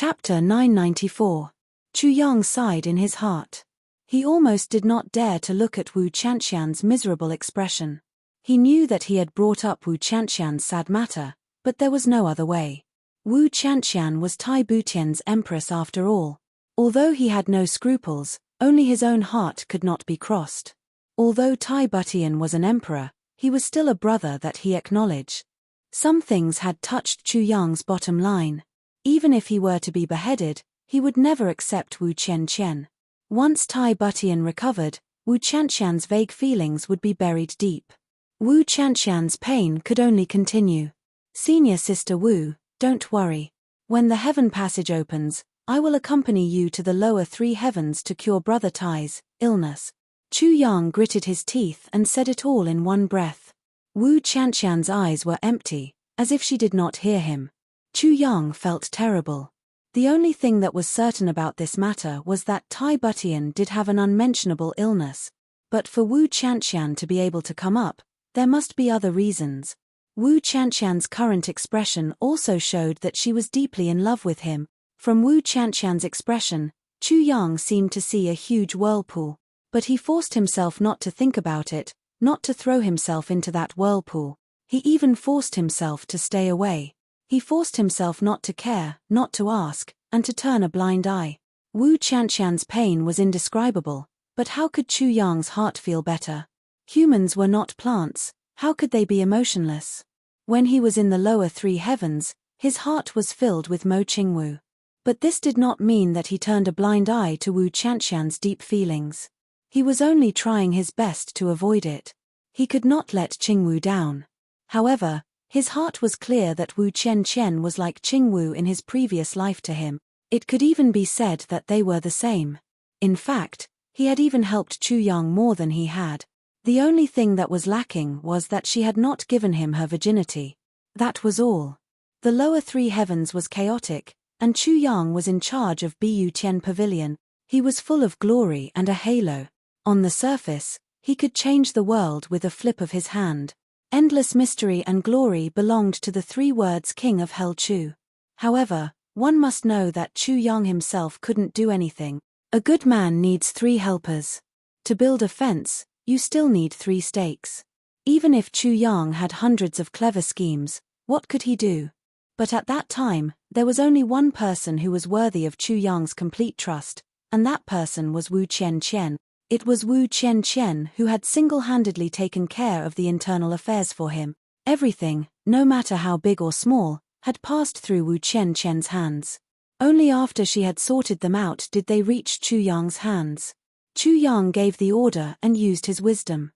Chapter 994. Chu Yang sighed in his heart. He almost did not dare to look at Wu Qianqian's miserable expression. He knew that he had brought up Wu Qianqian's sad matter, but there was no other way. Wu Qianqian was Tai Butian's empress after all. Although he had no scruples, only his own heart could not be crossed. Although Tai Butian was an emperor, he was still a brother that he acknowledged. Some things had touched Chu Yang's bottom line. Even if he were to be beheaded, he would never accept Wu Qianqian. Once Tai Butian recovered, Wu Qianqian's vague feelings would be buried deep. Wu Qianqian's pain could only continue. Senior Sister Wu, don't worry. When the heaven passage opens, I will accompany you to the lower three heavens to cure Brother Tai's illness. Chu Yang gritted his teeth and said it all in one breath. Wu Qianqian's eyes were empty, as if she did not hear him. Chu Yang felt terrible. The only thing that was certain about this matter was that Tai Butian did have an unmentionable illness. But for Wu Qianqian to be able to come up, there must be other reasons. Wu Qianqian's current expression also showed that she was deeply in love with him. From Wu Qianqian's expression, Chu Yang seemed to see a huge whirlpool. But he forced himself not to think about it, not to throw himself into that whirlpool. He even forced himself to stay away. He forced himself not to care, not to ask, and to turn a blind eye. Wu Qianqian's pain was indescribable, but how could Chu Yang's heart feel better? Humans were not plants, how could they be emotionless? When he was in the lower three heavens, his heart was filled with Mo Qingwu. But this did not mean that he turned a blind eye to Wu Qianqian's deep feelings. He was only trying his best to avoid it. He could not let Qingwu down. However, his heart was clear that Wu Qianqian was like Qingwu in his previous life to him. It could even be said that they were the same. In fact, he had even helped Chu Yang more than he had. The only thing that was lacking was that she had not given him her virginity. That was all. The lower three heavens was chaotic, and Chu Yang was in charge of Bu Tian Pavilion. He was full of glory and a halo. On the surface, he could change the world with a flip of his hand. Endless mystery and glory belonged to the three words King of Hell Chu. However, one must know that Chu Yang himself couldn't do anything. A good man needs three helpers. To build a fence, you still need three stakes. Even if Chu Yang had hundreds of clever schemes, what could he do? But at that time, there was only one person who was worthy of Chu Yang's complete trust, and that person was Wu Qianqian. It was Wu Qianqian who had single-handedly taken care of the internal affairs for him. Everything, no matter how big or small, had passed through Wu Qianqian's hands. Only after she had sorted them out did they reach Chu Yang's hands. Chu Yang gave the order and used his wisdom.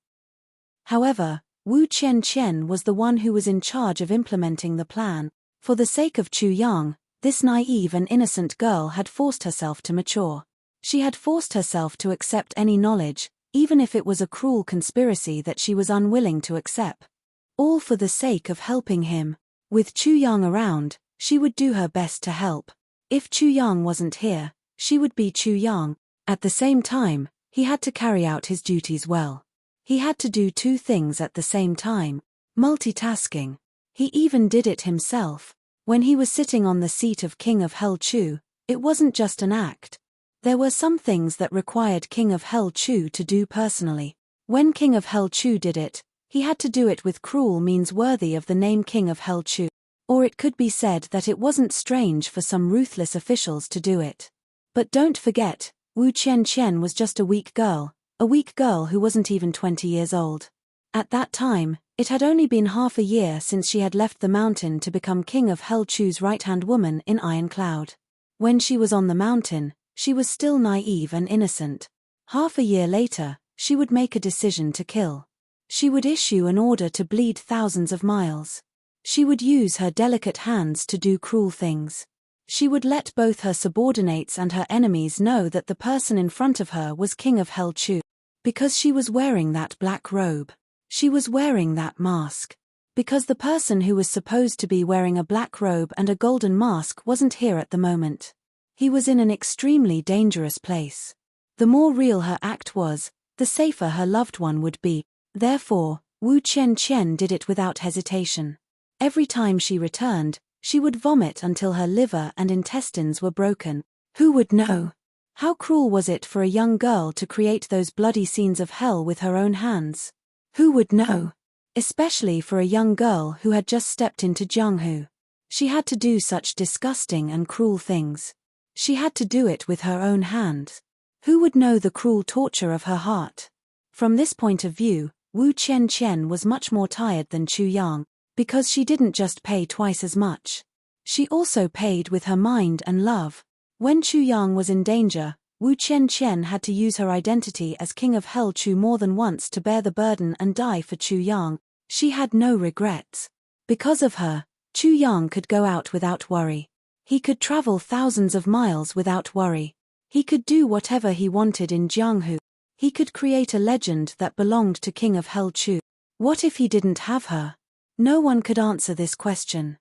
However, Wu Qianqian was the one who was in charge of implementing the plan. For the sake of Chu Yang, this naive and innocent girl had forced herself to mature. She had forced herself to accept any knowledge, even if it was a cruel conspiracy that she was unwilling to accept. All for the sake of helping him. With Chu Yang around, she would do her best to help. If Chu Yang wasn't here, she would be Chu Yang. At the same time, he had to carry out his duties well. He had to do two things at the same time. Multitasking. He even did it himself. When he was sitting on the seat of King of Hell Chu, it wasn't just an act. There were some things that required King of Hell Chu to do personally. When King of Hell Chu did it, he had to do it with cruel means worthy of the name King of Hell Chu. Or it could be said that it wasn't strange for some ruthless officials to do it. But don't forget, Wu Qianqian was just a weak girl who wasn't even 20 years old. At that time, it had only been half a year since she had left the mountain to become King of Hell Chu's right-hand woman in Iron Cloud. When she was on the mountain, she was still naive and innocent. Half a year later, she would make a decision to kill. She would issue an order to bleed thousands of miles. She would use her delicate hands to do cruel things. She would let both her subordinates and her enemies know that the person in front of her was King of Hell Chu. Because she was wearing that black robe. She was wearing that mask. Because the person who was supposed to be wearing a black robe and a golden mask wasn't here at the moment. He was in an extremely dangerous place. The more real her act was, the safer her loved one would be. Therefore, Wu Qianqian did it without hesitation. Every time she returned, She would vomit until her liver and intestines were broken. Who would know? How cruel was it for a young girl to create those bloody scenes of hell with her own hands? Who would know? Especially for a young girl who had just stepped into Jianghu. She had to do such disgusting and cruel things. She had to do it with her own hands. Who would know the cruel torture of her heart? From this point of view, Wu Qianqian was much more tired than Chu Yang, because she didn't just pay twice as much. She also paid with her mind and love. When Chu Yang was in danger, Wu Qianqian had to use her identity as King of Hell Chu more than once to bear the burden and die for Chu Yang. She had no regrets. Because of her, Chu Yang could go out without worry. He could travel thousands of miles without worry. He could do whatever he wanted in Jianghu. He could create a legend that belonged to King of Hell Chu. What if he didn't have her? No one could answer this question.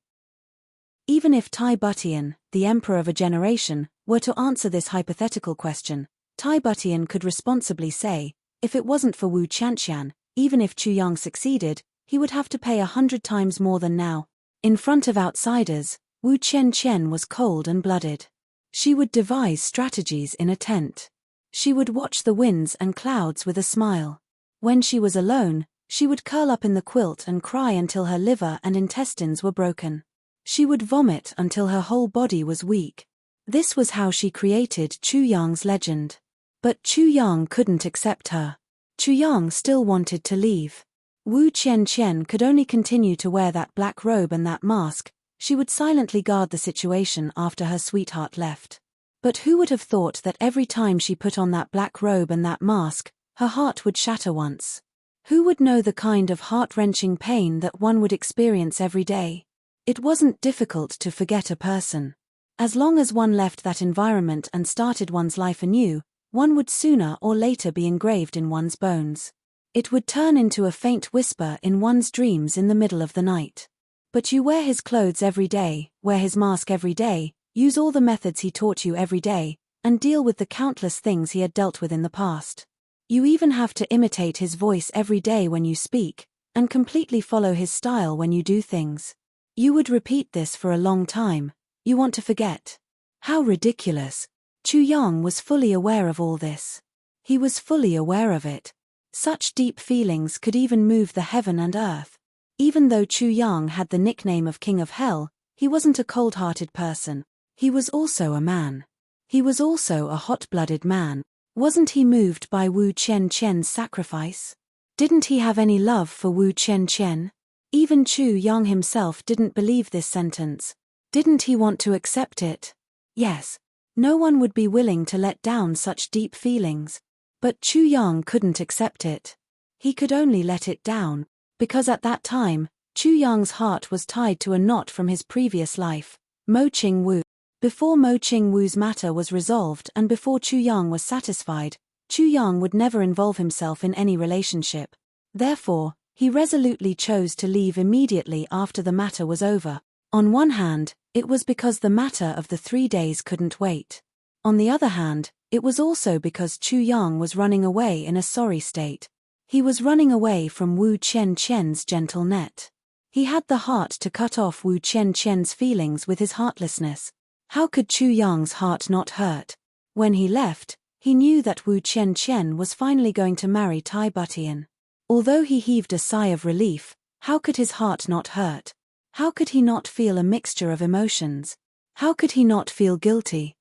Even if Tai Butian, the emperor of a generation, were to answer this hypothetical question, Tai Butian could responsibly say, if it wasn't for Wu Qianqian, even if Chu Yang succeeded, he would have to pay 100 times more than now. In front of outsiders, Wu Qianqian was cold and blooded. She would devise strategies in a tent. She would watch the winds and clouds with a smile. When she was alone, she would curl up in the quilt and cry until her liver and intestines were broken. She would vomit until her whole body was weak. This was how she created Chu Yang's legend. But Chu Yang couldn't accept her. Chu Yang still wanted to leave. Wu Qianqian could only continue to wear that black robe and that mask. She would silently guard the situation after her sweetheart left. But who would have thought that every time she put on that black robe and that mask, her heart would shatter once? Who would know the kind of heart-wrenching pain that one would experience every day? It wasn't difficult to forget a person. As long as one left that environment and started one's life anew, one would sooner or later be engraved in one's bones. It would turn into a faint whisper in one's dreams in the middle of the night. But you wear his clothes every day, wear his mask every day, use all the methods he taught you every day, and deal with the countless things he had dealt with in the past. You even have to imitate his voice every day when you speak, and completely follow his style when you do things. You would repeat this for a long time. You want to forget. How ridiculous. Chu Yang was fully aware of all this. He was fully aware of it. Such deep feelings could even move the heaven and earth. Even though Chu Yang had the nickname of King of Hell, he wasn't a cold-hearted person. He was also a man. He was also a hot-blooded man. Wasn't he moved by Wu Qianqian's sacrifice? Didn't he have any love for Wu Qianqian? Even Chu Yang himself didn't believe this sentence. Didn't he want to accept it? Yes. No one would be willing to let down such deep feelings. But Chu Yang couldn't accept it. He could only let it down, because at that time, Chu Yang's heart was tied to a knot from his previous life, Mo Qing Wu. Before Mo Qing Wu's matter was resolved and before Chu Yang was satisfied, Chu Yang would never involve himself in any relationship. Therefore, he resolutely chose to leave immediately after the matter was over. On one hand, it was because the matter of the 3 days couldn't wait. On the other hand, it was also because Chu Yang was running away in a sorry state. He was running away from Wu Qianqian's gentle net. He had the heart to cut off Wu Qianqian's feelings with his heartlessness. How could Chu Yang's heart not hurt? When he left, he knew that Wu Qianqian was finally going to marry Tai Butian. Although he heaved a sigh of relief, how could his heart not hurt? How could he not feel a mixture of emotions? How could he not feel guilty?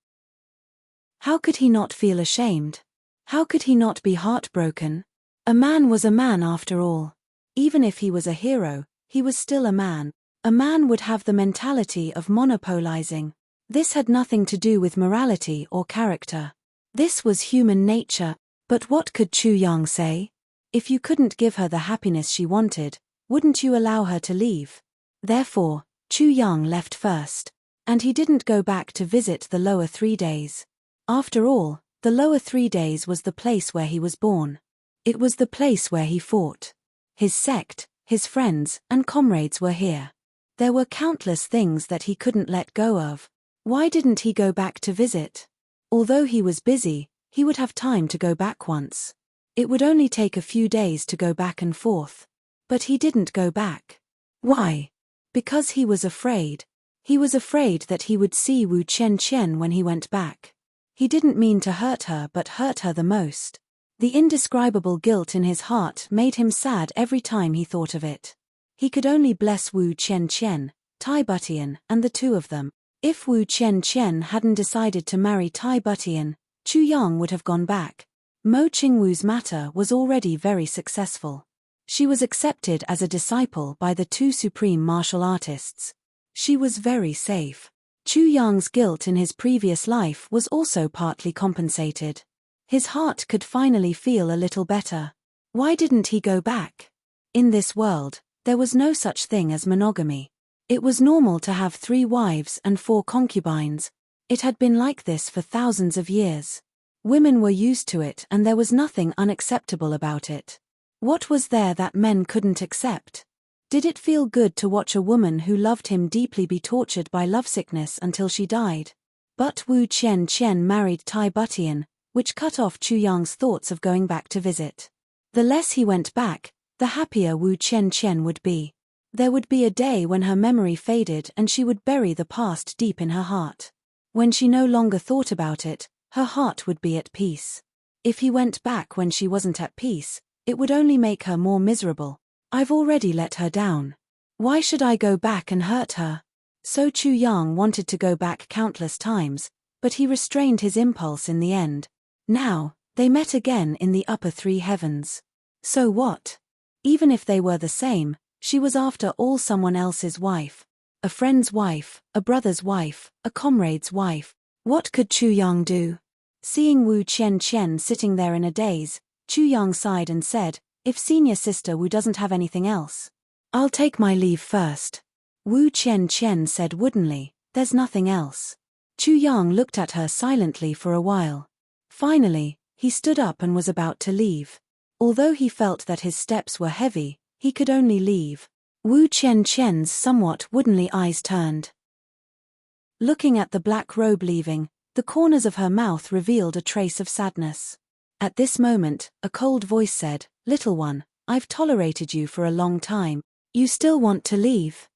How could he not feel ashamed? How could he not be heartbroken? A man was a man after all. Even if he was a hero, he was still a man. A man would have the mentality of monopolizing. This had nothing to do with morality or character. This was human nature. But what could Chu Yang say? If you couldn't give her the happiness she wanted, wouldn't you allow her to leave? Therefore, Chu Yang left first. And he didn't go back to visit the lower 3 days. After all, the lower 3 days was the place where he was born. It was the place where he fought. His sect, his friends, and comrades were here. There were countless things that he couldn't let go of. Why didn't he go back to visit? Although he was busy, he would have time to go back once. It would only take a few days to go back and forth. But he didn't go back. Why? Because he was afraid. He was afraid that he would see Wu Chen when he went back. He didn't mean to hurt her but hurt her the most. The indescribable guilt in his heart made him sad every time he thought of it. He could only bless Wu Chen, Tai Butian, and the two of them. If Wu Chen hadn't decided to marry Tai Butian, Chu Yang would have gone back. Mo Qingwu's matter was already very successful. She was accepted as a disciple by the two supreme martial artists. She was very safe. Chu Yang's guilt in his previous life was also partly compensated. His heart could finally feel a little better. Why didn't he go back? In this world, there was no such thing as monogamy. It was normal to have 3 wives and 4 concubines. It had been like this for thousands of years. Women were used to it and there was nothing unacceptable about it. What was there that men couldn't accept? Did it feel good to watch a woman who loved him deeply be tortured by lovesickness until she died? But Wu Chen married Tai Butian, which cut off Chu Yang's thoughts of going back to visit. The less he went back, the happier Wu Chen would be. There would be a day when her memory faded and she would bury the past deep in her heart. When she no longer thought about it, her heart would be at peace. If he went back when she wasn't at peace, it would only make her more miserable. I've already let her down. Why should I go back and hurt her? So Chu Yang wanted to go back countless times, but he restrained his impulse in the end. Now, they met again in the upper 3 heavens. So what? Even if they were the same, she was after all someone else's wife. A friend's wife, a brother's wife, a comrade's wife. What could Chu Yang do? Seeing Wu Chen sitting there in a daze, Chu Yang sighed and said, "If senior sister Wu doesn't have anything else, I'll take my leave first." Wu Chen said woodenly, "There's nothing else." Chu Yang looked at her silently for a while. Finally, he stood up and was about to leave. Although he felt that his steps were heavy, he could only leave. Wu Chen's somewhat woodenly eyes turned. Looking at the black robe leaving, the corners of her mouth revealed a trace of sadness. At this moment, a cold voice said, "Little one, I've tolerated you for a long time. You still want to leave?"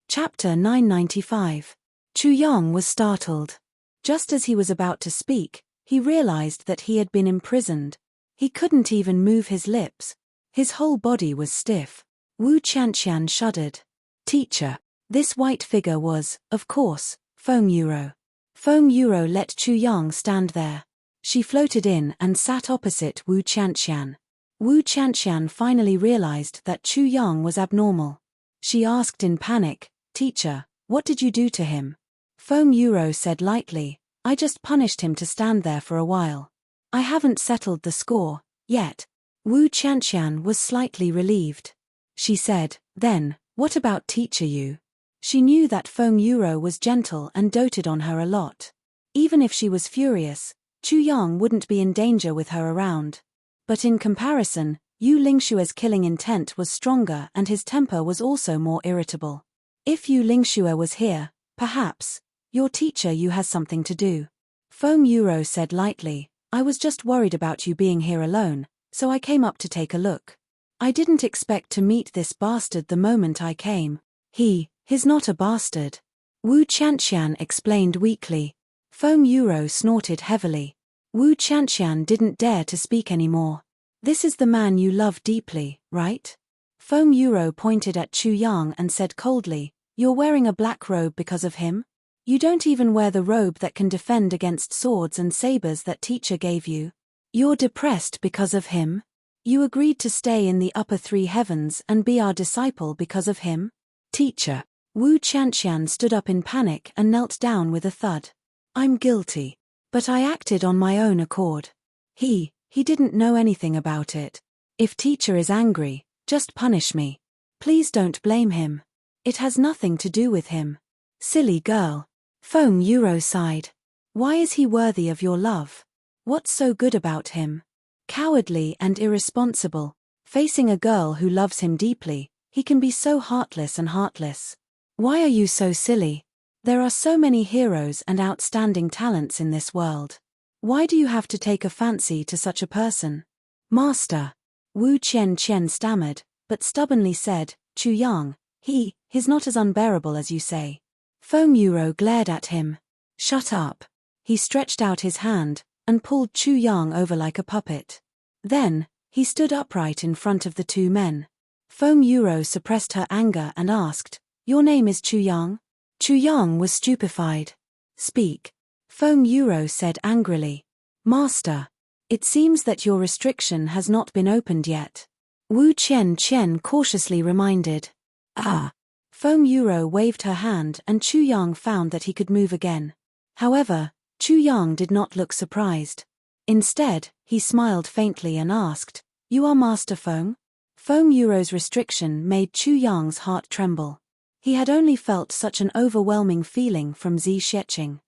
Chapter 995. Chu Yang was startled. Just as he was about to speak, he realized that he had been imprisoned. He couldn't even move his lips. His whole body was stiff. Wu Qianqian shuddered. "Teacher." This white figure was, of course, Feng Yuro. Feng Yuro let Chu Yang stand there. She floated in and sat opposite Wu Qianqian. Wu Qianqian finally realized that Chu Yang was abnormal. She asked in panic, "Teacher, what did you do to him?" Feng Yuro said lightly, "I just punished him to stand there for a while. I haven't settled the score yet." Wu Qianqian was slightly relieved. She said, "Then, what about teacher Yu?" She knew that Feng Yuro was gentle and doted on her a lot. Even if she was furious, Chu Yang wouldn't be in danger with her around. But in comparison, Yu Lingshue's killing intent was stronger and his temper was also more irritable. If Yu Lingshue was here, perhaps, your teacher Yu has something to do. Feng Yuro said lightly, "I was just worried about you being here alone, so I came up to take a look. I didn't expect to meet this bastard the moment I came. He's not a bastard." Wu Qianqian explained weakly. Feng Yuro snorted heavily. Wu Qianqian didn't dare to speak anymore. "This is the man you love deeply, right?" Feng Yuro pointed at Chu Yang and said coldly, "You're wearing a black robe because of him? You don't even wear the robe that can defend against swords and sabers that teacher gave you. You're depressed because of him? You agreed to stay in the upper 3 heavens and be our disciple because of him? Teacher." Wu Qianqian stood up in panic and knelt down with a thud. "I'm guilty. But I acted on my own accord. He didn't know anything about it. If teacher is angry, just punish me. Please don't blame him. It has nothing to do with him." "Silly girl." Feng Yuro sighed. "Why is he worthy of your love? What's so good about him? Cowardly and irresponsible. Facing a girl who loves him deeply, he can be so heartless and heartless. Why are you so silly? There are so many heroes and outstanding talents in this world. Why do you have to take a fancy to such a person?" "Master." Wu Chen stammered, but stubbornly said, "Chu Yang, he He's not as unbearable as you say. Feng Yuro glared at him. Shut up. He stretched out his hand and pulled Chu Yang over like a puppet. Then, he stood upright in front of the two men. Feng Yuro suppressed her anger and asked, "Your name is Chu Yang?" Chu Yang was stupefied. "Speak." Feng Yuro said angrily. "Master, it seems that your restriction has not been opened yet." Wu Chen cautiously reminded. "Ah." Feng Yuro waved her hand and Chu Yang found that he could move again. However, Chu Yang did not look surprised. Instead, he smiled faintly and asked, "You are Master Feng?" Feng Yuro's restriction made Chu Yang's heart tremble. He had only felt such an overwhelming feeling from Zi Sheqing.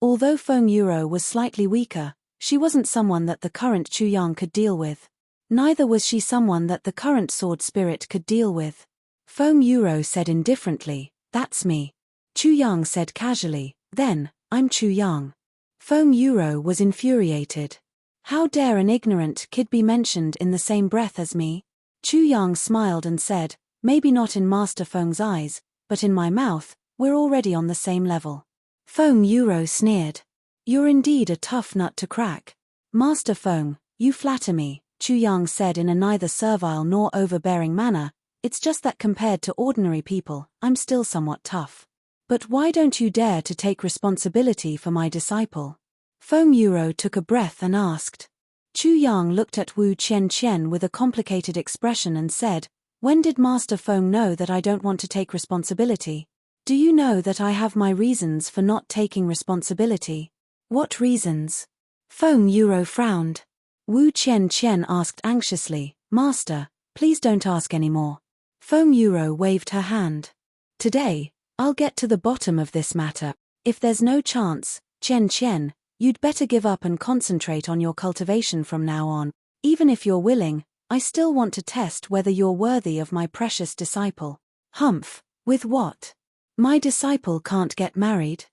Although Feng Yuro was slightly weaker, she wasn't someone that the current Chu Yang could deal with. Neither was she someone that the current sword spirit could deal with. Feng Yuro said indifferently, "That's me." Chu Yang said casually, "Then, I'm Chu Yang." Feng Yuro was infuriated. How dare an ignorant kid be mentioned in the same breath as me? Chu Yang smiled and said, "Maybe not in Master Feng's eyes, but in my mouth, we're already on the same level." Feng Yuro sneered. "You're indeed a tough nut to crack. Master Feng, you flatter me," Chu Yang said in a neither servile nor overbearing manner. "It's just that compared to ordinary people, I'm still somewhat tough. But why don't you dare to take responsibility for my disciple?" Feng Yuro took a breath and asked. Chu Yang looked at Wu Chen with a complicated expression and said, "When did Master Feng know that I don't want to take responsibility? Do you know that I have my reasons for not taking responsibility?" "What reasons?" Feng Yuro frowned. Wu Chen asked anxiously, "Master, please don't ask any more." Feng Yuro waved her hand. "Today, I'll get to the bottom of this matter. If there's no chance, Chen, you'd better give up and concentrate on your cultivation from now on. Even if you're willing, I still want to test whether you're worthy of my precious disciple." "Humph, with what? My disciple can't get married."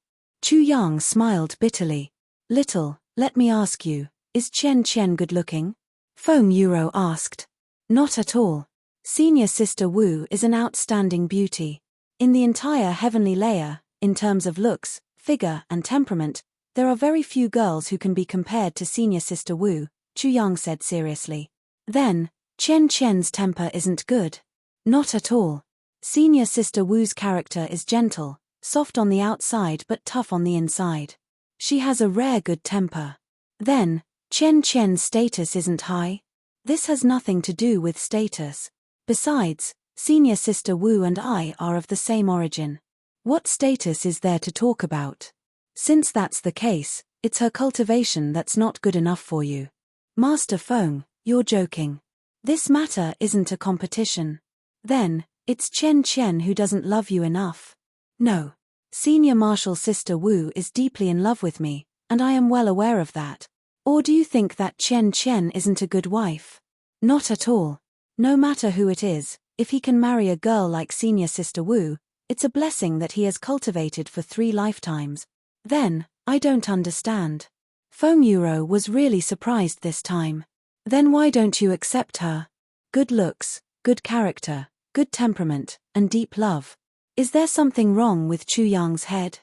Chu Yang smiled bitterly. "Little, let me ask you, is Chen good looking?" Feng Yuro asked. "Not at all. Senior Sister Wu is an outstanding beauty. In the entire heavenly layer, in terms of looks, figure, and temperament, there are very few girls who can be compared to Senior Sister Wu," Chu Yang said seriously. "Then, Chen's temper isn't good?" "Not at all. Senior Sister Wu's character is gentle, soft on the outside but tough on the inside. She has a rare good temper." "Then, Chen's status isn't high?" "This has nothing to do with status. Besides, Senior Sister Wu and I are of the same origin. What status is there to talk about? Since that's the case, it's her cultivation that's not good enough for you." "Master Feng, you're joking. This matter isn't a competition." "Then, it's Chen who doesn't love you enough." "No. Senior Martial Sister Wu is deeply in love with me, and I am well aware of that. Or do you think that Chen isn't a good wife?" "Not at all. No matter who it is, if he can marry a girl like Senior Sister Wu, it's a blessing that he has cultivated for 3 lifetimes. "Then, I don't understand." Feng Yuro was really surprised this time. "Then why don't you accept her? Good looks, good character, good temperament, and deep love. Is there something wrong with Chu Yang's head?"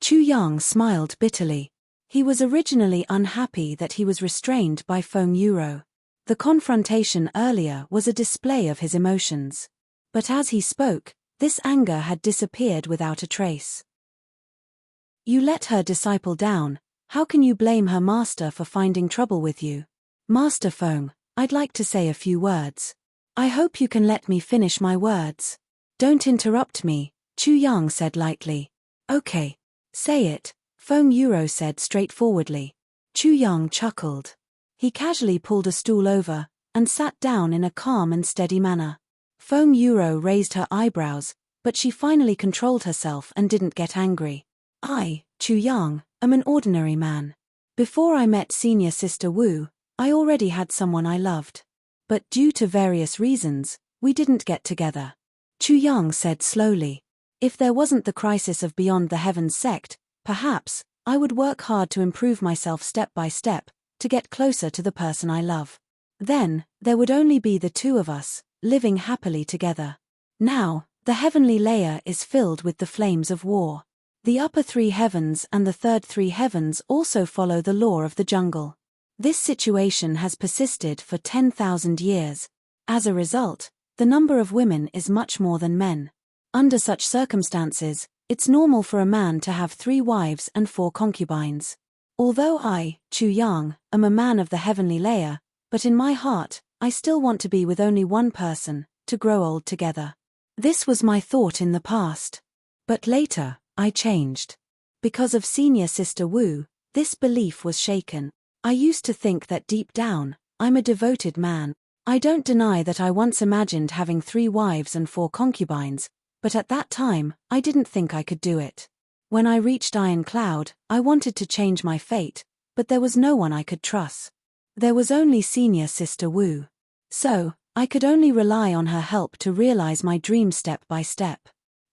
Chu Yang smiled bitterly. He was originally unhappy that he was restrained by Feng Yuro. The confrontation earlier was a display of his emotions. But as he spoke, this anger had disappeared without a trace. "You let her disciple down, how can you blame her master for finding trouble with you?" "Master Feng, I'd like to say a few words." "I hope you can let me finish my words." "Don't interrupt me," Chu Yang said lightly. "Okay. Say it," Feng Yuro said straightforwardly. Chu Yang chuckled. He casually pulled a stool over and sat down in a calm and steady manner. Feng Yuro raised her eyebrows, but she finally controlled herself and didn't get angry. "I, Chu Yang, am an ordinary man. Before I met Senior Sister Wu, I already had someone I loved. But due to various reasons, we didn't get together." Chu Yang said slowly. "If there wasn't the crisis of Beyond the Heavens sect, perhaps, I would work hard to improve myself step by step, to get closer to the person I love. Then, there would only be the two of us, living happily together. Now, The heavenly layer is filled with the flames of war. The upper 3 heavens and the third 3 heavens also follow the law of the jungle. This situation has persisted for 10,000 years. As a result, the number of women is much more than men. Under such circumstances, it's normal for a man to have 3 wives and 4 concubines. Although I, Chu Yang, am a man of the heavenly layer, but in my heart, I still want to be with only one person, to grow old together. This was my thought in the past. But later, I changed. Because of senior sister Wu, this belief was shaken. I used to think that deep down, I'm a devoted man. I don't deny that I once imagined having 3 wives and 4 concubines, but at that time, I didn't think I could do it. When I reached Iron Cloud, I wanted to change my fate, but there was no one I could trust. There was only senior sister Wu. So, I could only rely on her help to realize my dream step by step.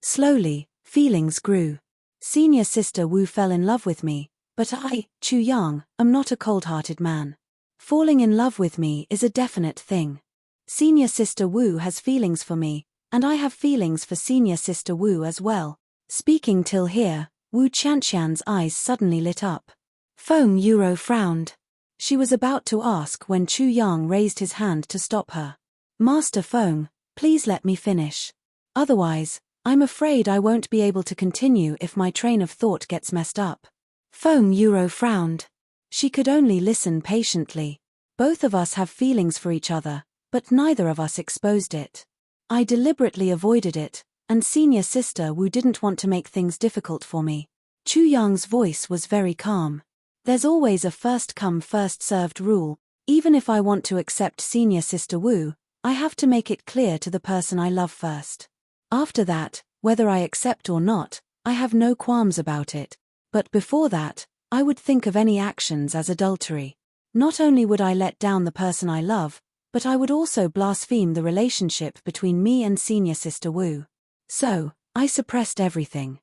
Slowly, feelings grew. Senior sister Wu fell in love with me, but I, Chu Yang, am not a cold-hearted man. Falling in love with me is a definite thing. Senior sister Wu has feelings for me, and I have feelings for senior sister Wu as well. Speaking till here, Wu Qianqian's eyes suddenly lit up. Feng Yuro frowned. She was about to ask when Chu Yang raised his hand to stop her. Master Feng, please let me finish. Otherwise, I'm afraid I won't be able to continue if my train of thought gets messed up. Feng Yuro frowned. She could only listen patiently. Both of us have feelings for each other, but neither of us exposed it. I deliberately avoided it, and senior sister Wu didn't want to make things difficult for me. Chu Yang's voice was very calm. There's always a first-come first-served rule. Even if I want to accept senior sister Wu, I have to make it clear to the person I love first. After that, whether I accept or not, I have no qualms about it. But before that, I would think of any actions as adultery. Not only would I let down the person I love, but I would also blaspheme the relationship between me and senior sister Wu. So, I suppressed everything.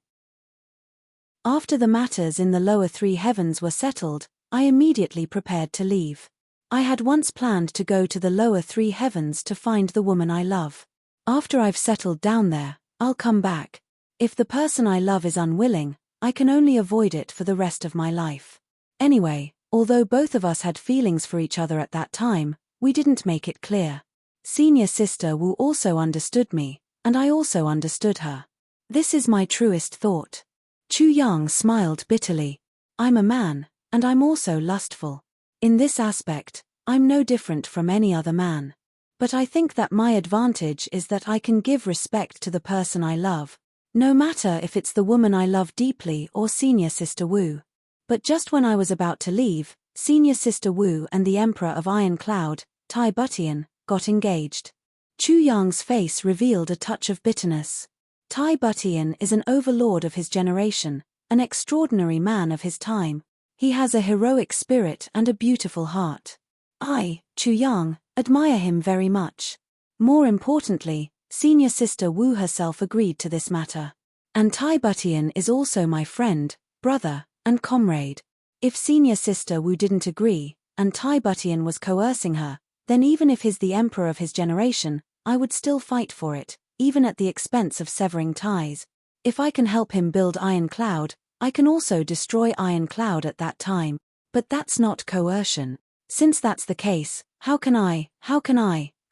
After the matters in the lower 3 heavens were settled, I immediately prepared to leave. I had once planned to go to the lower 3 heavens to find the woman I love. After I've settled down there, I'll come back. If the person I love is unwilling, I can only avoid it for the rest of my life. Anyway, although both of us had feelings for each other at that time, we didn't make it clear. Senior sister Wu also understood me, and I also understood her. This is my truest thought. Chu Yang smiled bitterly. I'm a man, and I'm also lustful. In this aspect, I'm no different from any other man. But I think that my advantage is that I can give respect to the person I love, no matter if it's the woman I love deeply or senior sister Wu. But just when I was about to leave, senior sister Wu and the Emperor of Iron Cloud, Tai Butian, got engaged. Chu Yang's face revealed a touch of bitterness. Tai Butian is an overlord of his generation, an extraordinary man of his time. He has a heroic spirit and a beautiful heart. I, Chu Yang, admire him very much. More importantly, senior sister Wu herself agreed to this matter. And Tai Butian is also my friend, brother, and comrade. If senior sister Wu didn't agree, and Tai Butian was coercing her, then even if he's the emperor of his generation, I would still fight for it, even at the expense of severing ties. If I can help him build Iron Cloud, I can also destroy Iron Cloud at that time. But that's not coercion. Since that's the case, how can I?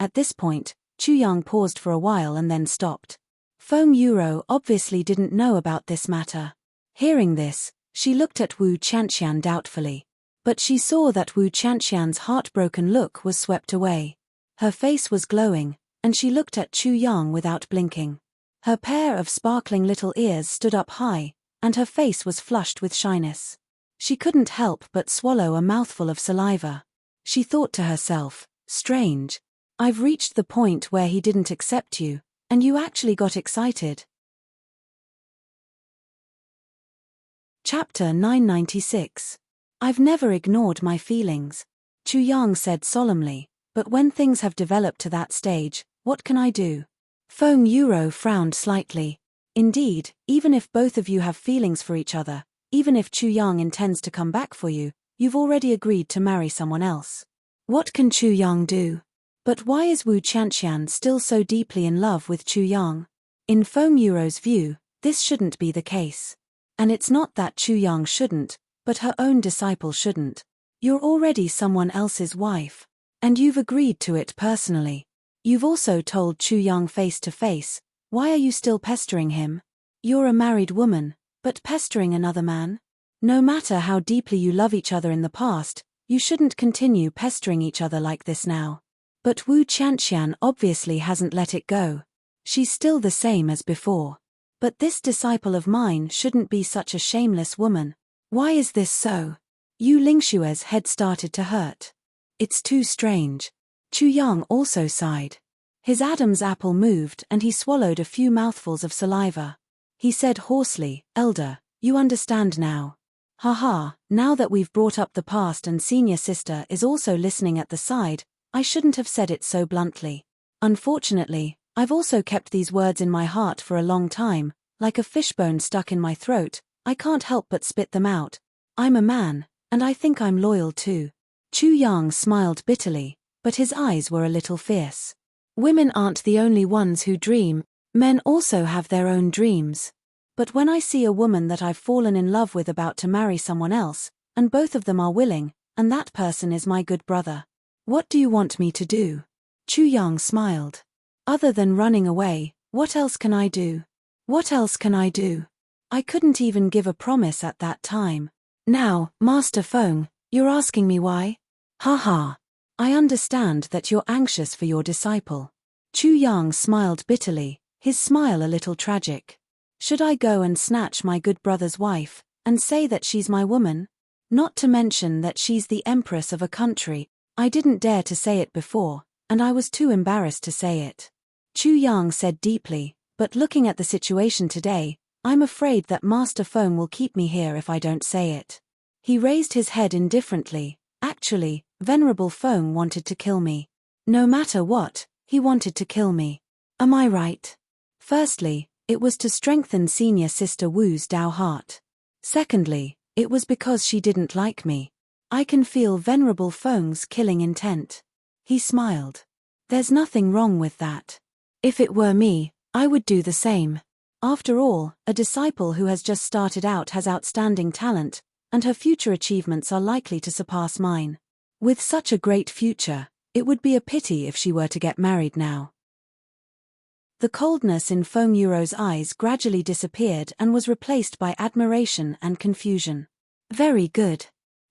At this point, Chu Yang paused for a while and then stopped. Feng Yuro obviously didn't know about this matter. Hearing this, she looked at Wu Qianqian doubtfully. But she saw that Wu Qianqian's heartbroken look was swept away. Her face was glowing, and she looked at Chu Yang without blinking. Her pair of sparkling little ears stood up high, and her face was flushed with shyness. She couldn't help but swallow a mouthful of saliva. She thought to herself, strange. I've reached the point where he didn't accept you, and you actually got excited. Chapter 996. I've never ignored my feelings. Chu Yang said solemnly, but when things have developed to that stage, what can I do? Feng Yuro frowned slightly. Indeed, even if both of you have feelings for each other, even if Chu Yang intends to come back for you, you've already agreed to marry someone else. What can Chu Yang do? But why is Wu Qianqian still so deeply in love with Chu Yang? In Feng Yuro's view, this shouldn't be the case. And it's not that Chu Yang shouldn't, but her own disciple shouldn't. You're already someone else's wife. And you've agreed to it personally. You've also told Chu Yang face to face. Why are you still pestering him? You're a married woman, but pestering another man? No matter how deeply you love each other in the past, you shouldn't continue pestering each other like this now. But Wu Chanxian obviously hasn't let it go. She's still the same as before. But this disciple of mine shouldn't be such a shameless woman. Why is this so? Yu Lingshue's head started to hurt. It's too strange. Chu Yang also sighed. His Adam's apple moved and he swallowed a few mouthfuls of saliva. He said hoarsely, "Elder, you understand now. Haha, now that we've brought up the past and senior sister is also listening at the side, I shouldn't have said it so bluntly. Unfortunately, I've also kept these words in my heart for a long time, like a fishbone stuck in my throat. I can't help but spit them out. I'm a man, and I think I'm loyal too." Chu Yang smiled bitterly, but his eyes were a little fierce. Women aren't the only ones who dream, men also have their own dreams. But when I see a woman that I've fallen in love with about to marry someone else, and both of them are willing, and that person is my good brother, what do you want me to do? Chu Yang smiled. Other than running away, what else can I do? What else can I do? I couldn't even give a promise at that time. Now, Master Feng, you're asking me why? Haha. I understand that you're anxious for your disciple. Chu Yang smiled bitterly, his smile a little tragic. Should I go and snatch my good brother's wife, and say that she's my woman? Not to mention that she's the empress of a country. I didn't dare to say it before, and I was too embarrassed to say it. Chu Yang said deeply, but looking at the situation today, I'm afraid that Master Feng will keep me here if I don't say it. He raised his head indifferently. Actually, Venerable Feng wanted to kill me. No matter what, he wanted to kill me. Am I right? Firstly, it was to strengthen senior sister Wu's Dao heart. Secondly, it was because she didn't like me. I can feel Venerable Feng's killing intent. He smiled. There's nothing wrong with that. If it were me, I would do the same. After all, a disciple who has just started out has outstanding talent, and her future achievements are likely to surpass mine. With such a great future, it would be a pity if she were to get married now. The coldness in Feng Yuro's eyes gradually disappeared and was replaced by admiration and confusion. Very good.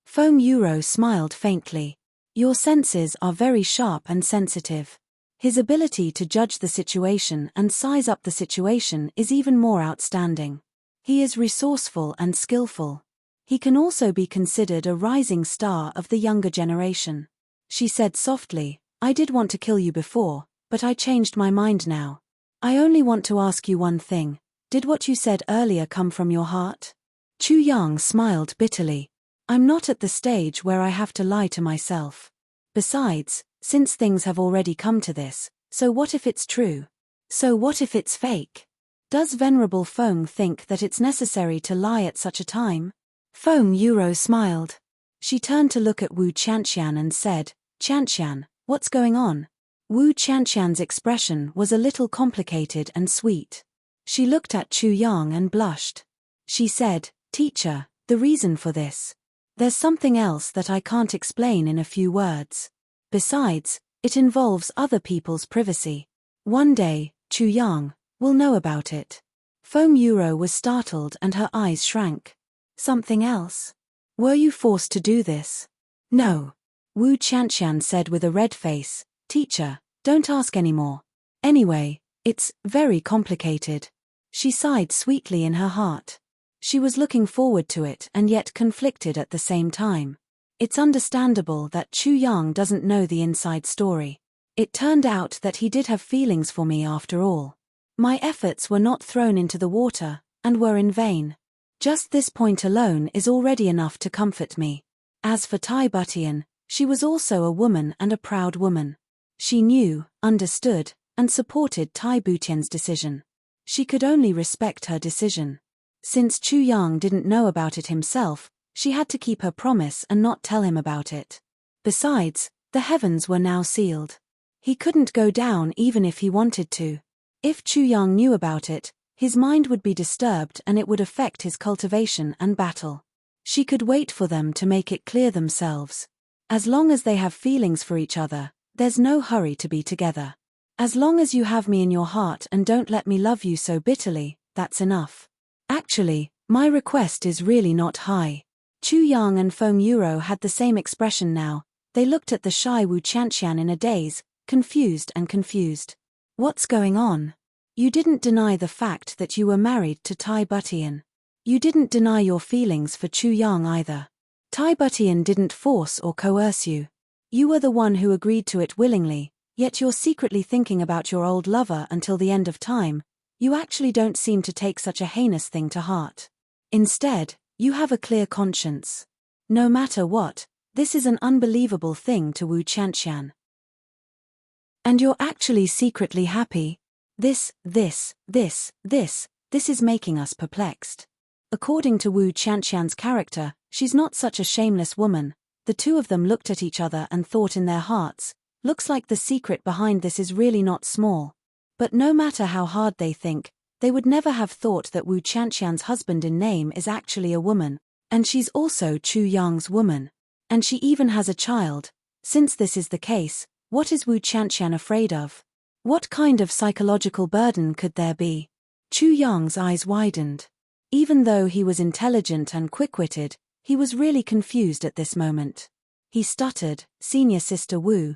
Feng Yuro smiled faintly. Your senses are very sharp and sensitive. His ability to judge the situation and size up the situation is even more outstanding. He is resourceful and skillful. He can also be considered a rising star of the younger generation. She said softly, I did want to kill you before, but I changed my mind now. I only want to ask you one thing. Did what you said earlier come from your heart? Chu Yang smiled bitterly. I'm not at the stage where I have to lie to myself. Besides, since things have already come to this, so what if it's true? So what if it's fake? Does Venerable Feng think that it's necessary to lie at such a time? Feng Yuro smiled. She turned to look at Wu Chanxian and said, Chanxian, what's going on? Wu Chanxian's expression was a little complicated and sweet. She looked at Chu Yang and blushed. She said, Teacher, the reason for this. There's something else that I can't explain in a few words. Besides, it involves other people's privacy. One day, Chu Yang will know about it. Feng Yuro was startled and her eyes shrank. Something else? Were you forced to do this? No. Wu Chanxian said with a red face, Teacher, don't ask anymore. Anyway, it's very complicated. She sighed sweetly in her heart. She was looking forward to it and yet conflicted at the same time. It's understandable that Chu Yang doesn't know the inside story. It turned out that he did have feelings for me after all. My efforts were not thrown into the water, and were in vain. Just this point alone is already enough to comfort me. As for Tai Butian, she was also a woman and a proud woman. She knew, understood, and supported Tai Butian's decision. She could only respect her decision. Since Chu Yang didn't know about it himself, she had to keep her promise and not tell him about it. Besides, the heavens were now sealed. He couldn't go down even if he wanted to. If Chu Yang knew about it, his mind would be disturbed and it would affect his cultivation and battle. She could wait for them to make it clear themselves. As long as they have feelings for each other, there's no hurry to be together. As long as you have me in your heart and don't let me love you so bitterly, that's enough. Actually, my request is really not high. Chu Yang and Feng Yuro had the same expression now. They looked at the shy Wu Chanxian in a daze, confused. What's going on? You didn't deny the fact that you were married to Tai Butian. You didn't deny your feelings for Chu Yang either. Tai Butian didn't force or coerce you. You were the one who agreed to it willingly, yet you're secretly thinking about your old lover until the end of time. You actually don't seem to take such a heinous thing to heart. Instead, you have a clear conscience. No matter what, this is an unbelievable thing to Wu Chanxian. And you're actually secretly happy? This is making us perplexed. According to Wu Chanxian's character, she's not such a shameless woman. The two of them looked at each other and thought in their hearts, looks like the secret behind this is really not small. But no matter how hard they think, they would never have thought that Wu Chanxian's husband in name is actually a woman, and she's also Chu Yang's woman. And she even has a child. Since this is the case, what is Wu Chanxian afraid of? What kind of psychological burden could there be? Chu Yang's eyes widened. Even though he was intelligent and quick-witted, he was really confused at this moment. He stuttered, "Senior Sister Wu,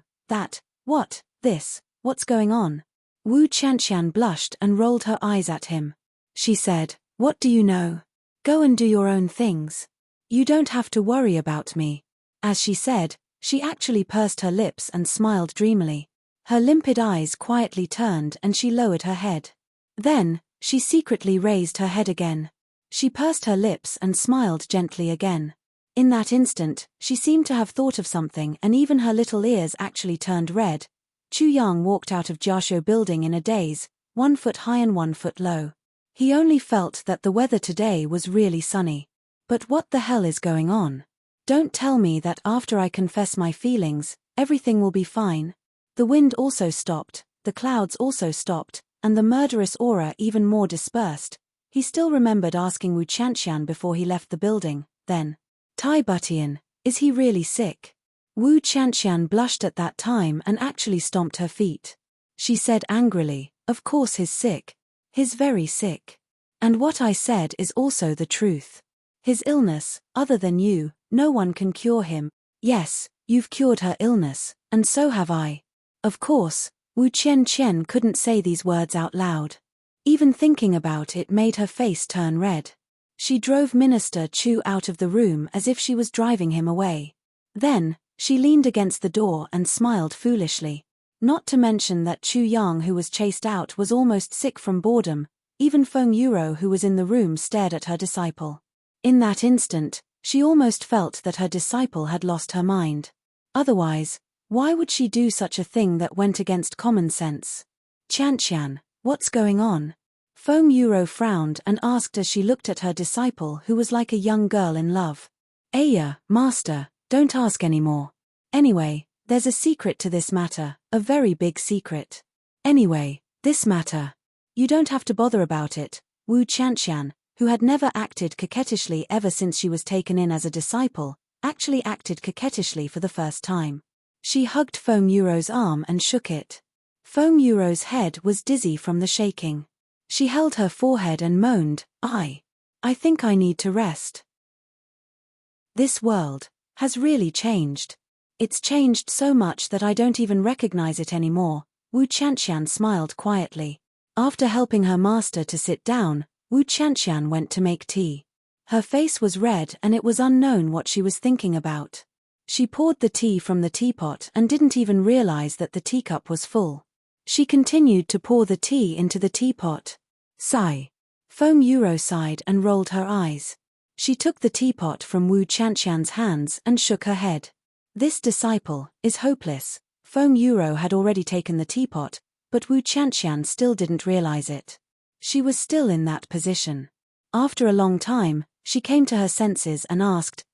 what's going on?" Wu Chanxian blushed and rolled her eyes at him. She said, "What do you know? Go and do your own things. You don't have to worry about me." As she said, she actually pursed her lips and smiled dreamily. Her limpid eyes quietly turned and she lowered her head. Then, she secretly raised her head again. She pursed her lips and smiled gently again. In that instant, she seemed to have thought of something and even her little ears actually turned red. Chu Yang walked out of Jiaxiu building in a daze, 1 foot high and 1 foot low. He only felt that the weather today was really sunny. But what the hell is going on? Don't tell me that after I confess my feelings, everything will be fine. The wind also stopped, the clouds also stopped, and the murderous aura even more dispersed. He still remembered asking Wu Chanxian before he left the building, then, "Tai Butian, is he really sick?" Wu Chanxian blushed at that time and actually stomped her feet. She said angrily, "Of course he's sick. He's very sick. And what I said is also the truth. His illness, other than you, no one can cure him. Yes, you've cured her illness, and so have I." Of course, Wu Qianqian couldn't say these words out loud. Even thinking about it made her face turn red. She drove Minister Chu out of the room as if she was driving him away. Then, she leaned against the door and smiled foolishly. Not to mention that Chu Yang, who was chased out, was almost sick from boredom. Even Feng Yuro, who was in the room, stared at her disciple. In that instant, she almost felt that her disciple had lost her mind. Otherwise, why would she do such a thing that went against common sense? "Chanxian, what's going on?" Feng Yuro frowned and asked as she looked at her disciple, who was like a young girl in love. "Aya, master, don't ask anymore. Anyway, there's a secret to this matter, a very big secret. Anyway, this matter. You don't have to bother about it." Wu Chanxian, who had never acted coquettishly ever since she was taken in as a disciple, actually acted coquettishly for the first time. She hugged Feng Yuro's arm and shook it. Feng Yuro's head was dizzy from the shaking. She held her forehead and moaned, I think I need to rest. This world has really changed. It's changed so much that I don't even recognize it anymore." Wu Chanxian smiled quietly. After helping her master to sit down, Wu Chanxian went to make tea. Her face was red and it was unknown what she was thinking about. She poured the tea from the teapot and didn't even realize that the teacup was full. She continued to pour the tea into the teapot. Sigh. Feng Yuro sighed and rolled her eyes. She took the teapot from Wu Chanxian's hands and shook her head. This disciple is hopeless. Feng Yuro had already taken the teapot, but Wu Chanxian still didn't realize it. She was still in that position. After a long time, she came to her senses and asked,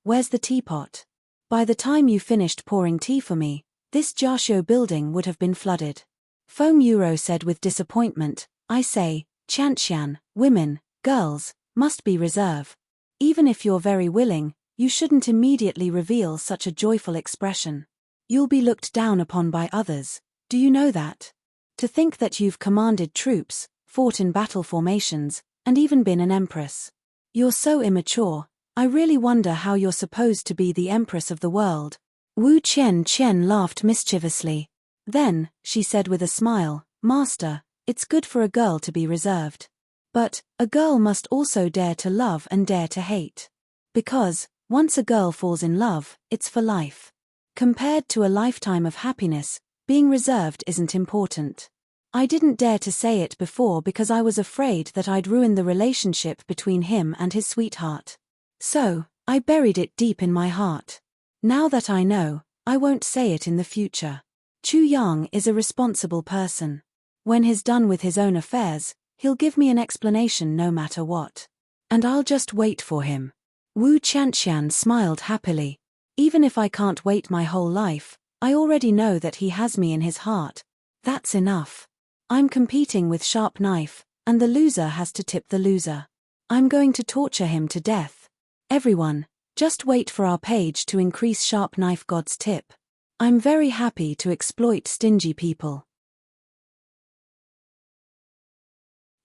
where's the teapot? By the time you finished pouring tea for me, this Jiaxiu building would have been flooded. Foam Euro said with disappointment, I say, Tiantian, women, girls, must be reserve. Even if you're very willing, you shouldn't immediately reveal such a joyful expression. You'll be looked down upon by others, do you know that? To think that you've commanded troops, fought in battle formations, and even been an empress. You're so immature, I really wonder how you're supposed to be the empress of the world. Wu Qian laughed mischievously. Then, she said with a smile, Master, it's good for a girl to be reserved. But, a girl must also dare to love and dare to hate. Because, once a girl falls in love, it's for life. Compared to a lifetime of happiness, being reserved isn't important. I didn't dare to say it before because I was afraid that I'd ruin the relationship between him and his sweetheart. So, I buried it deep in my heart. Now that I know, I won't say it in the future. Chu Yang is a responsible person. When he's done with his own affairs, he'll give me an explanation no matter what. And I'll just wait for him. Wu Qiantian smiled happily. Even if I can't wait my whole life, I already know that he has me in his heart. That's enough. I'm competing with sharp knife, and the loser has to tip the loser. I'm going to torture him to death. Everyone, just wait for our page to increase sharp knife god's tip. I'm very happy to exploit stingy people.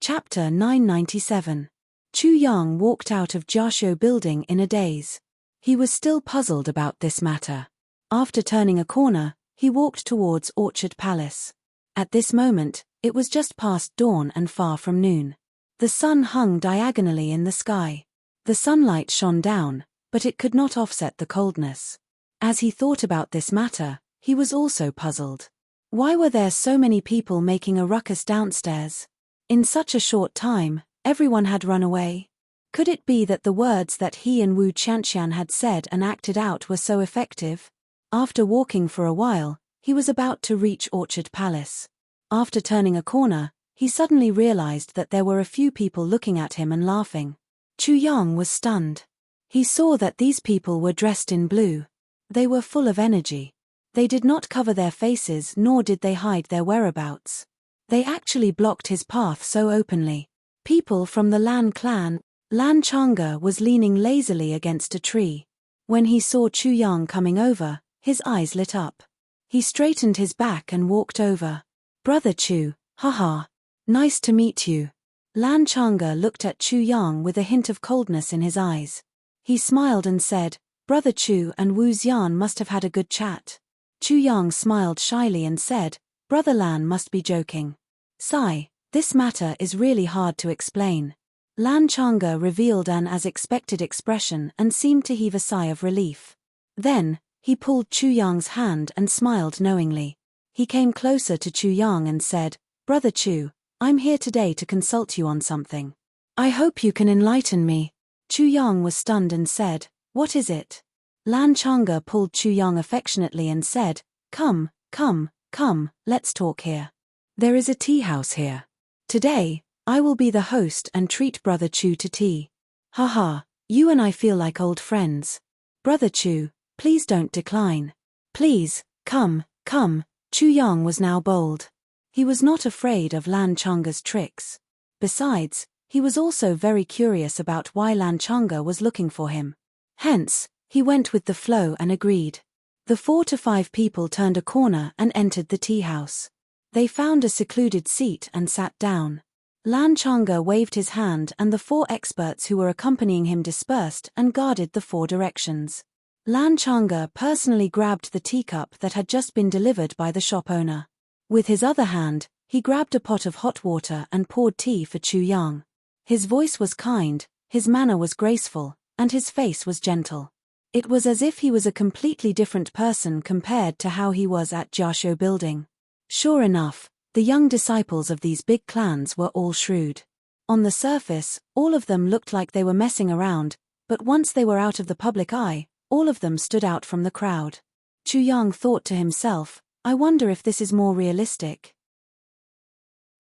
Chapter 997. Chu Yang walked out of Jiaxiu building in a daze. He was still puzzled about this matter. After turning a corner, he walked towards Orchard Palace. At this moment, it was just past dawn and far from noon. The sun hung diagonally in the sky. The sunlight shone down, but it could not offset the coldness. As he thought about this matter, he was also puzzled. Why were there so many people making a ruckus downstairs? In such a short time, everyone had run away. Could it be that the words that he and Wu Qiantian had said and acted out were so effective? After walking for a while, he was about to reach Orchard Palace. After turning a corner, he suddenly realized that there were a few people looking at him and laughing. Chu Yang was stunned. He saw that these people were dressed in blue. They were full of energy. They did not cover their faces nor did they hide their whereabouts. They actually blocked his path so openly. People from the Lan clan. Lan Chang'e was leaning lazily against a tree. When he saw Chu Yang coming over, his eyes lit up. He straightened his back and walked over. Brother Chu, haha. Nice to meet you. Lan Chang'e looked at Chu Yang with a hint of coldness in his eyes. He smiled and said, Brother Chu and Wu Xian must have had a good chat. Chu Yang smiled shyly and said, Brother Lan must be joking. Sigh, this matter is really hard to explain. Lan Chang'e revealed an as-expected expression and seemed to heave a sigh of relief. Then, he pulled Chu Yang's hand and smiled knowingly. He came closer to Chu Yang and said, Brother Chu, I'm here today to consult you on something. I hope you can enlighten me. Chu Yang was stunned and said, What is it? Lan Chang'e pulled Chu Yang affectionately and said, Come, let's talk here. There is a tea house here. Today, I will be the host and treat Brother Chu to tea. Haha, you and I feel like old friends. Brother Chu, please don't decline. Please, come. Chu Yang was now bold. He was not afraid of Lan Chang'e's tricks. Besides, he was also very curious about why Lan Chang'e was looking for him. Hence, he went with the flow and agreed. The 4 to 5 people turned a corner and entered the tea house. They found a secluded seat and sat down. Lan Chang'e waved his hand and the 4 experts who were accompanying him dispersed and guarded the 4 directions. Lan Chang'e personally grabbed the teacup that had just been delivered by the shop owner. With his other hand, he grabbed a pot of hot water and poured tea for Chu Yang. His voice was kind, his manner was graceful, and his face was gentle. It was as if he was a completely different person compared to how he was at Jiaxiu building. Sure enough, the young disciples of these big clans were all shrewd. On the surface, all of them looked like they were messing around, but once they were out of the public eye, all of them stood out from the crowd. Chu Yang thought to himself, I wonder if this is more realistic.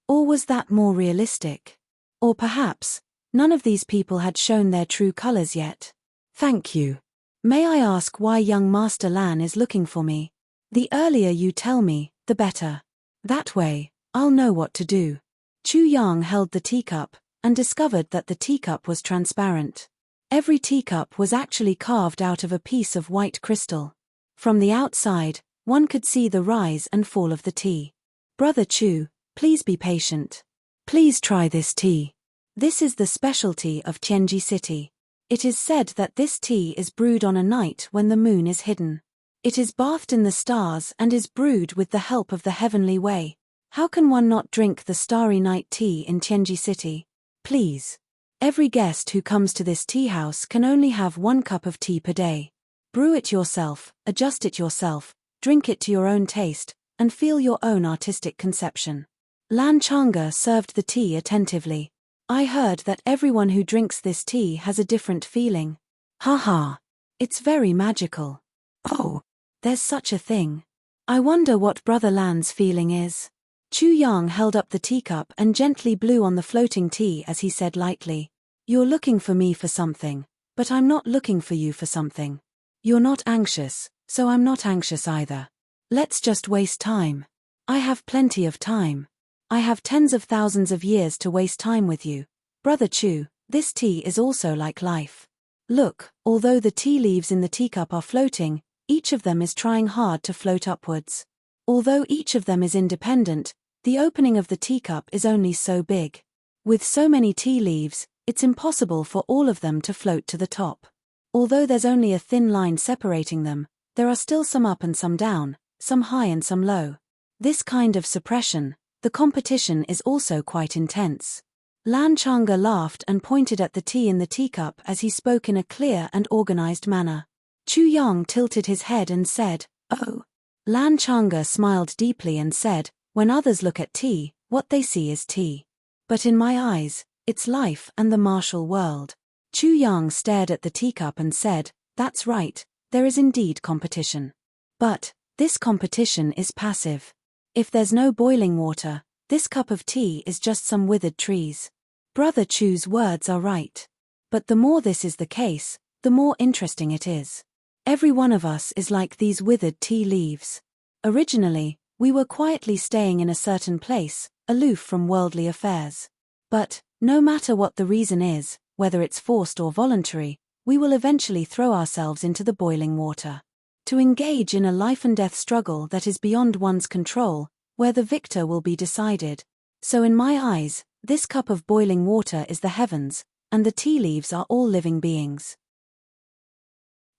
Or was that more realistic? Or perhaps, none of these people had shown their true colors yet. Thank you. May I ask why young Master Lan is looking for me? The earlier you tell me, the better. That way, I'll know what to do. Chu Yang held the teacup, and discovered that the teacup was transparent. Every teacup was actually carved out of a piece of white crystal. From the outside, one could see the rise and fall of the tea. Brother Chu, please be patient. Please try this tea. This is the specialty of Tianji City. It is said that this tea is brewed on a night when the moon is hidden. It is bathed in the stars and is brewed with the help of the heavenly way. How can one not drink the starry night tea in Tianji City? Please. Every guest who comes to this tea house can only have 1 cup of tea per day. Brew it yourself, adjust it yourself, drink it to your own taste, and feel your own artistic conception. Lan Changa served the tea attentively. I heard that everyone who drinks this tea has a different feeling. Haha. It's very magical. Oh, there's such a thing. I wonder what Brother Lan's feeling is. Chu Yang held up the teacup and gently blew on the floating tea as he said lightly, "You're looking for me for something, but I'm not looking for you for something. You're not anxious, so I'm not anxious either. Let's just waste time. I have plenty of time. I have tens of thousands of years to waste time with you. Brother Chu, this tea is also like life. Look, although the tea leaves in the teacup are floating, each of them is trying hard to float upwards. Although each of them is independent, the opening of the teacup is only so big. With so many tea leaves, it's impossible for all of them to float to the top. Although there's only a thin line separating them, there are still some up and some down, some high and some low. This kind of suppression, the competition is also quite intense." Lan Changa laughed and pointed at the tea in the teacup as he spoke in a clear and organized manner. Chu Yang tilted his head and said, "Oh." Lan Changa smiled deeply and said, "When others look at tea, what they see is tea. But in my eyes, it's life and the martial world." Chu Yang stared at the teacup and said, "That's right, there is indeed competition. But this competition is passive. If there's no boiling water, this cup of tea is just some withered trees." Brother Chu's words are right. But the more this is the case, the more interesting it is. Every one of us is like these withered tea leaves. Originally, we were quietly staying in a certain place, aloof from worldly affairs. But, no matter what the reason is, whether it's forced or voluntary, we will eventually throw ourselves into the boiling water. To engage in a life-and-death struggle that is beyond one's control, where the victor will be decided. So in my eyes, this cup of boiling water is the heavens, and the tea leaves are all living beings.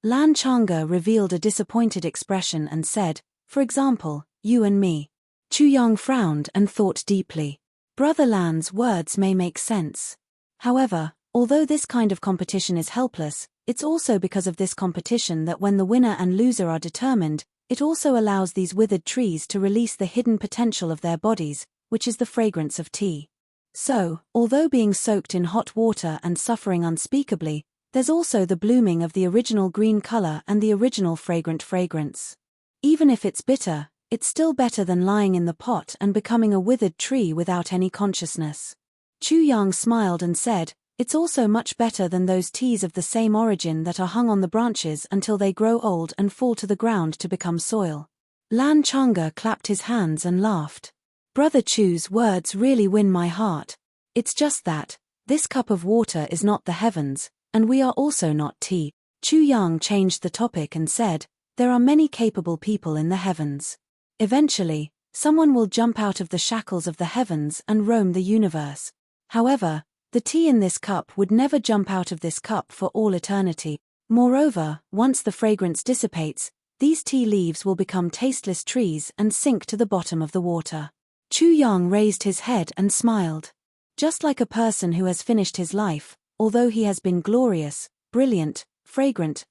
Lan Changa revealed a disappointed expression and said, "For example, you and me." Chu Yang frowned and thought deeply. Brother Lan's words may make sense. However, although this kind of competition is helpless, it's also because of this competition that when the winner and loser are determined, it also allows these withered trees to release the hidden potential of their bodies, which is the fragrance of tea. So, although being soaked in hot water and suffering unspeakably, there's also the blooming of the original green color and the original fragrant fragrance. Even if it's bitter, it's still better than lying in the pot and becoming a withered tree without any consciousness. Chu Yang smiled and said, "It's also much better than those teas of the same origin that are hung on the branches until they grow old and fall to the ground to become soil." Lan Changa clapped his hands and laughed. Brother Chu's words really win my heart. It's just that, this cup of water is not the heavens, and we are also not tea. Chu Yang changed the topic and said, "There are many capable people in the heavens. Eventually, someone will jump out of the shackles of the heavens and roam the universe. However, the tea in this cup would never jump out of this cup for all eternity. Moreover, once the fragrance dissipates, these tea leaves will become tasteless trees and sink to the bottom of the water." Chu Yang raised his head and smiled. Just like a person who has finished his life, although he has been glorious, brilliant, fragrant,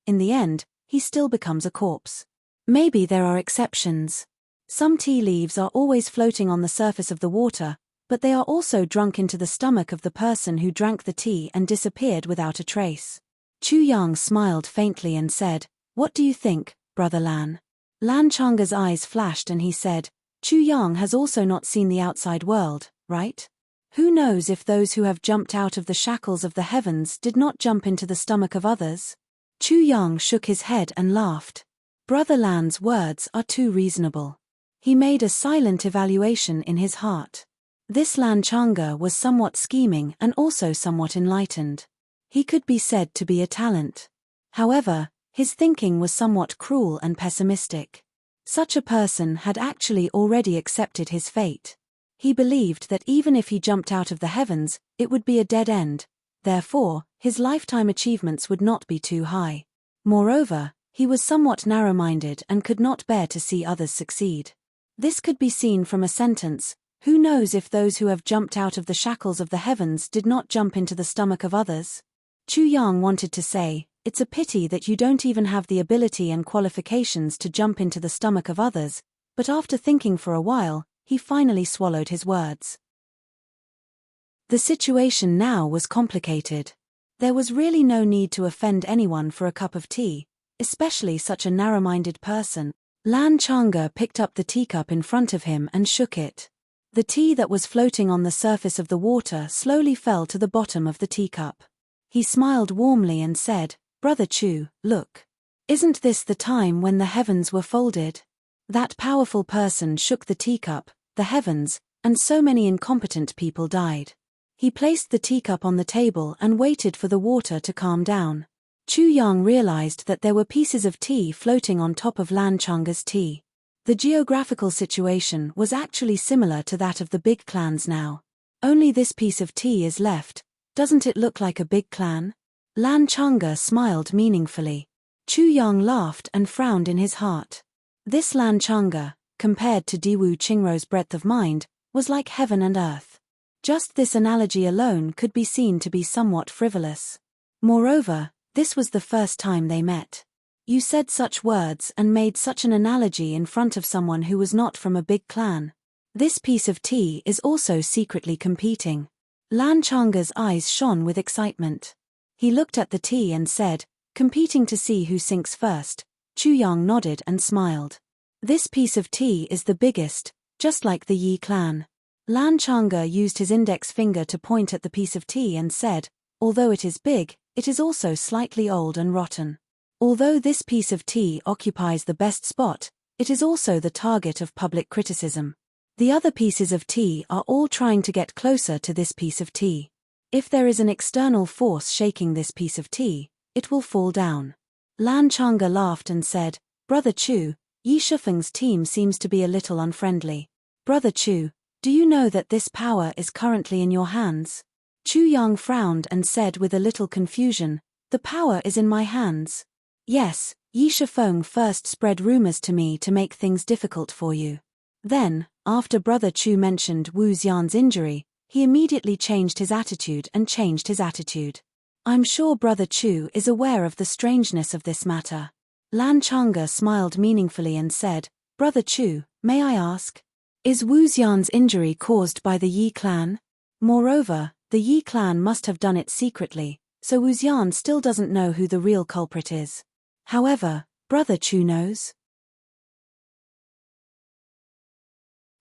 in the end, he still becomes a corpse. Maybe there are exceptions. Some tea leaves are always floating on the surface of the water, but they are also drunk into the stomach of the person who drank the tea and disappeared without a trace. Chu Yang smiled faintly and said, "What do you think, Brother Lan?" Lan Changa's eyes flashed and he said, "Chu Yang has also not seen the outside world, right? Who knows if those who have jumped out of the shackles of the heavens did not jump into the stomach of others?" Chu Yang shook his head and laughed. Brother Lan's words are too reasonable. He made a silent evaluation in his heart. This Lan Changa was somewhat scheming and also somewhat enlightened. He could be said to be a talent. However, his thinking was somewhat cruel and pessimistic. Such a person had actually already accepted his fate. He believed that even if he jumped out of the heavens, it would be a dead end. Therefore, his lifetime achievements would not be too high. Moreover, he was somewhat narrow-minded and could not bear to see others succeed. This could be seen from a sentence, "Who knows if those who have jumped out of the shackles of the heavens did not jump into the stomach of others?" Chu Yang wanted to say, "It's a pity that you don't even have the ability and qualifications to jump into the stomach of others," but after thinking for a while, he finally swallowed his words. The situation now was complicated. There was really no need to offend anyone for a cup of tea, especially such a narrow-minded person. Lan Changa picked up the teacup in front of him and shook it. The tea that was floating on the surface of the water slowly fell to the bottom of the teacup. He smiled warmly and said, "Brother Chu, look. Isn't this the time when the heavens were folded?" That powerful person shook the teacup, the heavens, and so many incompetent people died. He placed the teacup on the table and waited for the water to calm down. Chu Yang realized that there were pieces of tea floating on top of Lan Changa's tea. The geographical situation was actually similar to that of the big clans now. Only this piece of tea is left. Doesn't it look like a big clan? Lan Changa smiled meaningfully. Chu Yang laughed and frowned in his heart. This Lan Changa, compared to Diwu Qingrou's breadth of mind, was like heaven and earth. Just this analogy alone could be seen to be somewhat frivolous. Moreover, this was the first time they met. You said such words and made such an analogy in front of someone who was not from a big clan. This piece of tea is also secretly competing. Lan Changa's eyes shone with excitement. He looked at the tea and said, "Competing to see who sinks first." Chu Yang nodded and smiled. This piece of tea is the biggest, just like the Yi clan. Lan Changa used his index finger to point at the piece of tea and said, "Although it is big, it is also slightly old and rotten. Although this piece of tea occupies the best spot, it is also the target of public criticism. The other pieces of tea are all trying to get closer to this piece of tea. If there is an external force shaking this piece of tea, it will fall down." Lan Changa laughed and said, "Brother Chu, Yi Shifeng's team seems to be a little unfriendly. Brother Chu, do you know that this power is currently in your hands?" Chu Yang frowned and said with a little confusion, "The power is in my hands." "Yes, Yi Shifeng first spread rumors to me to make things difficult for you. Then, after Brother Chu mentioned Wu Xian's injury, he immediately changed his attitude. I'm sure Brother Chu is aware of the strangeness of this matter." Lan Changa smiled meaningfully and said, "Brother Chu, may I ask? Is Wu Xian's injury caused by the Yi clan? Moreover, the Yi clan must have done it secretly, so Wu Xian still doesn't know who the real culprit is. However, Brother Chu knows."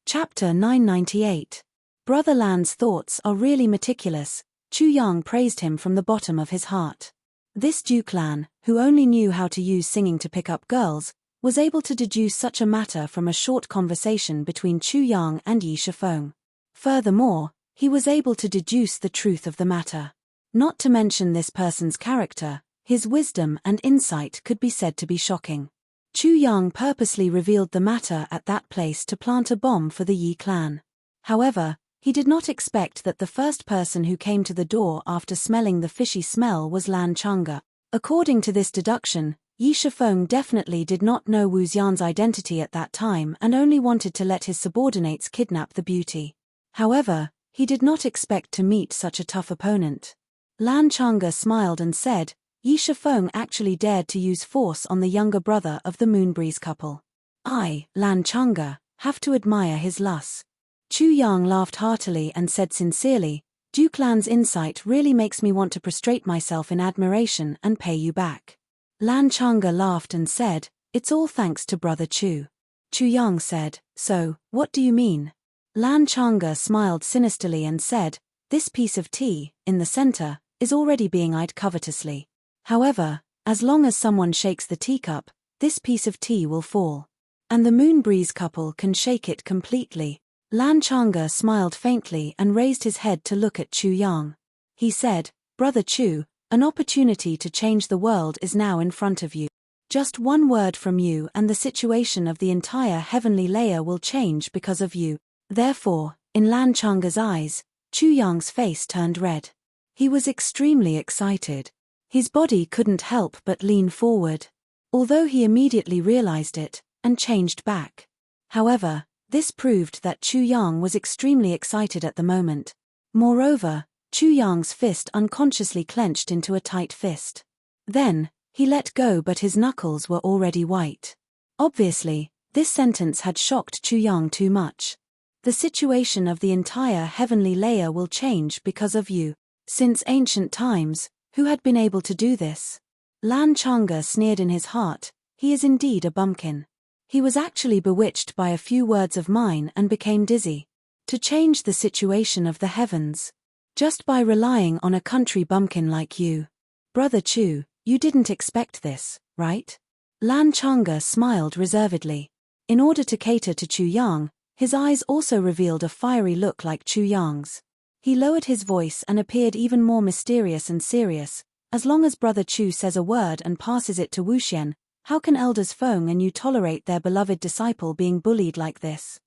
Chapter 998. Brother Lan's thoughts are really meticulous. Chu Yang praised him from the bottom of his heart. This Duke Lan, who only knew how to use singing to pick up girls, was able to deduce such a matter from a short conversation between Chu Yang and Yi Shifeng. Furthermore, he was able to deduce the truth of the matter. Not to mention this person's character, his wisdom and insight could be said to be shocking. Chu Yang purposely revealed the matter at that place to plant a bomb for the Yi clan. However, he did not expect that the first person who came to the door after smelling the fishy smell was Lan Changa. According to this deduction, Yi Shifeng definitely did not know Wu Xian's identity at that time and only wanted to let his subordinates kidnap the beauty. However, he did not expect to meet such a tough opponent. Lan Changa smiled and said, "Yi Shifeng actually dared to use force on the younger brother of the Moonbreeze couple. I, Lan Changa, have to admire his lust." Chu Yang laughed heartily and said sincerely, "Duke Lan's insight really makes me want to prostrate myself in admiration and pay you back." Lan Changa laughed and said, "It's all thanks to Brother Chu." Chu Yang said, "So, what do you mean?" Lan Changa smiled sinisterly and said, "This piece of tea, in the center, is already being eyed covetously. However, as long as someone shakes the teacup, this piece of tea will fall. and the moon breeze couple can shake it completely. Lan Changa smiled faintly and raised his head to look at Chu Yang. He said, Brother Chu, an opportunity to change the world is now in front of you. Just one word from you and the situation of the entire heavenly layer will change because of you. Therefore, in Lan Changa's eyes, Chu Yang's face turned red. He was extremely excited. His body couldn't help but lean forward. Although he immediately realized it, and changed back. However, this proved that Chu Yang was extremely excited at the moment. Moreover, Chu Yang's fist unconsciously clenched into a tight fist. Then, he let go but his knuckles were already white. Obviously, this sentence had shocked Chu Yang too much. The situation of the entire heavenly layer will change because of you. Since ancient times, who had been able to do this? Lan Changa sneered in his heart, he is indeed a bumpkin. He was actually bewitched by a few words of mine and became dizzy. To change the situation of the heavens. Just by relying on a country bumpkin like you. Brother Chu, you didn't expect this, right? Lan Changa smiled reservedly. In order to cater to Chu Yang, his eyes also revealed a fiery look like Chu Yang's. He lowered his voice and appeared even more mysterious and serious. As long as Brother Chu says a word and passes it to Wuxian, how can elders Feng and you tolerate their beloved disciple being bullied like this?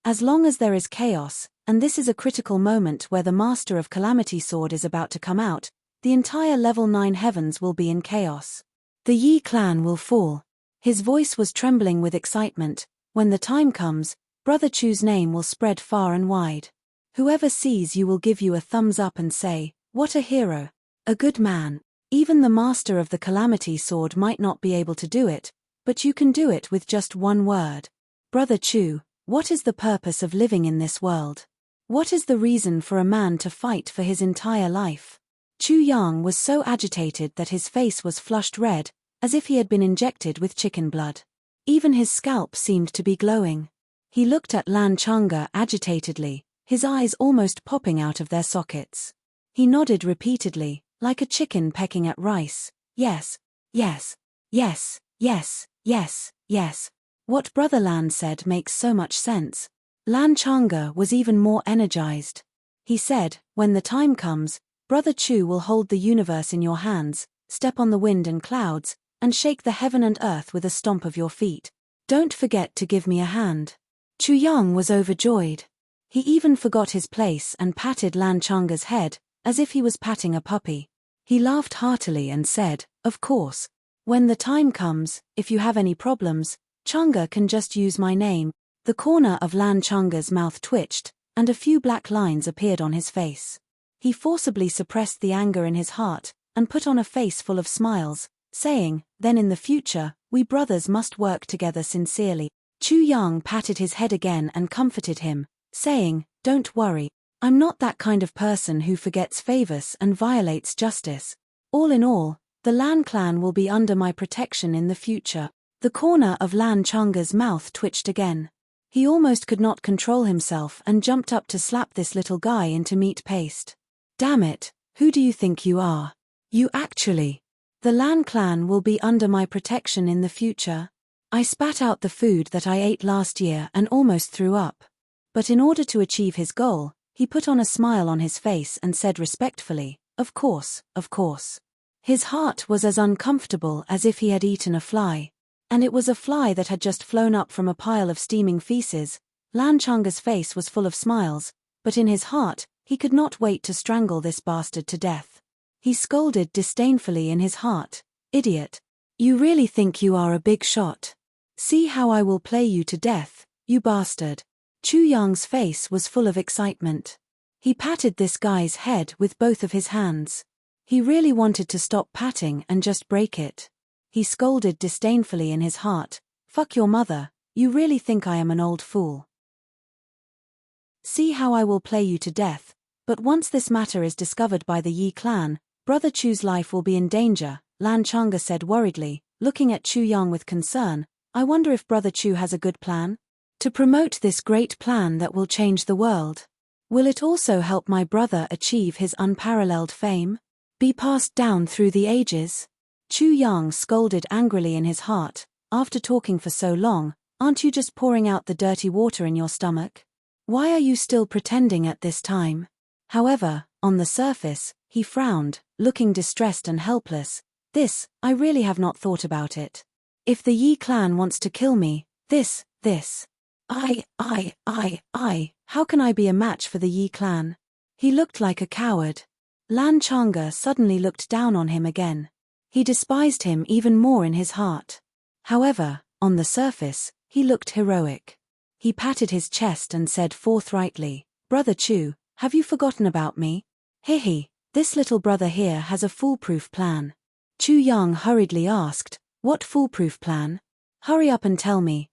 As long as there is chaos, and this is a critical moment where the Master of Calamity Sword is about to come out, the entire level 9 heavens will be in chaos. The Yi clan will fall. His voice was trembling with excitement. When the time comes, Brother Chu's name will spread far and wide. Whoever sees you will give you a thumbs up and say, what a hero. A good man. Even the Master of the Calamity Sword might not be able to do it, but you can do it with just one word. Brother Chu, what is the purpose of living in this world? What is the reason for a man to fight for his entire life? Chu Yang was so agitated that his face was flushed red, as if he had been injected with chicken blood. Even his scalp seemed to be glowing. He looked at Lan Changa agitatedly, his eyes almost popping out of their sockets. He nodded repeatedly, like a chicken pecking at rice. Yes, yes, yes, yes, yes, yes. What Brother Lan said makes so much sense. Lan Changa was even more energized. He said, when the time comes, Brother Chu will hold the universe in your hands, step on the wind and clouds, and shake the heaven and earth with a stomp of your feet. Don't forget to give me a hand. Chu Yang was overjoyed. He even forgot his place and patted Lan Changa's head, as if he was patting a puppy. He laughed heartily and said, of course. When the time comes, if you have any problems, Changa can just use my name. The corner of Lan Changa's mouth twitched, and a few black lines appeared on his face. He forcibly suppressed the anger in his heart, and put on a face full of smiles, saying, then in the future, we brothers must work together sincerely. Chu Yang patted his head again and comforted him, saying, don't worry. I'm not that kind of person who forgets favors and violates justice. All in all, the Lan clan will be under my protection in the future. The corner of Lan Changa's mouth twitched again. He almost could not control himself and jumped up to slap this little guy into meat paste. Damn it, who do you think you are? You actually. The Lan clan will be under my protection in the future. I spat out the food that I ate last year and almost threw up. But in order to achieve his goal, he put on a smile on his face and said respectfully, of course, of course. His heart was as uncomfortable as if he had eaten a fly. And it was a fly that had just flown up from a pile of steaming feces. Lan Changa's face was full of smiles, but in his heart, he could not wait to strangle this bastard to death. He scolded disdainfully in his heart, idiot. You really think you are a big shot? See how I will play you to death, you bastard. Chu Yang's face was full of excitement. He patted this guy's head with both of his hands. He really wanted to stop patting and just break it. He scolded disdainfully in his heart, fuck your mother, you really think I am an old fool? See how I will play you to death, but once this matter is discovered by the Yi clan, Brother Chu's life will be in danger, Lan Changa said worriedly, looking at Chu Yang with concern. I wonder if Brother Chu has a good plan? To promote this great plan that will change the world. Will it also help my brother achieve his unparalleled fame? Be passed down through the ages? Chu Yang scolded angrily in his heart, after talking for so long, aren't you just pouring out the dirty water in your stomach? Why are you still pretending at this time? However, on the surface, he frowned, looking distressed and helpless. I really have not thought about it. If the Yi clan wants to kill me, how can I be a match for the Yi clan? He looked like a coward. Lan Changa suddenly looked down on him again. He despised him even more in his heart. However, on the surface, he looked heroic. He patted his chest and said forthrightly, "Brother Chu, have you forgotten about me? This little brother here has a foolproof plan." Chu Yang hurriedly asked, "What foolproof plan? Hurry up and tell me,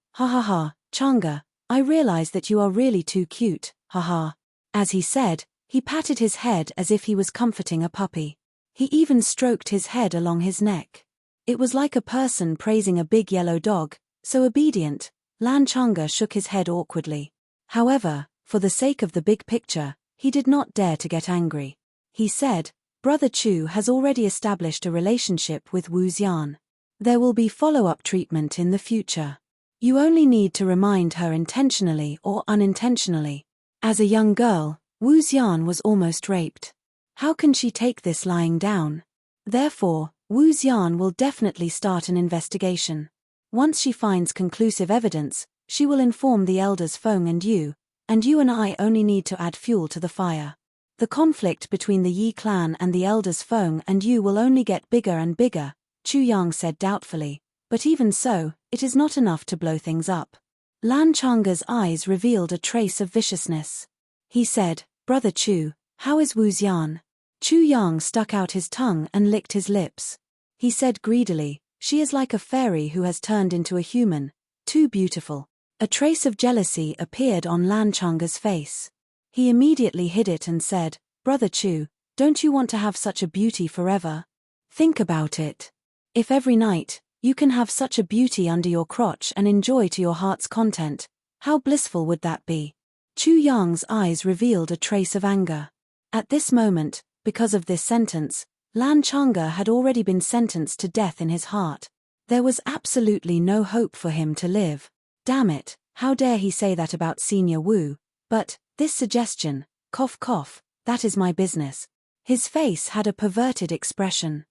Changa, I realize that you are really too cute, haha." As he said, he patted his head as if he was comforting a puppy. He even stroked his head along his neck. It was like a person praising a big yellow dog, so obedient. Lan Changa shook his head awkwardly. However, for the sake of the big picture, he did not dare to get angry. He said, "Brother Chu has already established a relationship with Wu Xian. There will be follow-up treatment in the future. You only need to remind her intentionally or unintentionally." As a young girl, Wu Xian was almost raped. How can she take this lying down? Therefore, Wu Xian will definitely start an investigation. Once she finds conclusive evidence, she will inform the elders Feng and you and I only need to add fuel to the fire. The conflict between the Yi clan and the elders Feng and you will only get bigger and bigger, Chu Yang said doubtfully, but even so, it is not enough to blow things up. Lan Changa's eyes revealed a trace of viciousness. He said, "Brother Chu, how is Wu Xian?" Chu Yang stuck out his tongue and licked his lips. He said greedily, "She is like a fairy who has turned into a human, too beautiful." A trace of jealousy appeared on Lan Changa's face. He immediately hid it and said, "Brother Chu, don't you want to have such a beauty forever? Think about it. If every night, you can have such a beauty under your crotch and enjoy to your heart's content, how blissful would that be?" Chu Yang's eyes revealed a trace of anger. At this moment, because of this sentence, Lan Changa had already been sentenced to death in his heart. There was absolutely no hope for him to live. Damn it, how dare he say that about Senior Wu? But, this suggestion, cough cough, that is my business. His face had a perverted expression.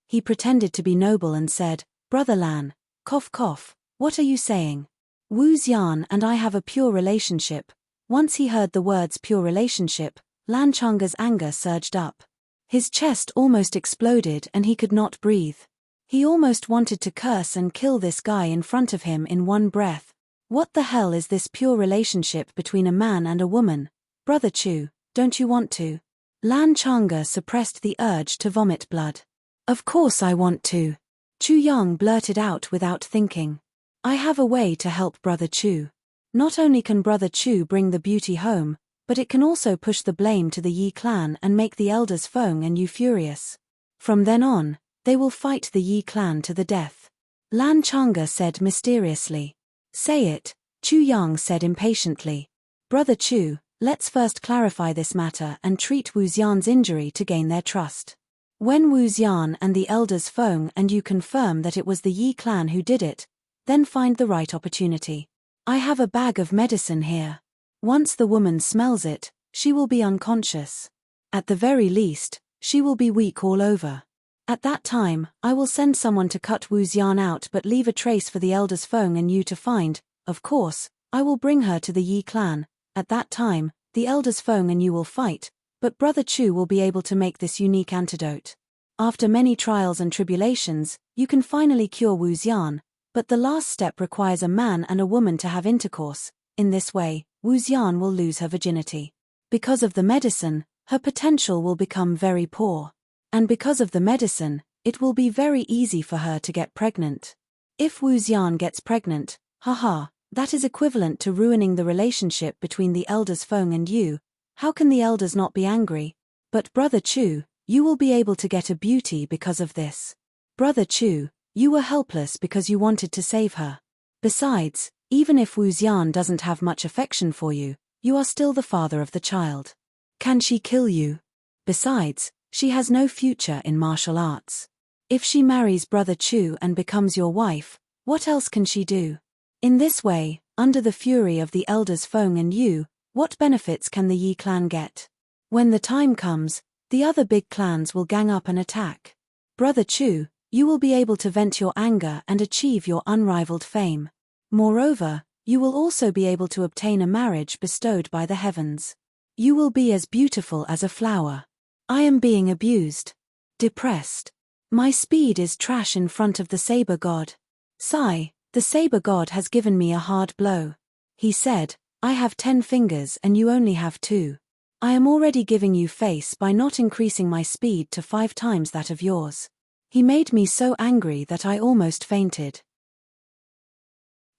He pretended to be noble and said, "Brother Lan, cough cough, what are you saying? Wu Xian and I have a pure relationship." Once he heard the words pure relationship, Lan Changa's anger surged up. His chest almost exploded and he could not breathe. He almost wanted to curse and kill this guy in front of him in one breath. What the hell is this pure relationship between a man and a woman? Brother Chu, don't you want to? Lan Changa suppressed the urge to vomit blood. Of course I want to. Chu Yang blurted out without thinking. I have a way to help Brother Chu. Not only can Brother Chu bring the beauty home, but it can also push the blame to the Yi clan and make the elders Feng and you furious. From then on, they will fight the Yi clan to the death. Lan Changa said mysteriously. Say it, Chu Yang said impatiently. Brother Chu, let's first clarify this matter and treat Wu Xian's injury to gain their trust. When Wu Xian and the elders Feng and you confirm that it was the Yi clan who did it, then find the right opportunity. I have a bag of medicine here. Once the woman smells it, she will be unconscious. At the very least, she will be weak all over. At that time, I will send someone to cut Wu Xian out but leave a trace for the elders Feng and you to find. Of course, I will bring her to the Yi clan. At that time, the elders Feng and you will fight, but Brother Chu will be able to make this unique antidote. After many trials and tribulations, you can finally cure Wu Xian, but the last step requires a man and a woman to have intercourse. In this way, Wu Xian will lose her virginity. Because of the medicine, her potential will become very poor. And because of the medicine, it will be very easy for her to get pregnant. If Wu Xian gets pregnant, that is equivalent to ruining the relationship between the elders Feng and you. How can the elders not be angry? But Brother Chu, you will be able to get a beauty because of this. Brother Chu, you were helpless because you wanted to save her. Besides, even if Wu Xian doesn't have much affection for you, you are still the father of the child. Can she kill you? Besides, she has no future in martial arts. If she marries Brother Chu and becomes your wife, what else can she do? In this way, under the fury of the elders Feng and Yu, what benefits can the Yi clan get? When the time comes, the other big clans will gang up and attack. Brother Chu, you will be able to vent your anger and achieve your unrivaled fame. Moreover, you will also be able to obtain a marriage bestowed by the heavens. You will be as beautiful as a flower. I am being abused. Depressed. My speed is trash in front of the saber god. Sigh, the saber god has given me a hard blow. He said, I have 10 fingers and you only have 2. I am already giving you face by not increasing my speed to 5 times that of yours. He made me so angry that I almost fainted.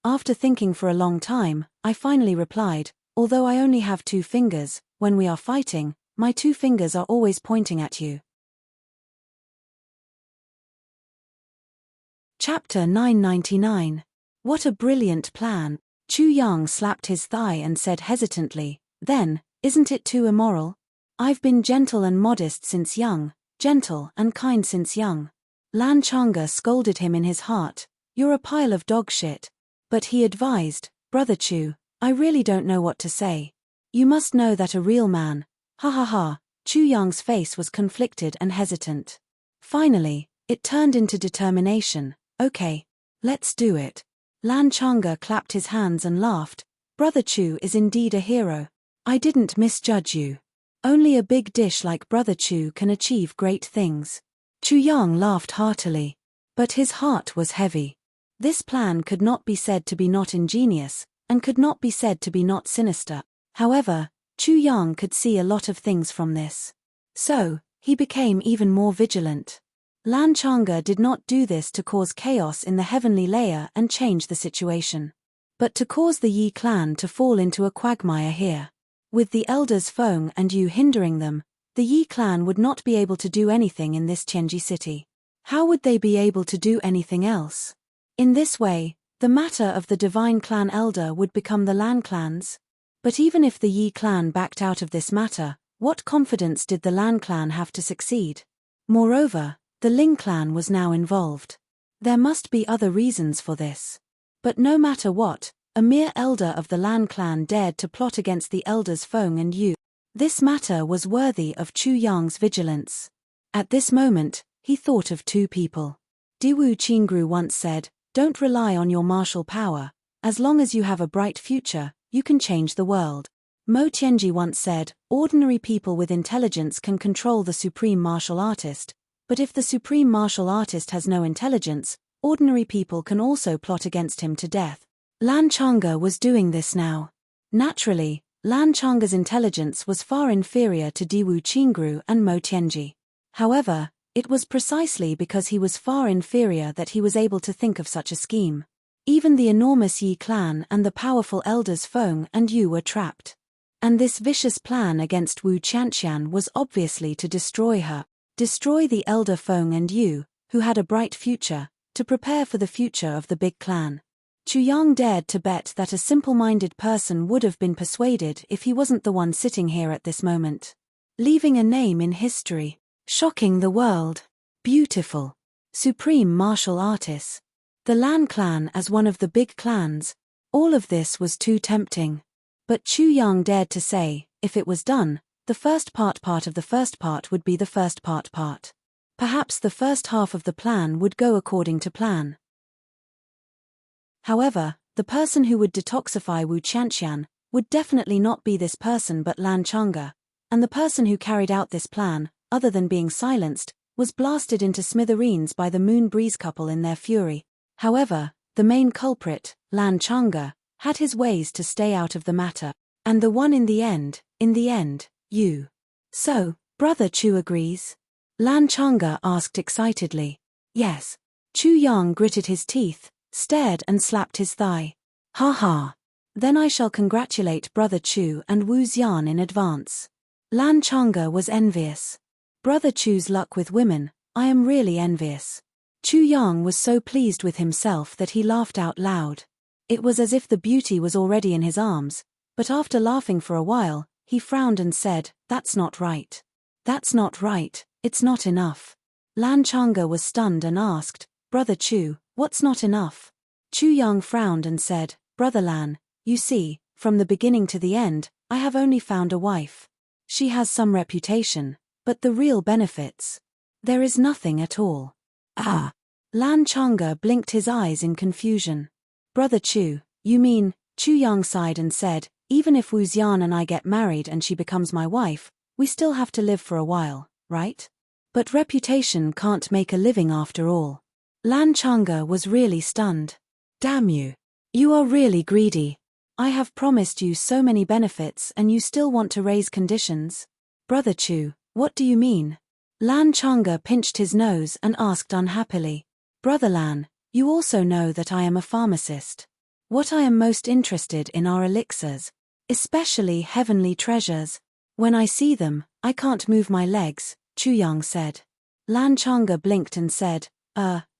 After thinking for a long time, I finally replied, although I only have 2 fingers, when we are fighting, my 2 fingers are always pointing at you. Chapter 999. What a brilliant plan. Chu Yang slapped his thigh and said hesitantly, then, isn't it too immoral? I've been gentle and modest since young, gentle and kind since young. Lan Changa scolded him in his heart, you're a pile of dog shit. But he advised, Brother Chu, I really don't know what to say. You must know that a real man, ha ha ha. Chu Yang's face was conflicted and hesitant. Finally, it turned into determination. Okay, let's do it. Lan Changa clapped his hands and laughed. Brother Chu is indeed a hero. I didn't misjudge you. Only a big dish like Brother Chu can achieve great things. Chu Yang laughed heartily. But his heart was heavy. This plan could not be said to be not ingenious, and could not be said to be not sinister. However, Chu Yang could see a lot of things from this. So, he became even more vigilant. Lan Changa did not do this to cause chaos in the heavenly layer and change the situation, but to cause the Yi clan to fall into a quagmire here. With the elders Feng and Yu hindering them, the Yi clan would not be able to do anything in this Tianji city. How would they be able to do anything else? In this way, the matter of the divine clan elder would become the Lan clans. But even if the Yi clan backed out of this matter, what confidence did the Lan clan have to succeed? Moreover, the Ling clan was now involved. There must be other reasons for this. But no matter what, a mere elder of the Lan clan dared to plot against the elders Feng and Yu. This matter was worthy of Chu Yang's vigilance. At this moment, he thought of 2 people. Diwu Qingru once said, don't rely on your martial power. As long as you have a bright future, you can change the world. Mo Tianji once said, ordinary people with intelligence can control the supreme martial artist. But if the supreme martial artist has no intelligence, ordinary people can also plot against him to death. Lan Changa was doing this now. Naturally, Lan Changa's intelligence was far inferior to Diwu Qingru and Mo Tianji. However, it was precisely because he was far inferior that he was able to think of such a scheme. Even the enormous Yi clan and the powerful elders Feng and Yu were trapped. And this vicious plan against Wu Qianqian was obviously to destroy her. Destroy the elder Feng and Yu, who had a bright future, to prepare for the future of the big clan. Chu Yang dared to bet that a simple-minded person would have been persuaded if he wasn't the one sitting here at this moment. Leaving a name in history. Shocking the world. Beautiful. Supreme martial artists. The Lan clan as one of the big clans. All of this was too tempting. But Chu Yang dared to say, if it was done, the first part of the first part would be the first part. Perhaps the first half of the plan would go according to plan. However, the person who would detoxify Wu Qianqian would definitely not be this person but Lan Changa, and the person who carried out this plan, other than being silenced, was blasted into smithereens by the Moon Breeze couple in their fury. However, the main culprit, Lan Changa, had his ways to stay out of the matter, and the one in the end, you. So, Brother Chu agrees? Lan Changa asked excitedly. Yes. Chu Yang gritted his teeth, stared and slapped his thigh. Ha ha. Then I shall congratulate Brother Chu and Wu Xian in advance. Lan Changa was envious. Brother Chu's luck with women, I am really envious. Chu Yang was so pleased with himself that he laughed out loud. It was as if the beauty was already in his arms, but after laughing for a while, he frowned and said, that's not right. That's not right, it's not enough. Lan Changa was stunned and asked, Brother Chu, what's not enough? Chu Yang frowned and said, Brother Lan, you see, from the beginning to the end, I have only found a wife. She has some reputation, but the real benefits. There is nothing at all. Ah! Lan Changa blinked his eyes in confusion. Brother Chu, you mean? Chu Yang sighed and said, even if Wu Xian and I get married and she becomes my wife, we still have to live for a while, right? But reputation can't make a living after all. Lan Changa was really stunned. Damn you. You are really greedy. I have promised you so many benefits and you still want to raise conditions? Brother Chu, what do you mean? Lan Changa pinched his nose and asked unhappily. Brother Lan, you also know that I am a pharmacist. What I am most interested in are elixirs, especially heavenly treasures. When I see them, I can't move my legs, Chu Yang said. Lan Changa blinked and said,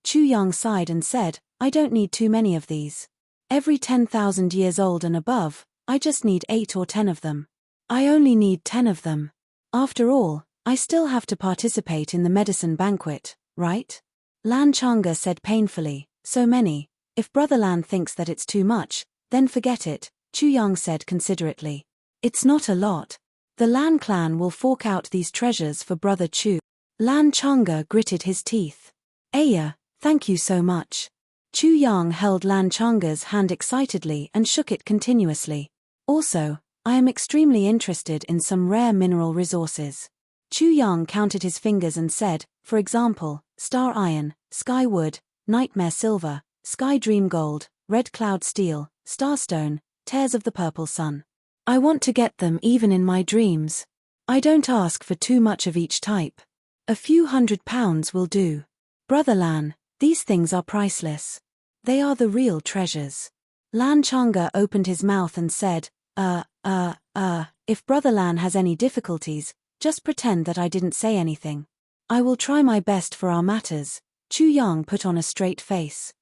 Chu Yang sighed and said, I don't need too many of these. Every 10,000 years old and above, I just need 8 or 10 of them. I only need 10 of them. After all, I still have to participate in the medicine banquet, right? Lan Changa said painfully, so many. If Brother Lan thinks that it's too much, then forget it, Chu Yang said considerately. It's not a lot. The Lan clan will fork out these treasures for Brother Chu. Lan Changa gritted his teeth. Aya, thank you so much. Chu Yang held Lan Changa's hand excitedly and shook it continuously. Also, I am extremely interested in some rare mineral resources. Chu Yang counted his fingers and said, for example, star iron, sky wood, nightmare silver, sky dream gold, red cloud steel, starstone, tears of the purple sun. I want to get them even in my dreams. I don't ask for too much of each type. A few £100 will do. Brother Lan, these things are priceless. They are the real treasures. Lan Changa opened his mouth and said, if Brother Lan has any difficulties, just pretend that I didn't say anything. I will try my best for our matters. Chu Yang put on a straight face.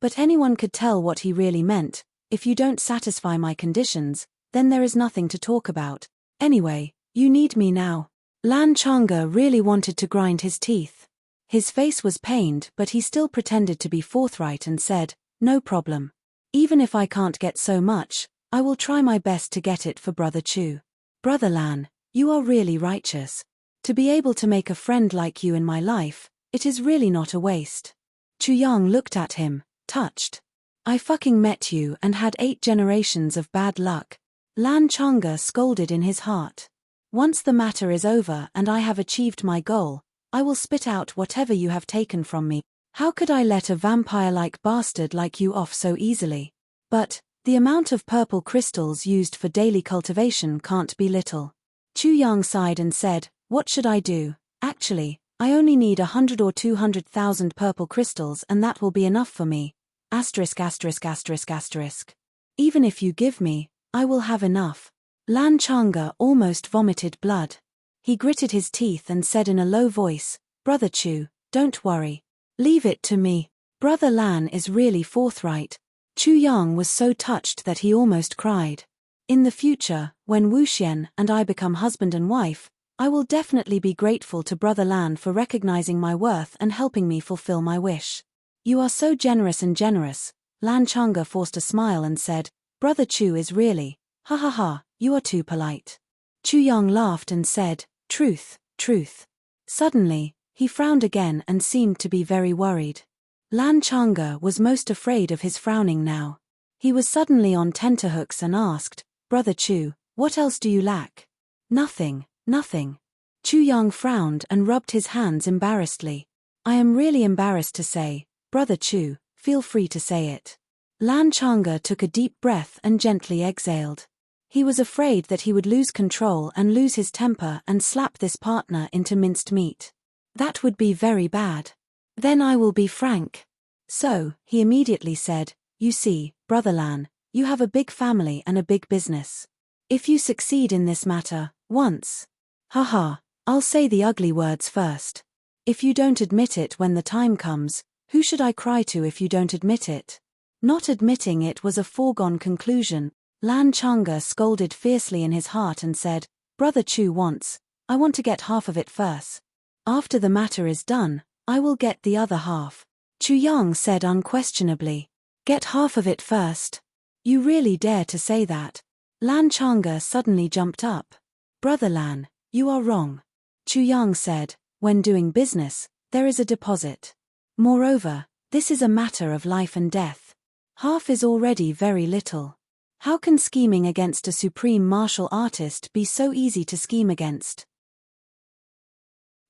But anyone could tell what he really meant. If you don't satisfy my conditions, then there is nothing to talk about. Anyway, you need me now. Lan Changa really wanted to grind his teeth. His face was pained, but he still pretended to be forthright and said, no problem. Even if I can't get so much, I will try my best to get it for Brother Chu. Brother Lan, you are really righteous. To be able to make a friend like you in my life, it is really not a waste. Chu Yang looked at him, touched. I fucking met you and had 8 generations of bad luck. Lan Changa scolded in his heart. Once the matter is over and I have achieved my goal, I will spit out whatever you have taken from me. How could I let a vampire-like bastard like you off so easily? But, the amount of purple crystals used for daily cultivation can't be little. Chu Yang sighed and said, what should I do? Actually, I only need 100 or 200,000 purple crystals and that will be enough for me. Asterisk asterisk asterisk asterisk. Even if you give me, I will have enough. Lan Changa almost vomited blood. He gritted his teeth and said in a low voice, Brother Chu, don't worry. Leave it to me. Brother Lan is really forthright. Chu Yang was so touched that he almost cried. In the future, when Wu Xian and I become husband and wife, I will definitely be grateful to Brother Lan for recognizing my worth and helping me fulfill my wish. You are so generous and generous. Lan Changa forced a smile and said, Brother Chu is really, ha ha ha, you are too polite. Chu Yang laughed and said, truth, truth. Suddenly, he frowned again and seemed to be very worried. Lan Changa was most afraid of his frowning now. He was suddenly on tenterhooks and asked, Brother Chu, what else do you lack? Nothing, nothing. Chu Yang frowned and rubbed his hands embarrassedly. I am really embarrassed to say, Brother Chu, feel free to say it. Lan Changa took a deep breath and gently exhaled. He was afraid that he would lose control and lose his temper and slap this partner into minced meat. That would be very bad. Then I will be frank. So, he immediately said, you see, Brother Lan, you have a big family and a big business. If you succeed in this matter, once. Haha, I'll say the ugly words first. If you don't admit it when the time comes, who should I cry to if you don't admit it? Not admitting it was a foregone conclusion. Lan Changa scolded fiercely in his heart and said, Brother Chu wants, I want to get half of it first. After the matter is done, I will get the other half. Chu Yang said unquestionably. Get half of it first. You really dare to say that? Lan Changa suddenly jumped up. Brother Lan, you are wrong. Chu Yang said, when doing business, there is a deposit. Moreover, this is a matter of life and death. Half is already very little. How can scheming against a supreme martial artist be so easy to scheme against?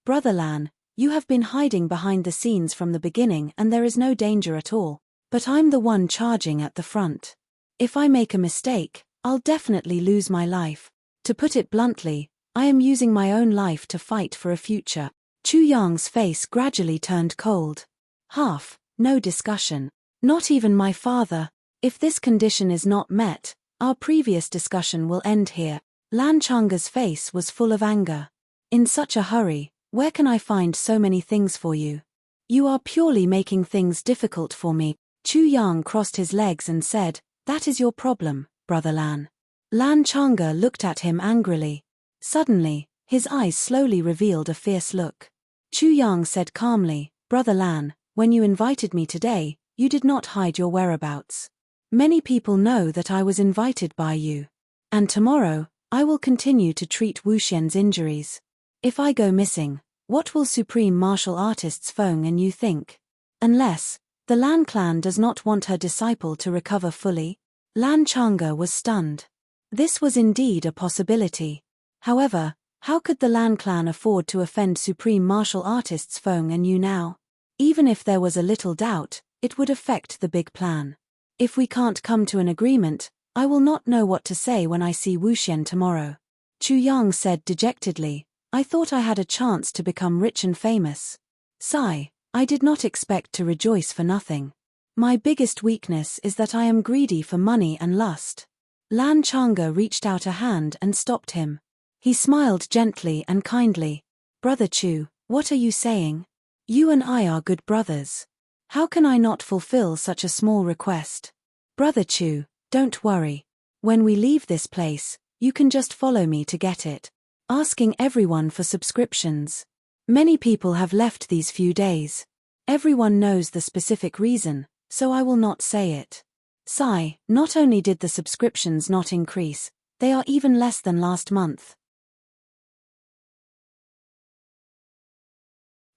Brother Lan, you have been hiding behind the scenes from the beginning and there is no danger at all. But I'm the one charging at the front. If I make a mistake, I'll definitely lose my life. To put it bluntly, I am using my own life to fight for a future. Chu Yang's face gradually turned cold. Half, no discussion. Not even my father. If this condition is not met, our previous discussion will end here. Lan Changa's face was full of anger. In such a hurry, where can I find so many things for you? You are purely making things difficult for me. Chu Yang crossed his legs and said, that is your problem, Brother Lan. Lan Changa looked at him angrily. Suddenly, his eyes slowly revealed a fierce look. Chu Yang said calmly, Brother Lan, when you invited me today, you did not hide your whereabouts. Many people know that I was invited by you. And tomorrow, I will continue to treat Wu Xian's injuries. If I go missing, what will supreme martial artists Feng and you think? Unless the Lan clan does not want her disciple to recover fully? Lan Changa was stunned. This was indeed a possibility. However, how could the Lan clan afford to offend supreme martial artists Feng and you now? Even if there was a little doubt, it would affect the big plan. If we can't come to an agreement, I will not know what to say when I see Wu Xian tomorrow. Chu Yang said dejectedly, I thought I had a chance to become rich and famous. Sigh. I did not expect to rejoice for nothing. My biggest weakness is that I am greedy for money and lust. Lan Changa reached out a hand and stopped him. He smiled gently and kindly. Brother Chu, what are you saying? You and I are good brothers. How can I not fulfill such a small request? Brother Chu, don't worry. When we leave this place, you can just follow me to get it. Asking everyone for subscriptions. Many people have left these few days. Everyone knows the specific reason, so I will not say it. Sigh, not only did the subscriptions not increase, they are even less than last month.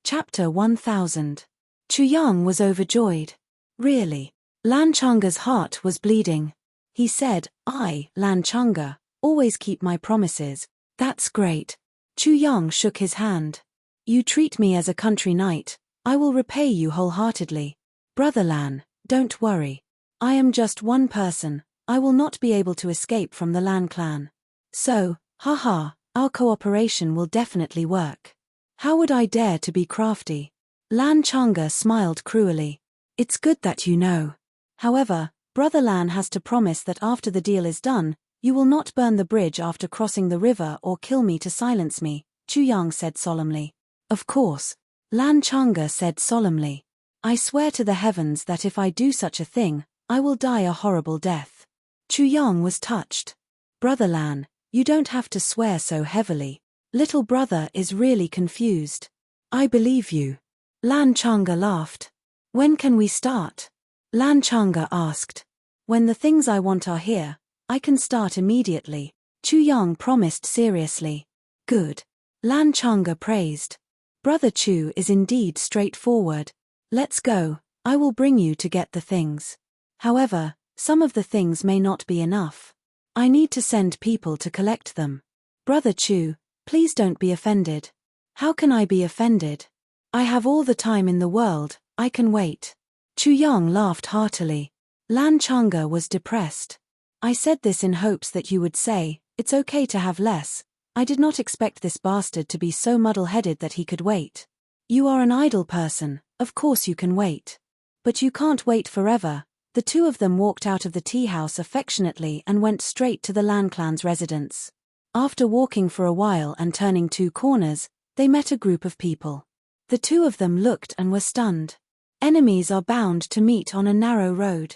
Chapter 1000. Chu Yang was overjoyed. Really? Lan Changa's heart was bleeding. He said, I, Lan Changa, always keep my promises. That's great. Chu Yang shook his hand. You treat me as a country knight, I will repay you wholeheartedly. Brother Lan, don't worry. I am just one person, I will not be able to escape from the Lan clan. So, haha, our cooperation will definitely work. How would I dare to be crafty? Lan Changa smiled cruelly. It's good that you know. However, Brother Lan has to promise that after the deal is done, you will not burn the bridge after crossing the river or kill me to silence me, Chu Yang said solemnly. Of course. Lan Changa said solemnly. I swear to the heavens that if I do such a thing, I will die a horrible death. Chu Yang was touched. Brother Lan, you don't have to swear so heavily. Little brother is really confused. I believe you. Lan Changa laughed. When can we start? Lan Changa asked. When the things I want are here, I can start immediately. Chu Yang promised seriously. Good. Lan Changa praised. Brother Chu is indeed straightforward. Let's go, I will bring you to get the things. However, some of the things may not be enough. I need to send people to collect them. Brother Chu, please don't be offended. How can I be offended? I have all the time in the world, I can wait. Chu Yang laughed heartily. Lan Changa was depressed. I said this in hopes that you would say, it's okay to have less. I did not expect this bastard to be so muddle-headed that he could wait. You are an idle person, of course you can wait. But you can't wait forever. The two of them walked out of the tea house affectionately and went straight to the Lan clan's residence. After walking for a while and turning two corners, they met a group of people. The two of them looked and were stunned. Enemies are bound to meet on a narrow road.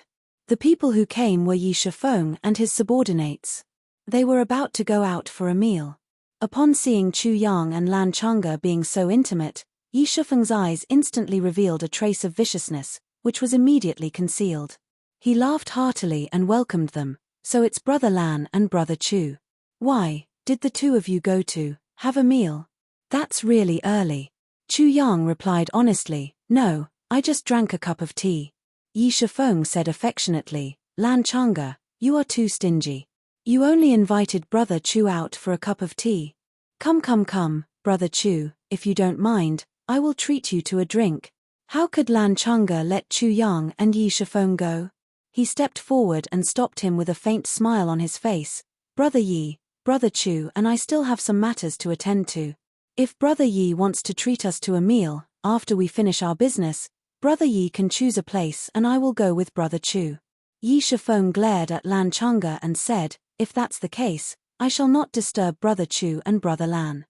The people who came were Yi Shifeng and his subordinates. They were about to go out for a meal. Upon seeing Chu Yang and Lan Chang'e being so intimate, Yi Shifeng's eyes instantly revealed a trace of viciousness, which was immediately concealed. He laughed heartily and welcomed them. So it's Brother Lan and Brother Chu. Why, did the two of you go to have a meal? That's really early. Chu Yang replied honestly, no, I just drank a cup of tea. Yi Shifeng said affectionately, Lan Chang'e, you are too stingy. You only invited Brother Chu out for a cup of tea. Come, Brother Chu, if you don't mind, I will treat you to a drink. How could Lan Chang'e let Chu Yang and Yi Shifeng go? He stepped forward and stopped him with a faint smile on his face. Brother Yi, Brother Chu and I still have some matters to attend to. If Brother Yi wants to treat us to a meal, after we finish our business, Brother Yi can choose a place and I will go with Brother Chu. Yi Shifeng glared at Lan Chang'e and said, if that's the case, I shall not disturb Brother Chu and Brother Lan.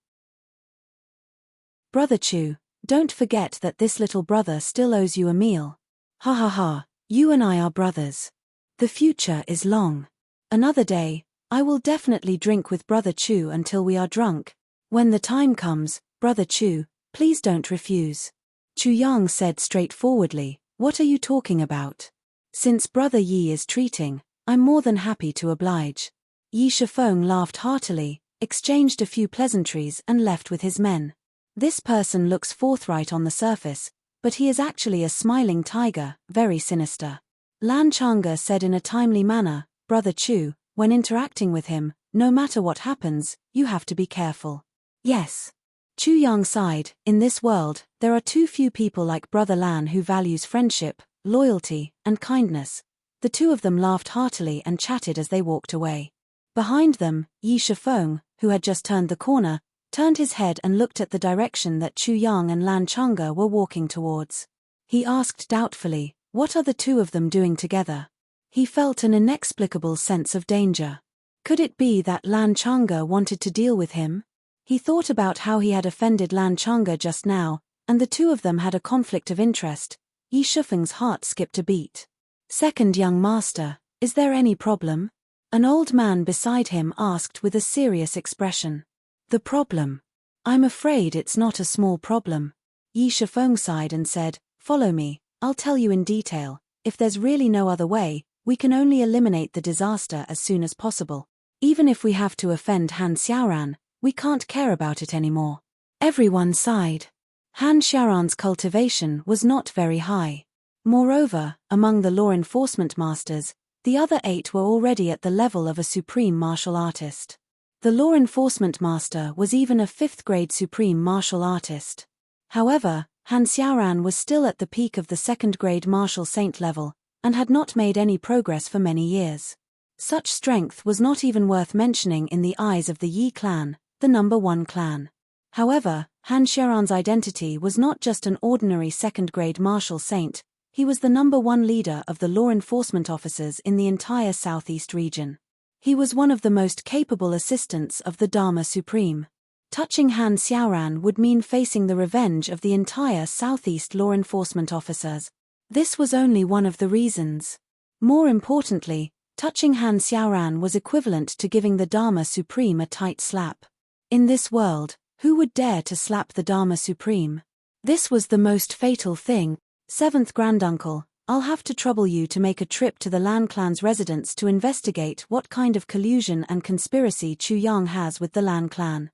Brother Chu, don't forget that this little brother still owes you a meal. Ha ha ha, you and I are brothers. The future is long. Another day, I will definitely drink with Brother Chu until we are drunk. When the time comes, Brother Chu, please don't refuse. Chu Yang said straightforwardly, what are you talking about? Since Brother Yi is treating, I'm more than happy to oblige. Yi Shifeng laughed heartily, exchanged a few pleasantries and left with his men. This person looks forthright on the surface, but he is actually a smiling tiger, very sinister. Lan Chang'e said in a timely manner, Brother Chu, when interacting with him, no matter what happens, you have to be careful. Yes. Chu Yang sighed, in this world, there are too few people like Brother Lan who values friendship, loyalty, and kindness. The two of them laughed heartily and chatted as they walked away. Behind them, Yi Shifeng, who had just turned the corner, turned his head and looked at the direction that Chu Yang and Lan Chang'e were walking towards. He asked doubtfully, what are the two of them doing together? He felt an inexplicable sense of danger. Could it be that Lan Chang'e wanted to deal with him? He thought about how he had offended Lan Chang'e just now, and the two of them had a conflict of interest. Yi Shifeng's heart skipped a beat. Second young master, is there any problem? An old man beside him asked with a serious expression. The problem? I'm afraid it's not a small problem. Yi Shifeng sighed and said, follow me, I'll tell you in detail. If there's really no other way, we can only eliminate the disaster as soon as possible. Even if we have to offend Han Xiaoran, we can't care about it anymore. Everyone sighed. Han Xiaoran's cultivation was not very high. Moreover, among the law enforcement masters, the other 8 were already at the level of a supreme martial artist. The law enforcement master was even a 5th-grade supreme martial artist. However, Han Xiaoran was still at the peak of the 2nd-grade martial saint level, and had not made any progress for many years. Such strength was not even worth mentioning in the eyes of the Yi clan, the number 1 clan. However, Han Xiaoran's identity was not just an ordinary 2nd-grade martial saint, he was the number 1 leader of the law enforcement officers in the entire southeast region. He was one of the most capable assistants of the Dharma Supreme. Touching Han Xiaoran would mean facing the revenge of the entire southeast law enforcement officers. This was only one of the reasons. More importantly, touching Han Xiaoran was equivalent to giving the Dharma Supreme a tight slap. In this world, who would dare to slap the Dharma Supreme? This was the most fatal thing. 7th Granduncle, I'll have to trouble you to make a trip to the Lan clan's residence to investigate what kind of collusion and conspiracy Chu Yang has with the Lan clan.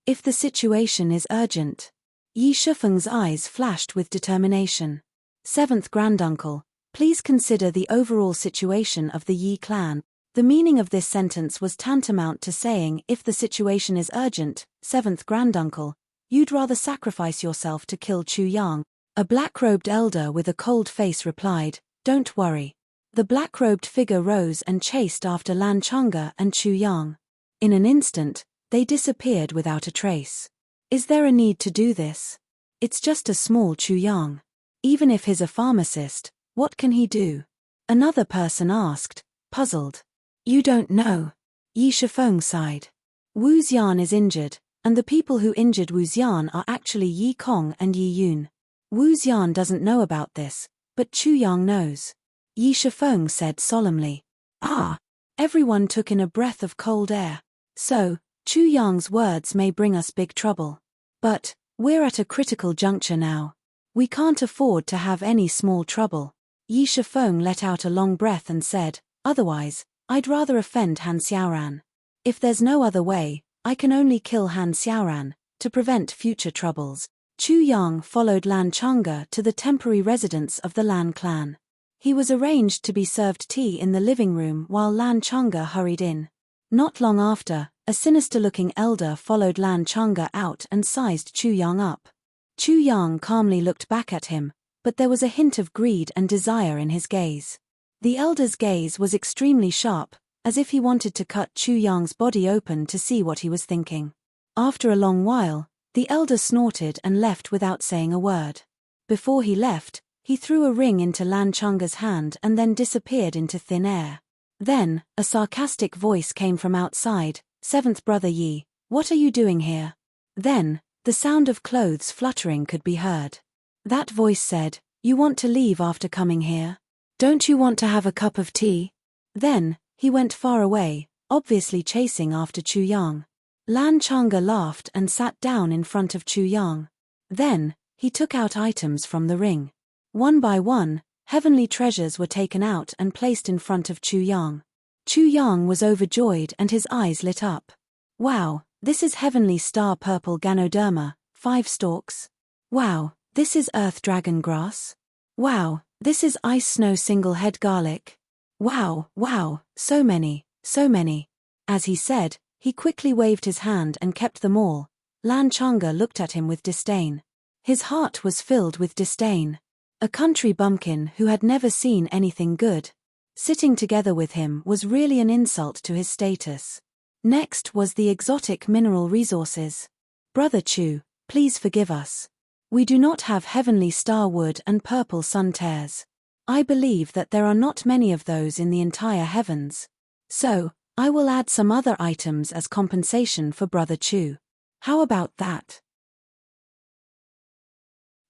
If the situation is urgent. Yi Shifeng's eyes flashed with determination. 7th Granduncle, please consider the overall situation of the Yi clan. The meaning of this sentence was tantamount to saying, if the situation is urgent, 7th Granduncle, you'd rather sacrifice yourself to kill Chu Yang. A black-robed elder with a cold face replied, don't worry. The black-robed figure rose and chased after Lan Chang'e and Chu Yang. In an instant, they disappeared without a trace. Is there a need to do this? It's just a small Chu Yang. Even if he's a pharmacist, what can he do? Another person asked, puzzled. You don't know. Yi Shifeng sighed. Wu Xian is injured, and the people who injured Wu Xian are actually Yi Kong and Yi Yun. Wu Xian doesn't know about this, but Chu Yang knows. Yi Shifeng said solemnly. Ah! Everyone took in a breath of cold air. So, Chu Yang's words may bring us big trouble. But, we're at a critical juncture now. We can't afford to have any small trouble. Yi Shifeng let out a long breath and said, otherwise, I'd rather offend Han Xiaoran. If there's no other way, I can only kill Han Xiaoran, to prevent future troubles. Chu Yang followed Lan Chang'e to the temporary residence of the Lan clan. He was arranged to be served tea in the living room while Lan Chang'e hurried in. Not long after, a sinister-looking elder followed Lan Chang'e out and sized Chu Yang up. Chu Yang calmly looked back at him, but there was a hint of greed and desire in his gaze. The elder's gaze was extremely sharp, as if he wanted to cut Chu Yang's body open to see what he was thinking. After a long while, the elder snorted and left without saying a word. Before he left, he threw a ring into Lan Chang'e's hand and then disappeared into thin air. Then, a sarcastic voice came from outside, "Seventh brother Yi, what are you doing here?" Then, the sound of clothes fluttering could be heard. That voice said, "You want to leave after coming here? Don't you want to have a cup of tea?" Then, he went far away, obviously chasing after Chu Yang. Lan Chang'e laughed and sat down in front of Chu Yang. Then, he took out items from the ring. One by one, heavenly treasures were taken out and placed in front of Chu Yang. Chu Yang was overjoyed and his eyes lit up. Wow, this is heavenly star purple Ganoderma, 5 stalks. Wow, this is earth dragon grass. Wow, this is ice snow single head garlic. Wow, wow, so many, so many. As he said, he quickly waved his hand and kept them all. Lan Chang'e looked at him with disdain. His heart was filled with disdain. A country bumpkin who had never seen anything good. Sitting together with him was really an insult to his status. Next was the exotic mineral resources. Brother Chu, please forgive us. We do not have heavenly star wood and purple sun tears. I believe that there are not many of those in the entire heavens. So, I will add some other items as compensation for Brother Chu. How about that?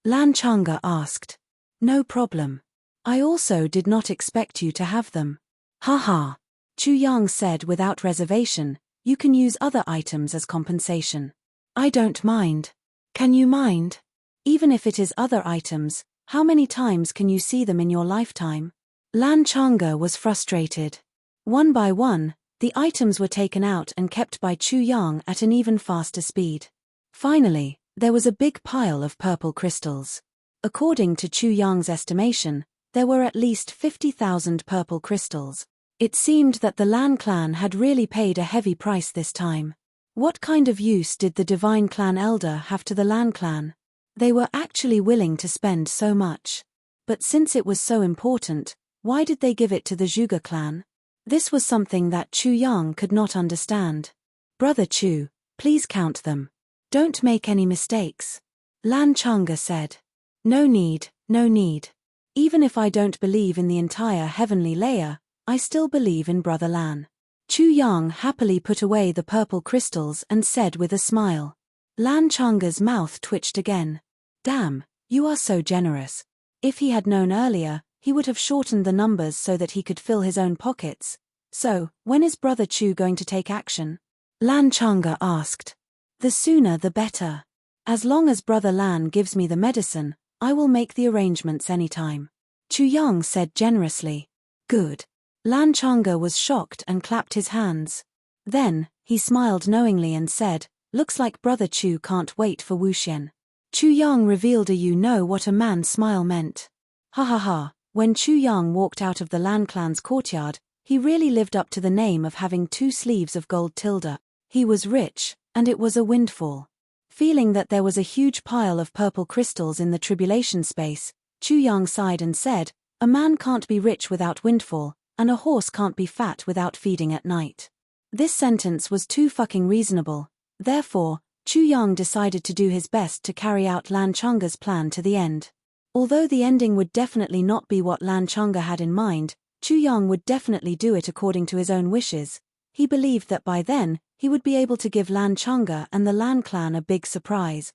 Lan Chang'e asked. No problem. I also did not expect you to have them. Haha. Chu Yang said without reservation, you can use other items as compensation. I don't mind. Can you mind? Even if it is other items, how many times can you see them in your lifetime? Lan Chang'e was frustrated. One by one, the items were taken out and kept by Chu Yang at an even faster speed. Finally, there was a big pile of purple crystals. According to Chu Yang's estimation, there were at least 50,000 purple crystals. It seemed that the Lan clan had really paid a heavy price this time. What kind of use did the divine clan elder have to the Lan clan? They were actually willing to spend so much. But since it was so important, why did they give it to the Zhuge clan? This was something that Chu Yang could not understand. Brother Chu, please count them. Don't make any mistakes. Lan Chang'e said. No need, no need. Even if I don't believe in the entire heavenly layer, I still believe in Brother Lan. Chu Yang happily put away the purple crystals and said with a smile. Lan Chang'e's mouth twitched again. Damn, you are so generous. If he had known earlier, he would have shortened the numbers so that he could fill his own pockets. So, when is Brother Chu going to take action? Lan Chang'e asked. The sooner the better. As long as Brother Lan gives me the medicine, I will make the arrangements anytime. Chu Yang said generously. Good. Lan Chang'e was shocked and clapped his hands. Then, he smiled knowingly and said, looks like Brother Chu can't wait for Wuxian. Chu Yang revealed you know what a man's smile meant. Ha ha ha, when Chu Yang walked out of the Lan clan's courtyard, he really lived up to the name of having 2 sleeves of gold tilde. He was rich, and it was a windfall. Feeling that there was a huge pile of purple crystals in the tribulation space, Chu Yang sighed and said, a man can't be rich without windfall, and a horse can't be fat without feeding at night. This sentence was too fucking reasonable. Therefore, Chu Yang decided to do his best to carry out Lan Chang'e's plan to the end. Although the ending would definitely not be what Lan Chang'e had in mind, Chu Yang would definitely do it according to his own wishes. He believed that by then, he would be able to give Lan Chang'e and the Lan clan a big surprise.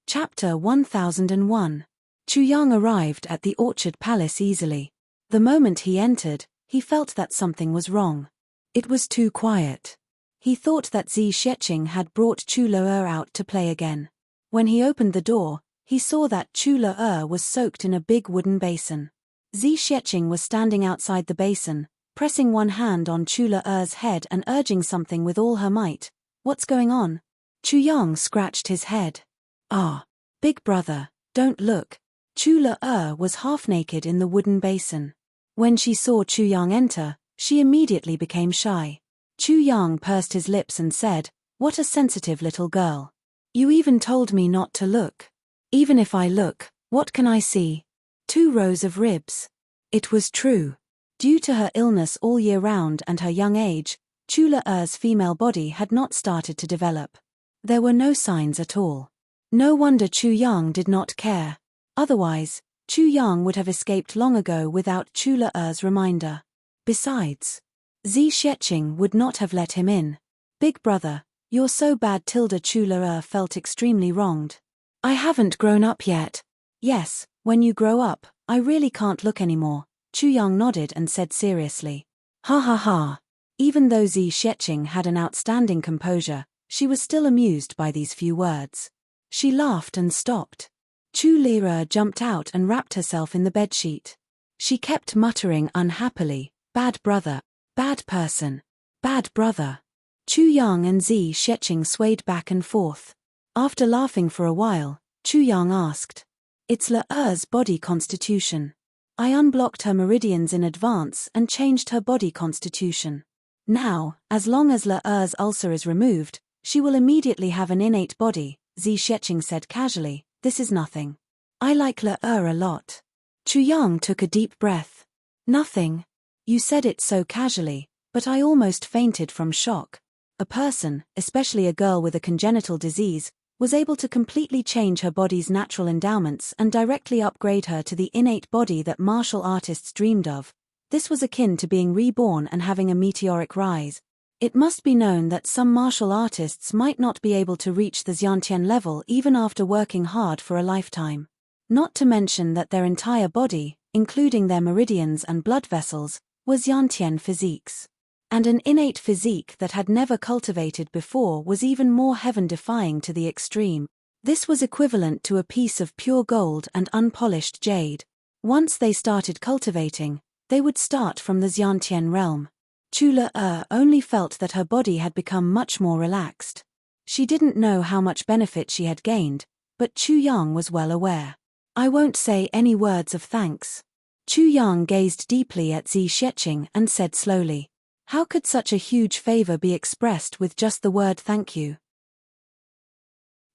Chapter 1001. Chu Yang arrived at the Orchard Palace easily. The moment he entered, he felt that something was wrong. It was too quiet. He thought that Zi Sheqing had brought Chu Le out to play again. When he opened the door, he saw that Chu Le was soaked in a big wooden basin. Zi Sheqing was standing outside the basin, pressing one hand on Chu Le's head and urging something with all her might. "What's going on?" Chu Yang scratched his head. "Ah, big brother, don't look." Chu Le was half naked in the wooden basin. When she saw Chu Yang enter, she immediately became shy. Chu Yang pursed his lips and said, "What a sensitive little girl. You even told me not to look. Even if I look, what can I see? 2 rows of ribs." It was true. Due to her illness all year round and her young age, Chu Le's female body had not started to develop. There were no signs at all. No wonder Chu Yang did not care. Otherwise, Chu Yang would have escaped long ago without Chu Le's reminder. Besides, Zi Sheqing would not have let him in. "Big brother, you're so bad." Chu Le felt extremely wronged. "I haven't grown up yet." "Yes, when you grow up, I really can't look anymore." Chu Yang nodded and said seriously. "Ha ha ha." Even though Zi Sheqing had an outstanding composure, she was still amused by these few words. She laughed and stopped. Chu Le jumped out and wrapped herself in the bedsheet. She kept muttering unhappily, "Bad brother, bad person, bad brother." Chu Yang and Zi Sheqing swayed back and forth. After laughing for a while, Chu Yang asked, "It's Le's body constitution. I unblocked her meridians in advance and changed her body constitution. Now, as long as Le's ulcer is removed, she will immediately have an innate body." Zi Sheqing said casually, "This is nothing. I like Le a lot." Chu Yang took a deep breath. "Nothing? You said it so casually, but I almost fainted from shock. A person, especially a girl with a congenital disease, was able to completely change her body's natural endowments and directly upgrade her to the innate body that martial artists dreamed of. This was akin to being reborn and having a meteoric rise. It must be known that some martial artists might not be able to reach the Xiantian level even after working hard for a lifetime. Not to mention that their entire body, including their meridians and blood vessels, was Xiantian physiques. And an innate physique that had never cultivated before was even more heaven-defying to the extreme. This was equivalent to a piece of pure gold and unpolished jade. Once they started cultivating, they would start from the Xiantian realm. Chu Le only felt that her body had become much more relaxed. She didn't know how much benefit she had gained, but Chu Yang was well aware. "I won't say any words of thanks." Chu Yang gazed deeply at Zi Sheqing and said slowly, "How could such a huge favor be expressed with just the word thank you?"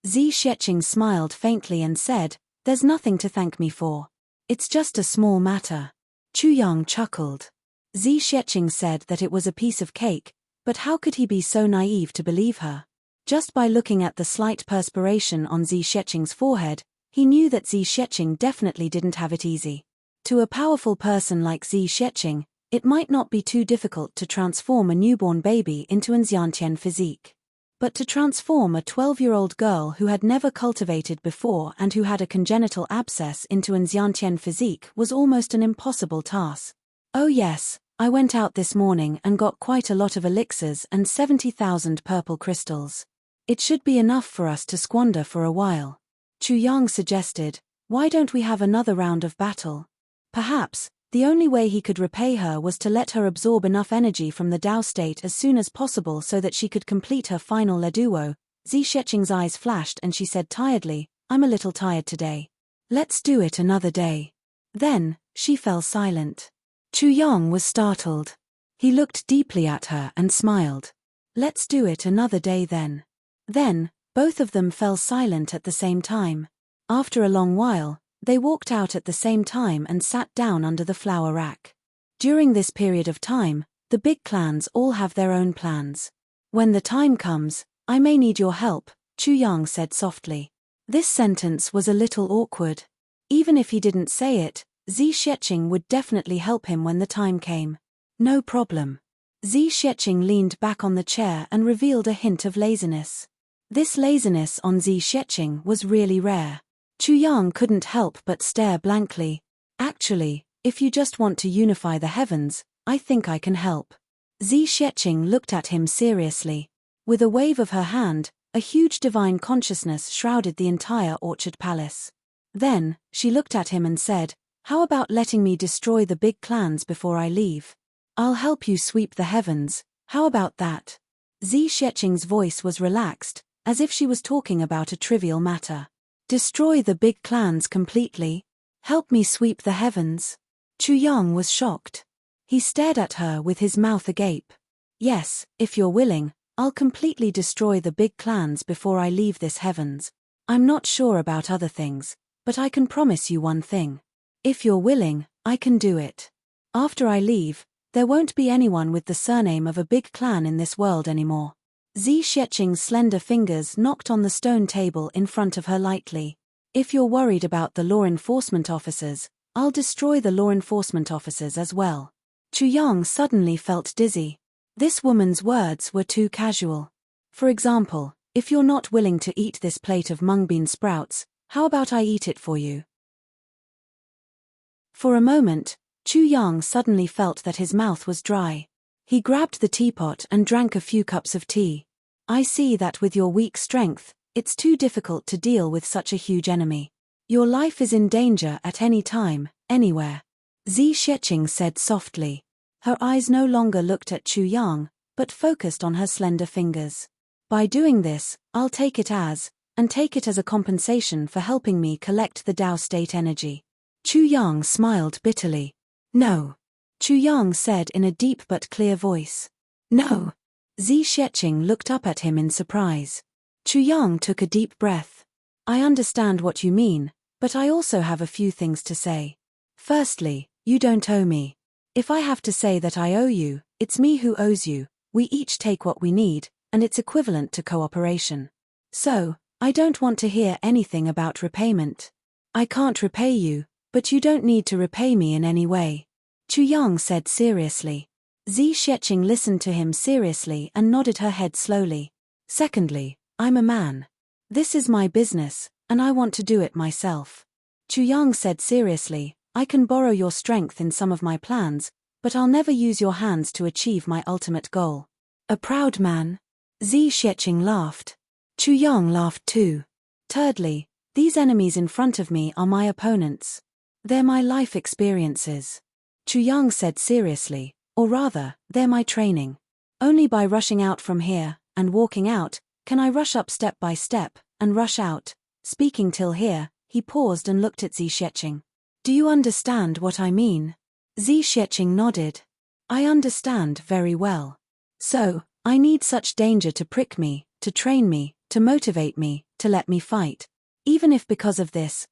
Zi Sheqing smiled faintly and said, "There's nothing to thank me for. It's just a small matter." Chu Yang chuckled. Zi Sheqing said that it was a piece of cake, but how could he be so naive to believe her? Just by looking at the slight perspiration on Zi Sheqing's forehead, he knew that Zi Sheqing definitely didn't have it easy. To a powerful person like Zi Sheqing, it might not be too difficult to transform a newborn baby into an Xiantian physique. But to transform a 12-year-old girl who had never cultivated before and who had a congenital abscess into an Xiantian physique was almost an impossible task. "Oh yes, I went out this morning and got quite a lot of elixirs and 70,000 purple crystals. It should be enough for us to squander for a while." Chu Yang suggested, "Why don't we have another round of battle?" Perhaps, the only way he could repay her was to let her absorb enough energy from the Tao state as soon as possible so that she could complete her final leduo. Zi Sheqing's eyes flashed and she said tiredly, "I'm a little tired today. Let's do it another day." Then, she fell silent. Chu Yang was startled. He looked deeply at her and smiled. "Let's do it another day then." Then, both of them fell silent at the same time. After a long while, they walked out at the same time and sat down under the flower rack. During this period of time, the big clans all have their own plans. "When the time comes, I may need your help," Chu Yang said softly. This sentence was a little awkward. Even if he didn't say it, Zi Sheqing would definitely help him when the time came. "No problem." Zi Sheqing leaned back on the chair and revealed a hint of laziness. This laziness on Zi Sheqing was really rare. Chu Yang couldn't help but stare blankly. "Actually, if you just want to unify the heavens, I think I can help. Zi Sheqing looked at him seriously. With a wave of her hand, a huge divine consciousness shrouded the entire orchard palace. Then, she looked at him and said, "How about letting me destroy the big clans before I leave? I'll help you sweep the heavens, how about that?" Zi Sheqing's voice was relaxed, as if she was talking about a trivial matter. "Destroy the big clans completely? Help me sweep the heavens?" Chu Yang was shocked. He stared at her with his mouth agape. "Yes, if you're willing, I'll completely destroy the big clans before I leave this heavens. I'm not sure about other things, but I can promise you one thing. If you're willing, I can do it. After I leave, there won't be anyone with the surname of a big clan in this world anymore." Zi Sheqing's slender fingers knocked on the stone table in front of her lightly. "If you're worried about the law enforcement officers, I'll destroy the law enforcement officers as well." Chu Yang suddenly felt dizzy. This woman's words were too casual. "For example, if you're not willing to eat this plate of mung bean sprouts, how about I eat it for you?" For a moment, Chu Yang suddenly felt that his mouth was dry. He grabbed the teapot and drank a few cups of tea. "I see that with your weak strength, it's too difficult to deal with such a huge enemy. Your life is in danger at any time, anywhere," Zi Sheqing said softly. Her eyes no longer looked at Chu Yang, but focused on her slender fingers. "By doing this, I'll take it as a compensation for helping me collect the Tao state energy." Chu Yang smiled bitterly. "No," Chu Yang said in a deep but clear voice. "No." Zi Sheqing looked up at him in surprise. Chu Yang took a deep breath. "I understand what you mean, but I also have a few things to say. Firstly, you don't owe me. If I have to say that I owe you, it's me who owes you. We each take what we need, and it's equivalent to cooperation. So, I don't want to hear anything about repayment. I can't repay you, but you don't need to repay me in any way," Chu Yang said seriously. Zi Sheqing listened to him seriously and nodded her head slowly. "Secondly, I'm a man. This is my business, and I want to do it myself." Chu Yang said seriously, "I can borrow your strength in some of my plans, but I'll never use your hands to achieve my ultimate goal." "A proud man?" Zi Sheqing laughed. Chu Yang laughed too. "Thirdly, these enemies in front of me are my opponents. They're my life experiences," Chu Yang said seriously, "or rather, they're my training. Only by rushing out from here, and walking out, can I rush up step by step, and rush out." Speaking till here, he paused and looked at Zi Sheqing. "Do you understand what I mean?" Zi Sheqing nodded. "I understand very well. So, I need such danger to prick me, to train me, to motivate me, to let me fight. Even if because of this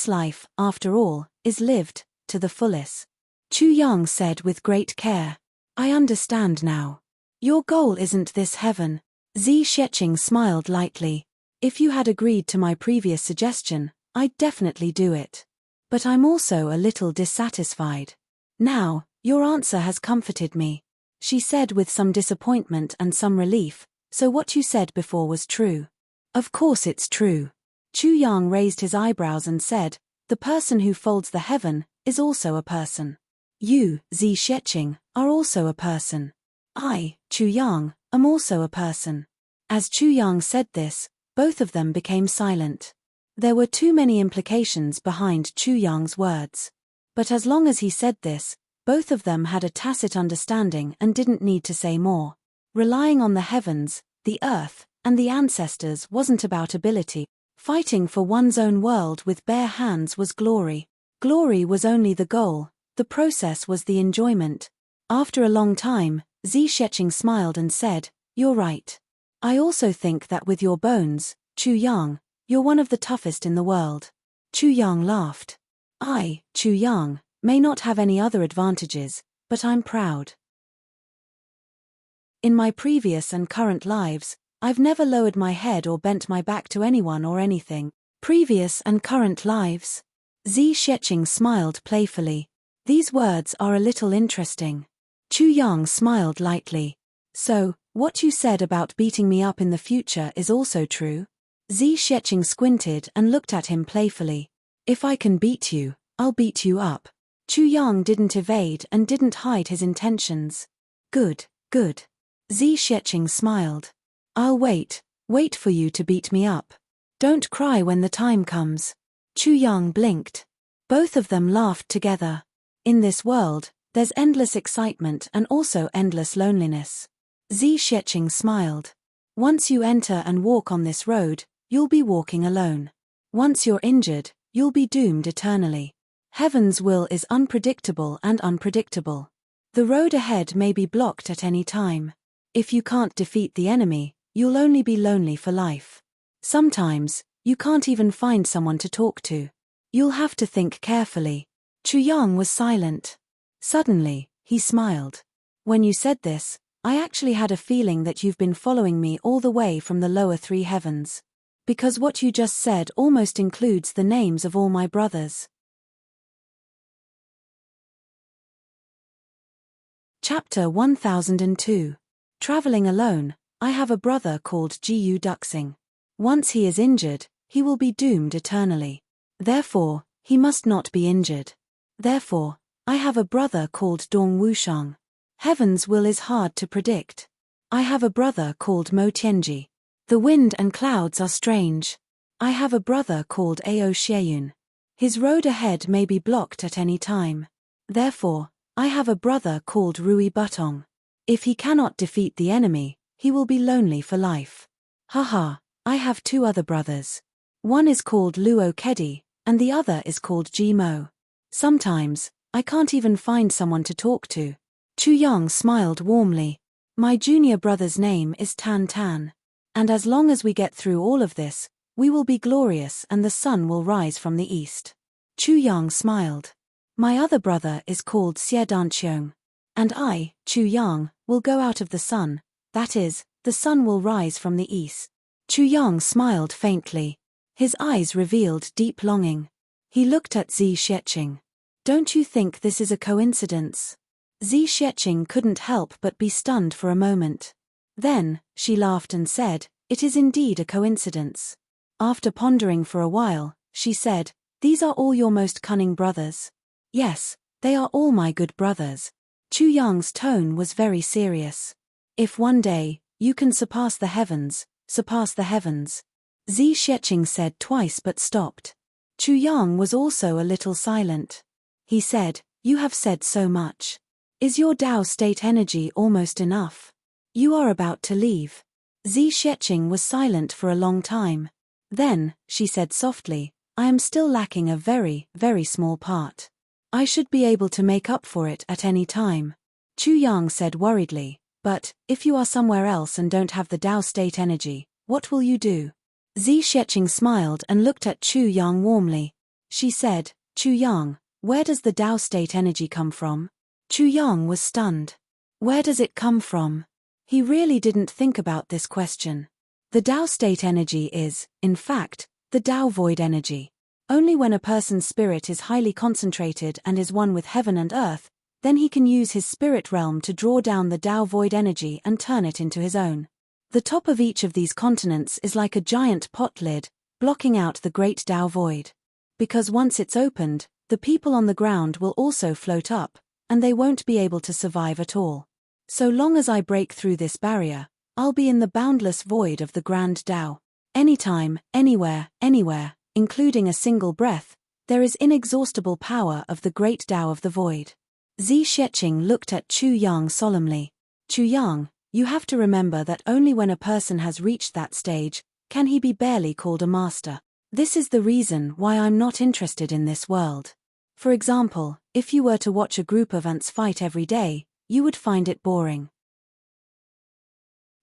life, after all, is lived to the fullest." Chu Yang said with great care. "I understand now. Your goal isn't this heaven." Zi Sheqing smiled lightly. "If you had agreed to my previous suggestion, I'd definitely do it. But I'm also a little dissatisfied. Now, your answer has comforted me," she said with some disappointment and some relief. "So what you said before was true?" "Of course it's true." Chu Yang raised his eyebrows and said, "The person who folds the heaven is also a person. You, Zi Sheqing, are also a person. I, Chu Yang, am also a person." As Chu Yang said this, both of them became silent. There were too many implications behind Chu Yang's words. But as long as he said this, both of them had a tacit understanding and didn't need to say more. Relying on the heavens, the earth, and the ancestors wasn't about ability. Fighting for one's own world with bare hands was glory. Glory was only the goal, the process was the enjoyment. After a long time, Zi Sheqing smiled and said, "You're right. I also think that with your bones, Chu Yang, you're one of the toughest in the world." Chu Yang laughed. "I, Chu Yang, may not have any other advantages, but I'm proud. In my previous and current lives, I've never lowered my head or bent my back to anyone or anything." Previous and current lives? Zi Sheqing smiled playfully. "These words are a little interesting." Chu Yang smiled lightly. "So, what you said about beating me up in the future is also true?" Zi Sheqing squinted and looked at him playfully. "If I can beat you, I'll beat you up." Chu Yang didn't evade and didn't hide his intentions. Good, good. Zi Sheqing smiled. I'll wait for you to beat me up. Don't cry when the time comes. Chu Yang blinked. Both of them laughed together. In this world, there's endless excitement and also endless loneliness. Zi Sheqing smiled. Once you enter and walk on this road, you'll be walking alone. Once you're injured, you'll be doomed eternally. Heaven's will is unpredictable and unpredictable. The road ahead may be blocked at any time. If you can't defeat the enemy, you'll only be lonely for life. Sometimes, you can't even find someone to talk to. You'll have to think carefully. Chu Yang was silent. Suddenly, he smiled. When you said this, I actually had a feeling that you've been following me all the way from the lower three heavens. Because what you just said almost includes the names of all my brothers. Chapter 1002. Traveling alone, I have a brother called Jiyu Duxing. Once he is injured, he will be doomed eternally. Therefore, he must not be injured. Therefore, I have a brother called Dong Wushang. Heaven's will is hard to predict. I have a brother called Mo Tianji. The wind and clouds are strange. I have a brother called Ao Xieyun. His road ahead may be blocked at any time. Therefore, I have a brother called Rui Butong. If he cannot defeat the enemy, he will be lonely for life. Haha, I have two other brothers. One is called Luo Kedi, and the other is called Ji Mo. Sometimes, I can't even find someone to talk to. Chu Yang smiled warmly. My junior brother's name is Tan Tan. And as long as we get through all of this, we will be glorious and the sun will rise from the east. Chu Yang smiled. My other brother is called Xie Danqiong. And I, Chu Yang, will go out of the sun, that is, the sun will rise from the east. Chu Yang smiled faintly. His eyes revealed deep longing. He looked at Zi Sheqing. Don't you think this is a coincidence? Zi Sheqing couldn't help but be stunned for a moment. Then, she laughed and said, it is indeed a coincidence. After pondering for a while, she said, these are all your most cunning brothers. Yes, they are all my good brothers. Chu Yang's tone was very serious. If one day, you can surpass the heavens, surpass the heavens. Zi Sheqing said twice but stopped. Chu Yang was also a little silent. He said, you have said so much. Is your Tao state energy almost enough? You are about to leave. Zi Sheqing was silent for a long time. Then, she said softly, I am still lacking a very, very small part. I should be able to make up for it at any time. Chu Yang said worriedly, but, if you are somewhere else and don't have the Tao state energy, what will you do? Zi Sheqing smiled and looked at Chu Yang warmly. She said, Chu Yang, where does the Tao state energy come from? Chu Yang was stunned. Where does it come from? He really didn't think about this question. The Tao state energy is, in fact, the Tao void energy. Only when a person's spirit is highly concentrated and is one with heaven and earth, then he can use his spirit realm to draw down the Tao void energy and turn it into his own. The top of each of these continents is like a giant pot lid, blocking out the great Tao void. Because once it's opened, the people on the ground will also float up, and they won't be able to survive at all. So long as I break through this barrier, I'll be in the boundless void of the grand Tao. Anytime, anywhere, including a single breath, there is inexhaustible power of the great Tao of the void. Zi Sheqing looked at Chu Yang solemnly. Chu Yang, you have to remember that only when a person has reached that stage, can he be barely called a master. This is the reason why I'm not interested in this world. For example, if you were to watch a group of ants fight every day, you would find it boring.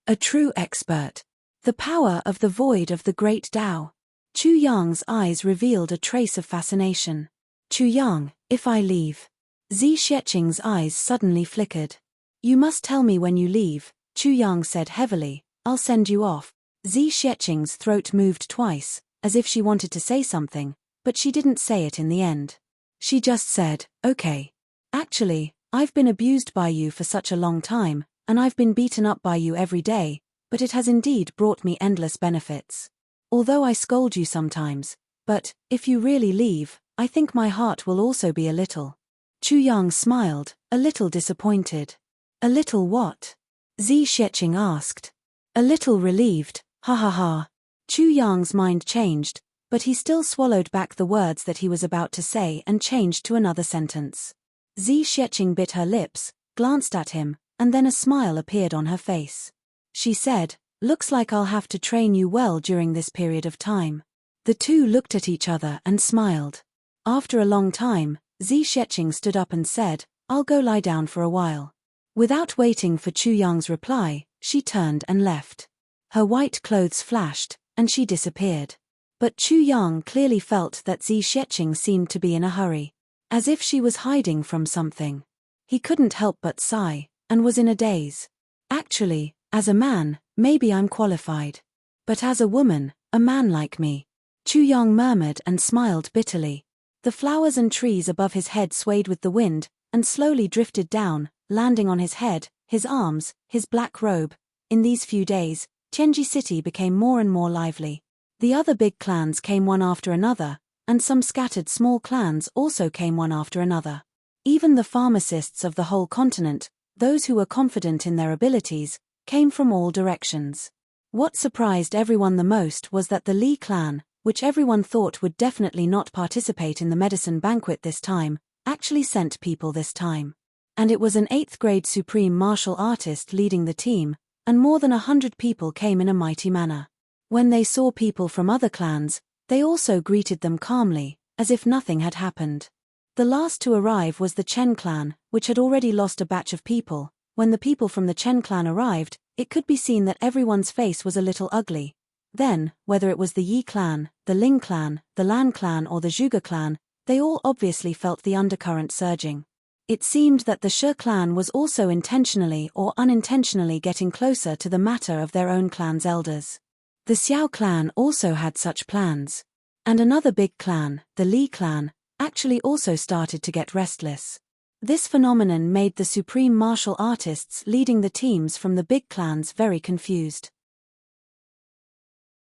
A true expert. The power of the void of the great Tao. Chu Yang's eyes revealed a trace of fascination. Chu Yang, if I leave. Zi Sheqing's eyes suddenly flickered. You must tell me when you leave, Chu Yang said heavily, I'll send you off. Zi Sheqing's throat moved twice, as if she wanted to say something, but she didn't say it in the end. She just said, okay. Actually, I've been abused by you for such a long time, and I've been beaten up by you every day, but it has indeed brought me endless benefits. Although I scold you sometimes, but, if you really leave, I think my heart will also be a little. Chu Yang smiled, a little disappointed. A little what? Zi Sheqing asked. A little relieved, ha ha ha. Chu Yang's mind changed, but he still swallowed back the words that he was about to say and changed to another sentence. Zi Sheqing bit her lips, glanced at him, and then a smile appeared on her face. She said, "Looks like I'll have to train you well during this period of time." The two looked at each other and smiled. After a long time, Zi Sheqing stood up and said, "I'll go lie down for a while." Without waiting for Chu Yang's reply, she turned and left. Her white clothes flashed, and she disappeared. But Chu Yang clearly felt that Zi Sheqing seemed to be in a hurry, as if she was hiding from something. He couldn't help but sigh, and was in a daze. Actually, as a man, maybe I'm qualified. But as a woman, a man like me. Chu Yang murmured and smiled bitterly. The flowers and trees above his head swayed with the wind, and slowly drifted down, landing on his head, his arms, his black robe. In these few days, Tianji City became more and more lively. The other big clans came one after another, and some scattered small clans also came one after another. Even the pharmacists of the whole continent, those who were confident in their abilities, came from all directions. What surprised everyone the most was that the Li clan, which everyone thought would definitely not participate in the medicine banquet this time, actually sent people this time. And it was an 8th grade supreme martial artist leading the team, and more than 100 people came in a mighty manner. When they saw people from other clans, they also greeted them calmly, as if nothing had happened. The last to arrive was the Chen clan, which had already lost a batch of people. When the people from the Chen clan arrived, it could be seen that everyone's face was a little ugly. Then, whether it was the Yi clan, the Ling clan, the Lan clan or the Zhuge clan, they all obviously felt the undercurrent surging. It seemed that the She clan was also intentionally or unintentionally getting closer to the matter of their own clan's elders. The Xiao clan also had such plans. And another big clan, the Li clan, actually also started to get restless. This phenomenon made the supreme martial artists leading the teams from the big clans very confused.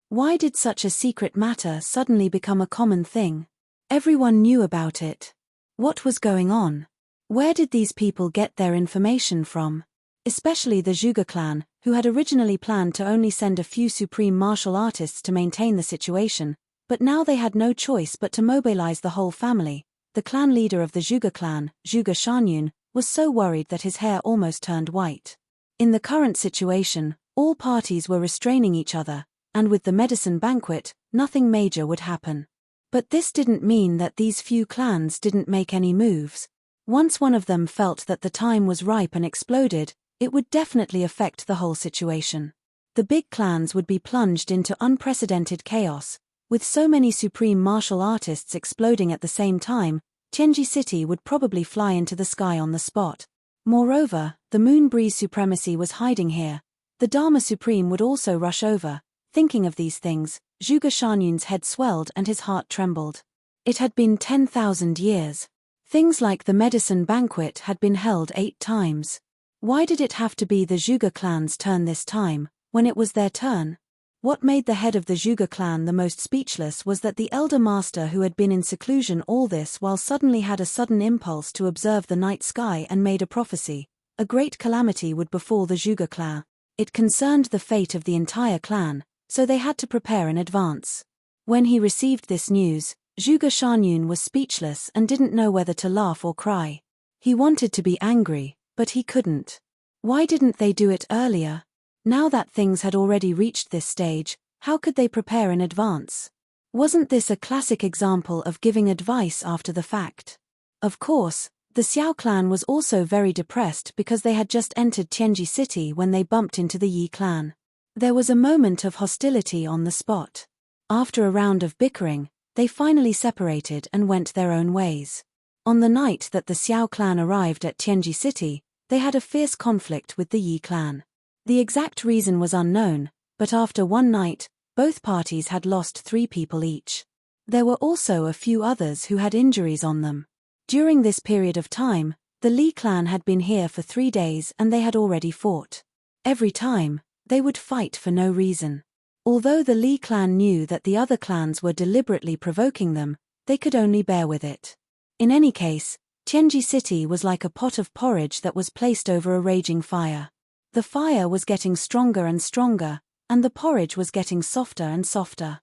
Why did such a secret matter suddenly become a common thing? Everyone knew about it. What was going on? Where did these people get their information from? Especially the Zhuge clan, who had originally planned to only send a few supreme martial artists to maintain the situation, but now they had no choice but to mobilize the whole family. The clan leader of the Zhuge clan, Zhuge Shanyun, was so worried that his hair almost turned white. In the current situation, all parties were restraining each other, and with the medicine banquet, nothing major would happen. But this didn't mean that these few clans didn't make any moves. Once one of them felt that the time was ripe and exploded, it would definitely affect the whole situation. The big clans would be plunged into unprecedented chaos. With so many supreme martial artists exploding at the same time, Tianji City would probably fly into the sky on the spot. Moreover, the Moon Breeze Supremacy was hiding here. The Dharma Supreme would also rush over. Thinking of these things, Zhuge Shanyun's head swelled and his heart trembled. It had been 10,000 years. Things like the medicine banquet had been held 8 times. Why did it have to be the Zhuge clan's turn this time, when it was their turn? What made the head of the Zhuge clan the most speechless was that the elder master who had been in seclusion all this while suddenly had a sudden impulse to observe the night sky and made a prophecy. A great calamity would befall the Zhuge clan. It concerned the fate of the entire clan, so they had to prepare in advance. When he received this news, Zhuge Shanyun was speechless and didn't know whether to laugh or cry. He wanted to be angry, but he couldn't. Why didn't they do it earlier? Now that things had already reached this stage, how could they prepare in advance? Wasn't this a classic example of giving advice after the fact? Of course, the Xiao clan was also very depressed because they had just entered Tianji City when they bumped into the Yi clan. There was a moment of hostility on the spot. After a round of bickering, they finally separated and went their own ways. On the night that the Xiao clan arrived at Tianji City, they had a fierce conflict with the Yi clan. The exact reason was unknown, but after one night, both parties had lost 3 people each. There were also a few others who had injuries on them. During this period of time, the Li clan had been here for 3 days and they had already fought. Every time, they would fight for no reason. Although the Li clan knew that the other clans were deliberately provoking them, they could only bear with it. In any case, Tianji City was like a pot of porridge that was placed over a raging fire. The fire was getting stronger and stronger, and the porridge was getting softer and softer.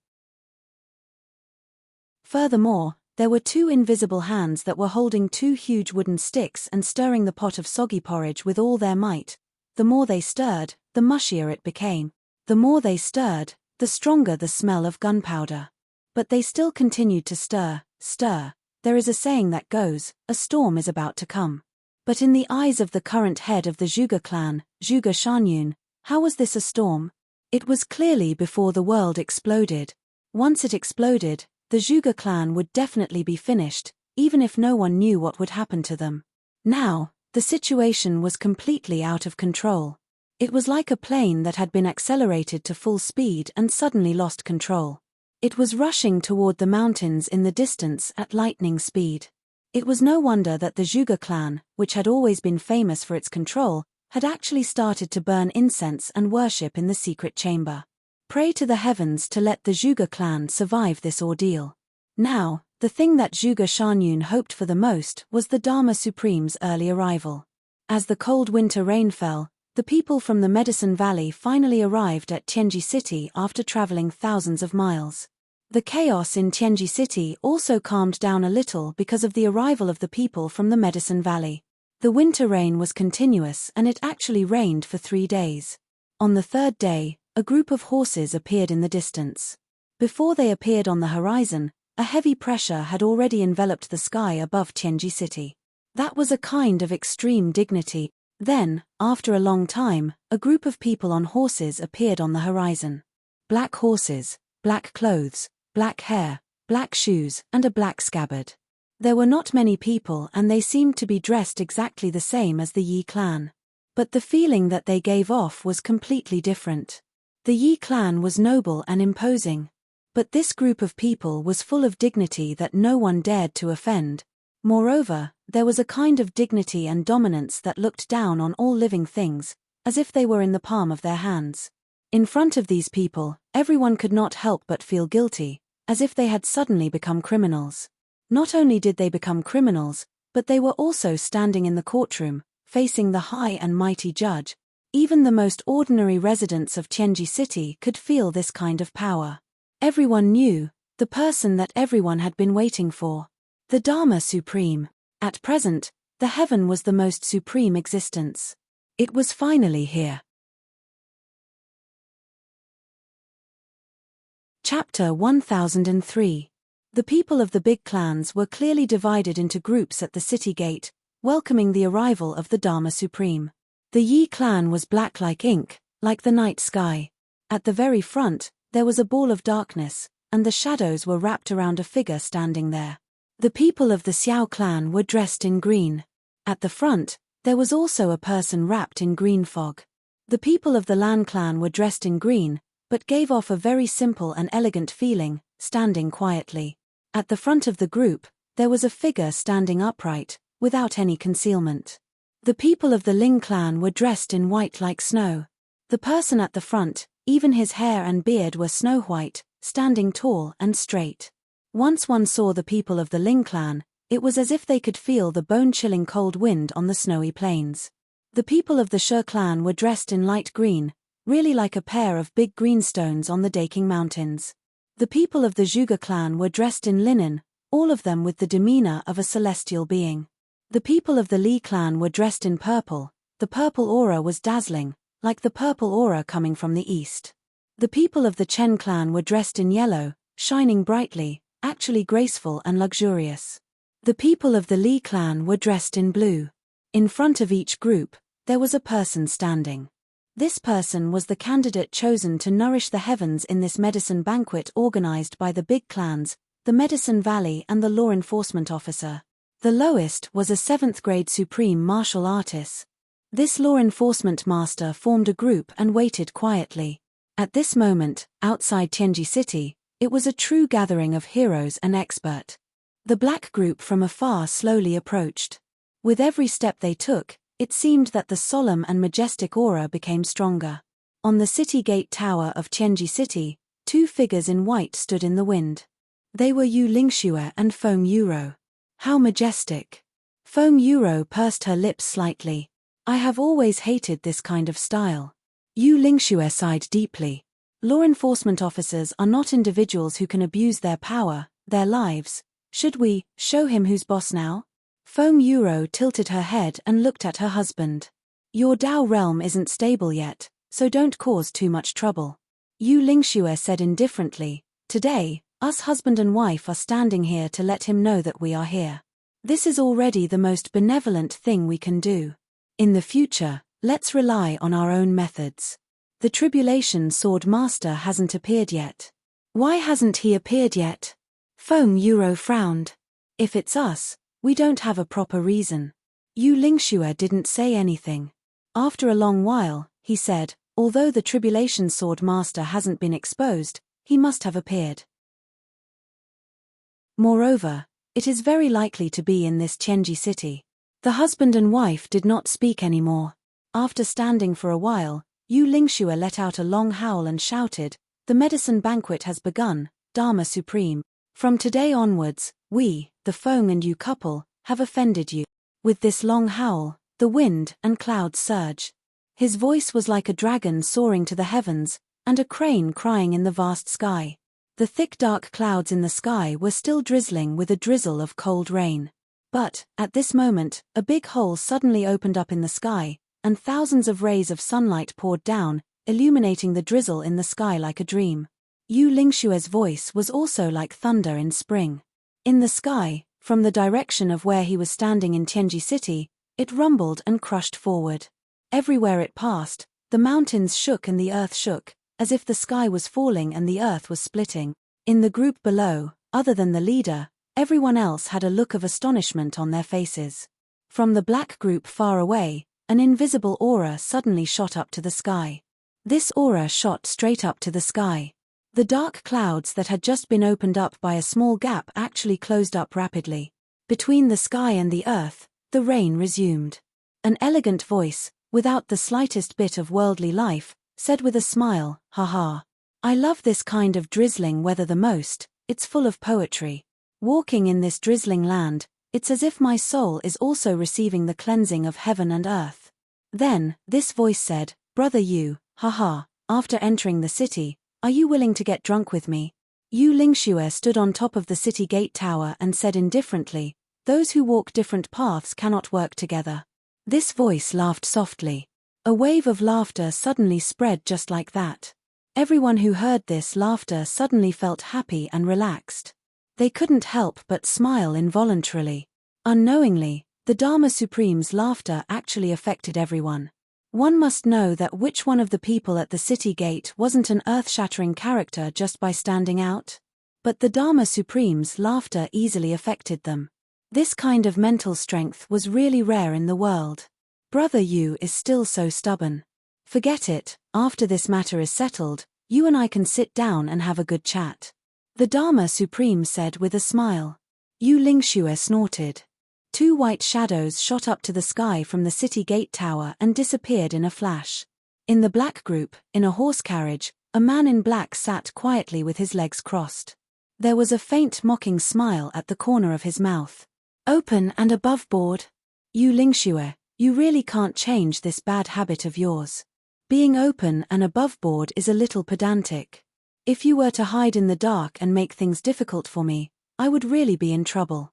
Furthermore, there were two invisible hands that were holding two huge wooden sticks and stirring the pot of soggy porridge with all their might. The more they stirred, the mushier it became. The more they stirred, the stronger the smell of gunpowder. But they still continued to stir. There is a saying that goes, a storm is about to come. But in the eyes of the current head of the Zhuge clan, Zhuge Shanyun, how was this a storm? It was clearly before the world exploded. Once it exploded, the Zhuge clan would definitely be finished, even if no one knew what would happen to them. Now, the situation was completely out of control. It was like a plane that had been accelerated to full speed and suddenly lost control. It was rushing toward the mountains in the distance at lightning speed. It was no wonder that the Zhuge clan, which had always been famous for its control, had actually started to burn incense and worship in the secret chamber. Pray to the heavens to let the Zhuge clan survive this ordeal. Now, the thing that Zhuge Shanyun hoped for the most was the Dharma Supreme's early arrival. As the cold winter rain fell, the people from the Medicine Valley finally arrived at Tianji City after traveling thousands of miles. The chaos in Tianji City also calmed down a little because of the arrival of the people from the Medicine Valley. The winter rain was continuous and it actually rained for 3 days. On the third day, a group of horses appeared in the distance. Before they appeared on the horizon, a heavy pressure had already enveloped the sky above Tianji City. That was a kind of extreme dignity. Then, after a long time, a group of people on horses appeared on the horizon. Black horses, black clothes, black hair, black shoes, and a black scabbard. There were not many people and they seemed to be dressed exactly the same as the Yi clan. But the feeling that they gave off was completely different. The Yi clan was noble and imposing. But this group of people was full of dignity that no one dared to offend. Moreover, there was a kind of dignity and dominance that looked down on all living things, as if they were in the palm of their hands. In front of these people, everyone could not help but feel guilty, as if they had suddenly become criminals. Not only did they become criminals, but they were also standing in the courtroom, facing the high and mighty judge. Even the most ordinary residents of Tianji City could feel this kind of power. Everyone knew, the person that everyone had been waiting for. The Dharma Supreme. At present, the heaven was the most supreme existence. It was finally here. Chapter 1003. The people of the big clans were clearly divided into groups at the city gate, welcoming the arrival of the Dharma Supreme. The Yi clan was black like ink, like the night sky. At the very front, there was a ball of darkness, and the shadows were wrapped around a figure standing there. The people of the Xiao clan were dressed in green. At the front, there was also a person wrapped in green fog. The people of the Lan clan were dressed in green, but gave off a very simple and elegant feeling, standing quietly. At the front of the group, there was a figure standing upright, without any concealment. The people of the Ling clan were dressed in white like snow. The person at the front, even his hair and beard were snow white, standing tall and straight. Once one saw the people of the Ling clan, it was as if they could feel the bone-chilling cold wind on the snowy plains. The people of the She clan were dressed in light green, really like a pair of big green stones on the Daking Mountains. The people of the Zhuge clan were dressed in linen, all of them with the demeanor of a celestial being. The people of the Li clan were dressed in purple. The purple aura was dazzling, like the purple aura coming from the east. The people of the Chen clan were dressed in yellow, shining brightly, actually graceful and luxurious. The people of the Li clan were dressed in blue. In front of each group, there was a person standing. This person was the candidate chosen to nourish the heavens in this medicine banquet organized by the big clans, the Medicine Valley and the law enforcement officer. The lowest was a 7th grade supreme martial artist. This law enforcement master formed a group and waited quietly. At this moment, outside Tianji City, it was a true gathering of heroes and expert. The black group from afar slowly approached. With every step they took, it seemed that the solemn and majestic aura became stronger. On the city gate tower of Tianji City, 2 figures in white stood in the wind. They were Yu Lingxue and Feng Yuro. How majestic! Foam Euro pursed her lips slightly. I have always hated this kind of style. Yu Lingxue sighed deeply. Law enforcement officers are not individuals who can abuse their power, their lives. Should we show him who's boss now? Foam Euro tilted her head and looked at her husband. Your Dao realm isn't stable yet, so don't cause too much trouble. Yu Lingxue said indifferently, today, us husband and wife are standing here to let him know that we are here. This is already the most benevolent thing we can do. In the future, let's rely on our own methods. The Tribulation Sword Master hasn't appeared yet. Why hasn't he appeared yet? Foam Euro frowned. If it's us, we don't have a proper reason. Yu Lingxue didn't say anything. After a long while, he said, although the Tribulation Sword Master hasn't been exposed, he must have appeared. Moreover, it is very likely to be in this Tianji city. The husband and wife did not speak anymore. After standing for a while, Yu Lingxue let out a long howl and shouted, the medicine banquet has begun, Dharma Supreme. From today onwards, we, the Feng and you couple, have offended you. With this long howl, the wind and clouds surge. His voice was like a dragon soaring to the heavens, and a crane crying in the vast sky. The thick dark clouds in the sky were still drizzling with a drizzle of cold rain. But, at this moment, a big hole suddenly opened up in the sky, and thousands of rays of sunlight poured down, illuminating the drizzle in the sky like a dream. Yu Lingxue's voice was also like thunder in spring. In the sky, from the direction of where he was standing in Tianji City, it rumbled and crushed forward. Everywhere it passed, the mountains shook and the earth shook, as if the sky was falling and the earth was splitting. In the group below, other than the leader, everyone else had a look of astonishment on their faces. From the black group far away, an invisible aura suddenly shot up to the sky. This aura shot straight up to the sky. The dark clouds that had just been opened up by a small gap actually closed up rapidly. Between the sky and the earth, the rain resumed. An elegant voice, without the slightest bit of worldly life, said with a smile, "Ha. I love this kind of drizzling weather the most, it's full of poetry. Walking in this drizzling land, it's as if my soul is also receiving the cleansing of heaven and earth." Then, this voice said, "Brother Yu, after entering the city, are you willing to get drunk with me?" Yu Lingxue stood on top of the city gate tower and said indifferently, "Those who walk different paths cannot work together." This voice laughed softly. A wave of laughter suddenly spread just like that. Everyone who heard this laughter suddenly felt happy and relaxed. They couldn't help but smile involuntarily. Unknowingly, the Dharma Supreme's laughter actually affected everyone. One must know that which one of the people at the city gate wasn't an earth-shattering character just by standing out. But the Dharma Supreme's laughter easily affected them. This kind of mental strength was really rare in the world. Brother Yu is still so stubborn. Forget it, after this matter is settled, you and I can sit down and have a good chat. The Dharma Supreme said with a smile. Yu Lingxue snorted. Two white shadows shot up to the sky from the city gate tower and disappeared in a flash. In the black group, in a horse carriage, a man in black sat quietly with his legs crossed. There was a faint mocking smile at the corner of his mouth. Open and above board. Yu Lingxue, you really can't change this bad habit of yours. Being open and above board is a little pedantic. If you were to hide in the dark and make things difficult for me, I would really be in trouble.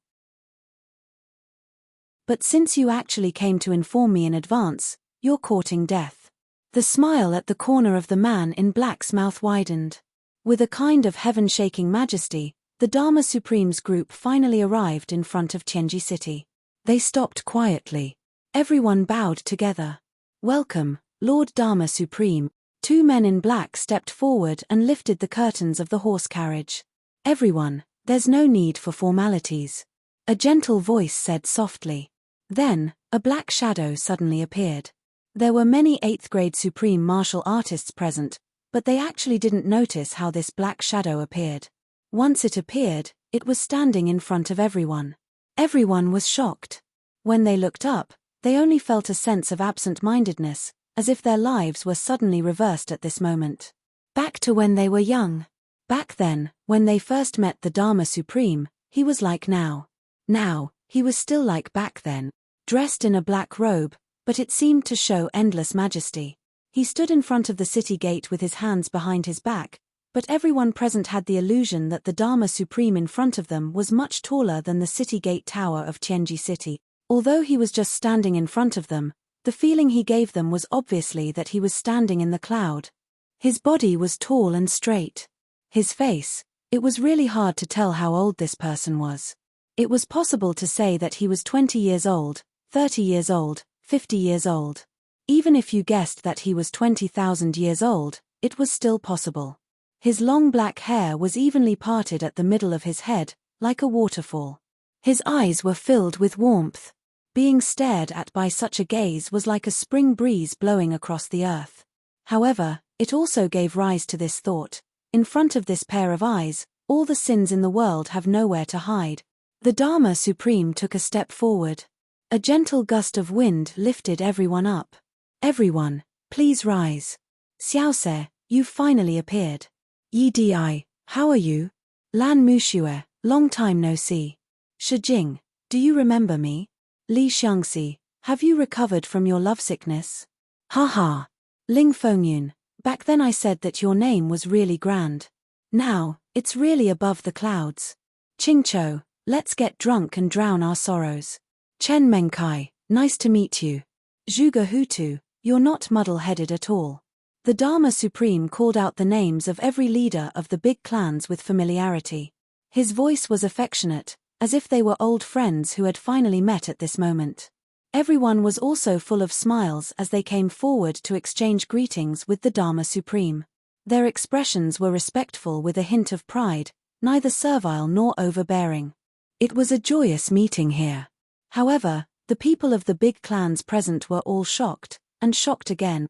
But since you actually came to inform me in advance, you're courting death. The smile at the corner of the man in black's mouth widened. With a kind of heaven-shaking majesty, the Dharma Supreme's group finally arrived in front of Tianji City. They stopped quietly. Everyone bowed together. Welcome, Lord Dharma Supreme. Two men in black stepped forward and lifted the curtains of the horse carriage. Everyone, there's no need for formalities. A gentle voice said softly. Then, a black shadow suddenly appeared. There were many 8th grade supreme martial artists present, but they actually didn't notice how this black shadow appeared. Once it appeared, it was standing in front of everyone. Everyone was shocked. When they looked up, they only felt a sense of absent-mindedness, as if their lives were suddenly reversed at this moment. Back to when they were young. Back then, when they first met the Dharma Supreme, he was like now. Now, He was still like back then, dressed in a black robe, but it seemed to show endless majesty. He stood in front of the city gate with his hands behind his back, but everyone present had the illusion that the Dharma Supreme in front of them was much taller than the city gate tower of Tianji City. Although he was just standing in front of them, the feeling he gave them was obviously that he was standing in the cloud. His body was tall and straight. His face, it was really hard to tell how old this person was. It was possible to say that he was 20 years old, 30 years old, 50 years old. Even if you guessed that he was 20,000 years old, it was still possible. His long black hair was evenly parted at the middle of his head, like a waterfall. His eyes were filled with warmth. Being stared at by such a gaze was like a spring breeze blowing across the earth. However, it also gave rise to this thought: in front of this pair of eyes, all the sins in the world have nowhere to hide. The Dharma Supreme took a step forward. A gentle gust of wind lifted everyone up. Everyone, please rise. Xiaose, you've finally appeared. Yi, how are you? Lan Muxue, long time no see. Shijing, do you remember me? Li Xiangxi, have you recovered from your lovesickness? Ha. Ling Fengyun, back then I said that your name was really grand. Now, it's really above the clouds. Qingqiu, let's get drunk and drown our sorrows. Chen Menkai, nice to meet you. Zhuge Hutu, you're not muddle-headed at all. The Dharma Supreme called out the names of every leader of the big clans with familiarity. His voice was affectionate, as if they were old friends who had finally met at this moment. Everyone was also full of smiles as they came forward to exchange greetings with the Dharma Supreme. Their expressions were respectful with a hint of pride, neither servile nor overbearing. It was a joyous meeting here. However, the people of the big clans present were all shocked, and shocked again.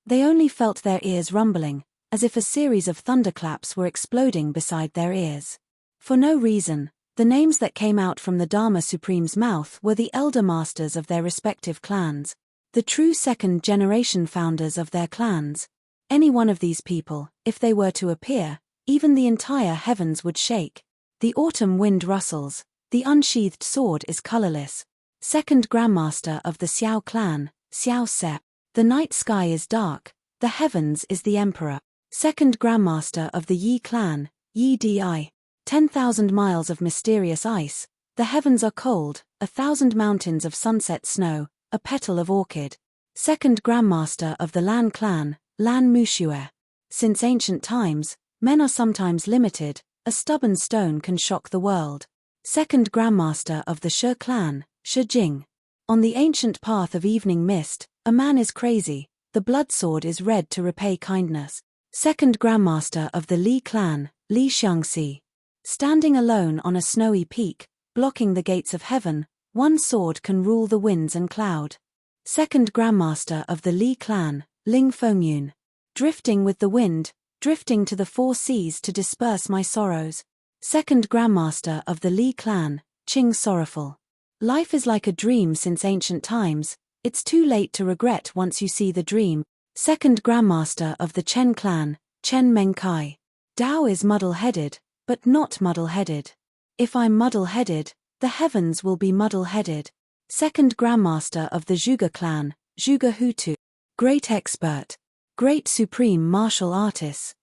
They only felt their ears rumbling, as if a series of thunderclaps were exploding beside their ears. For no reason, the names that came out from the Dharma Supreme's mouth were the elder masters of their respective clans, the true second-generation founders of their clans. Any one of these people, if they were to appear, even the entire heavens would shake. The autumn wind rustles, the unsheathed sword is colorless. Second Grandmaster of the Xiao clan, Xiao Se. The night sky is dark, the heavens is the emperor. Second Grandmaster of the Yi clan, Yi Di. 10,000 miles of mysterious ice, the heavens are cold, 1,000 mountains of sunset snow, a petal of orchid. Second Grandmaster of the Lan clan, Lan Muxue. Since ancient times, men are sometimes limited, a stubborn stone can shock the world. Second Grandmaster of the Shi clan, Shijing. On the ancient path of evening mist, a man is crazy, the blood sword is red to repay kindness. Second Grandmaster of the Li clan, Li Xiangxi. Standing alone on a snowy peak, blocking the gates of heaven, one sword can rule the winds and cloud. Second Grandmaster of the Li clan, Ling Fengyun. Drifting with the wind, drifting to the four seas to disperse my sorrows. Second Grandmaster of the Li clan, Qing Sorrowful. Life is like a dream since ancient times, it's too late to regret once you see the dream. Second Grandmaster of the Chen clan, Chen Menkai. Tao is muddle-headed, but not muddle-headed. If I'm muddle-headed, the heavens will be muddle-headed. Second Grandmaster of the Zhuge clan, Zhuge Hutu. Great expert. Great supreme martial artists.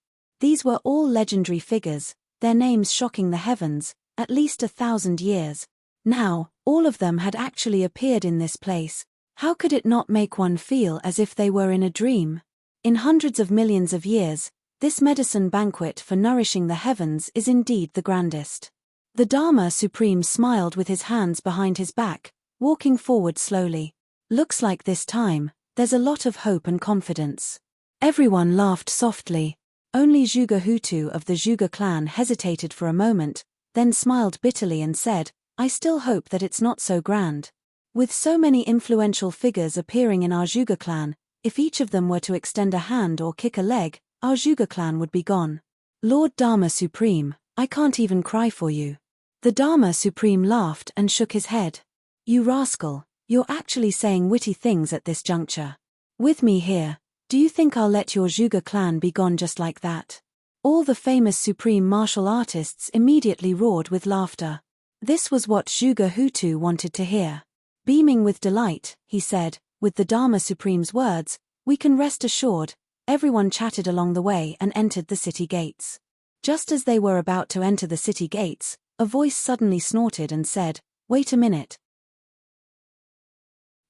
These were all legendary figures, their names shocking the heavens, at least 1,000 years. Now, all of them had actually appeared in this place. How could it not make one feel as if they were in a dream? In hundreds of millions of years, this medicine banquet for nourishing the heavens is indeed the grandest. The Dharma Supreme smiled with his hands behind his back, walking forward slowly. Looks like this time, there's a lot of hope and confidence. Everyone laughed softly. Only Zhuge Hutu of the Zhuge clan hesitated for a moment, then smiled bitterly and said, I still hope that it's not so grand. With so many influential figures appearing in our Zhuge clan, if each of them were to extend a hand or kick a leg, our Zhuge clan would be gone. Lord Dharma Supreme, I can't even cry for you. The Dharma Supreme laughed and shook his head. You rascal, you're actually saying witty things at this juncture. With me here, do you think I'll let your Zhuge clan be gone just like that? All the famous supreme martial artists immediately roared with laughter. This was what Zhuge Hutu wanted to hear. Beaming with delight, he said, with the Dharma Supreme's words, "We can rest assured." Everyone chatted along the way and entered the city gates. Just as they were about to enter the city gates, a voice suddenly snorted and said, "Wait a minute.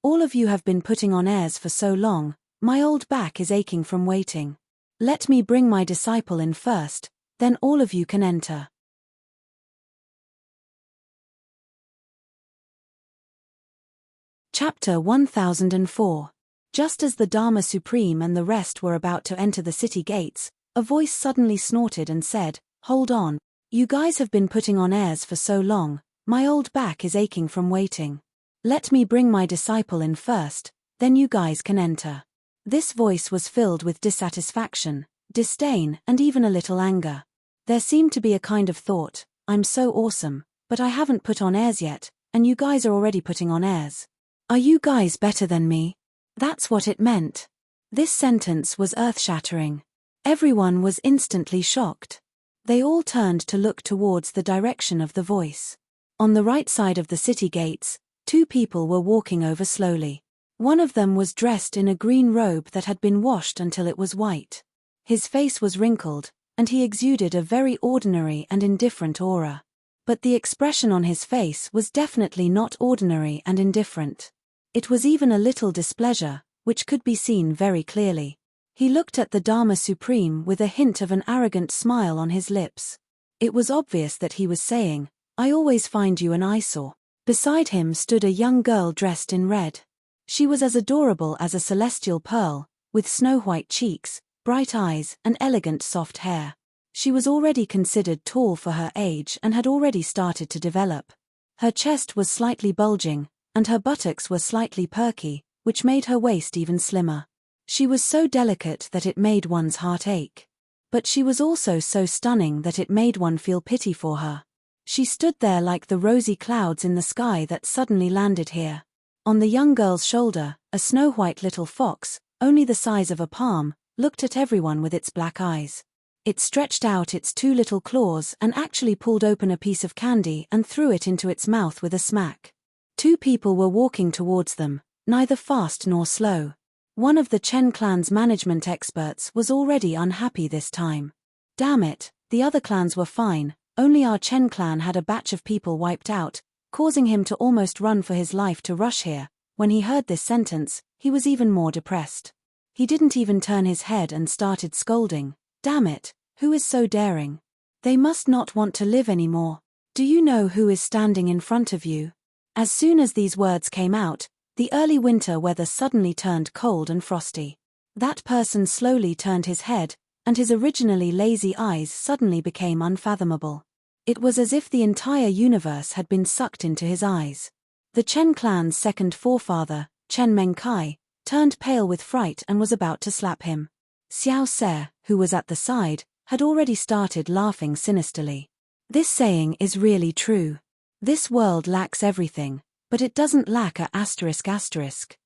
All of you have been putting on airs for so long, my old back is aching from waiting. Let me bring my disciple in first, then all of you can enter." Chapter 1004. Just as the Dharma Supreme and the rest were about to enter the city gates, a voice suddenly snorted and said, "Hold on. You guys have been putting on airs for so long, my old back is aching from waiting. Let me bring my disciple in first, then you guys can enter." This voice was filled with dissatisfaction, disdain, and even a little anger. There seemed to be a kind of thought, "I'm so awesome, but I haven't put on airs yet, and you guys are already putting on airs. Are you guys better than me?" That's what it meant. This sentence was earth-shattering. Everyone was instantly shocked. They all turned to look towards the direction of the voice. On the right side of the city gates, two people were walking over slowly. One of them was dressed in a green robe that had been washed until it was white. His face was wrinkled, and he exuded a very ordinary and indifferent aura. But the expression on his face was definitely not ordinary and indifferent. It was even a little displeasure, which could be seen very clearly. He looked at the Dharma Supreme with a hint of an arrogant smile on his lips. It was obvious that he was saying, "I always find you an eyesore." Beside him stood a young girl dressed in red. She was as adorable as a celestial pearl, with snow-white cheeks, bright eyes, and elegant soft hair. She was already considered tall for her age and had already started to develop. Her chest was slightly bulging, and her buttocks were slightly perky, which made her waist even slimmer. She was so delicate that it made one's heart ache. But she was also so stunning that it made one feel pity for her. She stood there like the rosy clouds in the sky that suddenly landed here. On the young girl's shoulder, a snow-white little fox, only the size of a palm, looked at everyone with its black eyes. It stretched out its two little claws and actually pulled open a piece of candy and threw it into its mouth with a smack. Two people were walking towards them, neither fast nor slow. One of the Chen clan's management experts was already unhappy this time. Damn it, the other clans were fine, only our Chen clan had a batch of people wiped out, causing him to almost run for his life to rush here. When he heard this sentence, he was even more depressed. He didn't even turn his head and started scolding. Damn it, who is so daring? They must not want to live anymore. Do you know who is standing in front of you? As soon as these words came out, the early winter weather suddenly turned cold and frosty. That person slowly turned his head, and his originally lazy eyes suddenly became unfathomable. It was as if the entire universe had been sucked into his eyes. The Chen clan's second forefather, Chen Menkai, turned pale with fright and was about to slap him. Xiao Se, who was at the side, had already started laughing sinisterly. This saying is really true. This world lacks everything, but it doesn't lack a ***.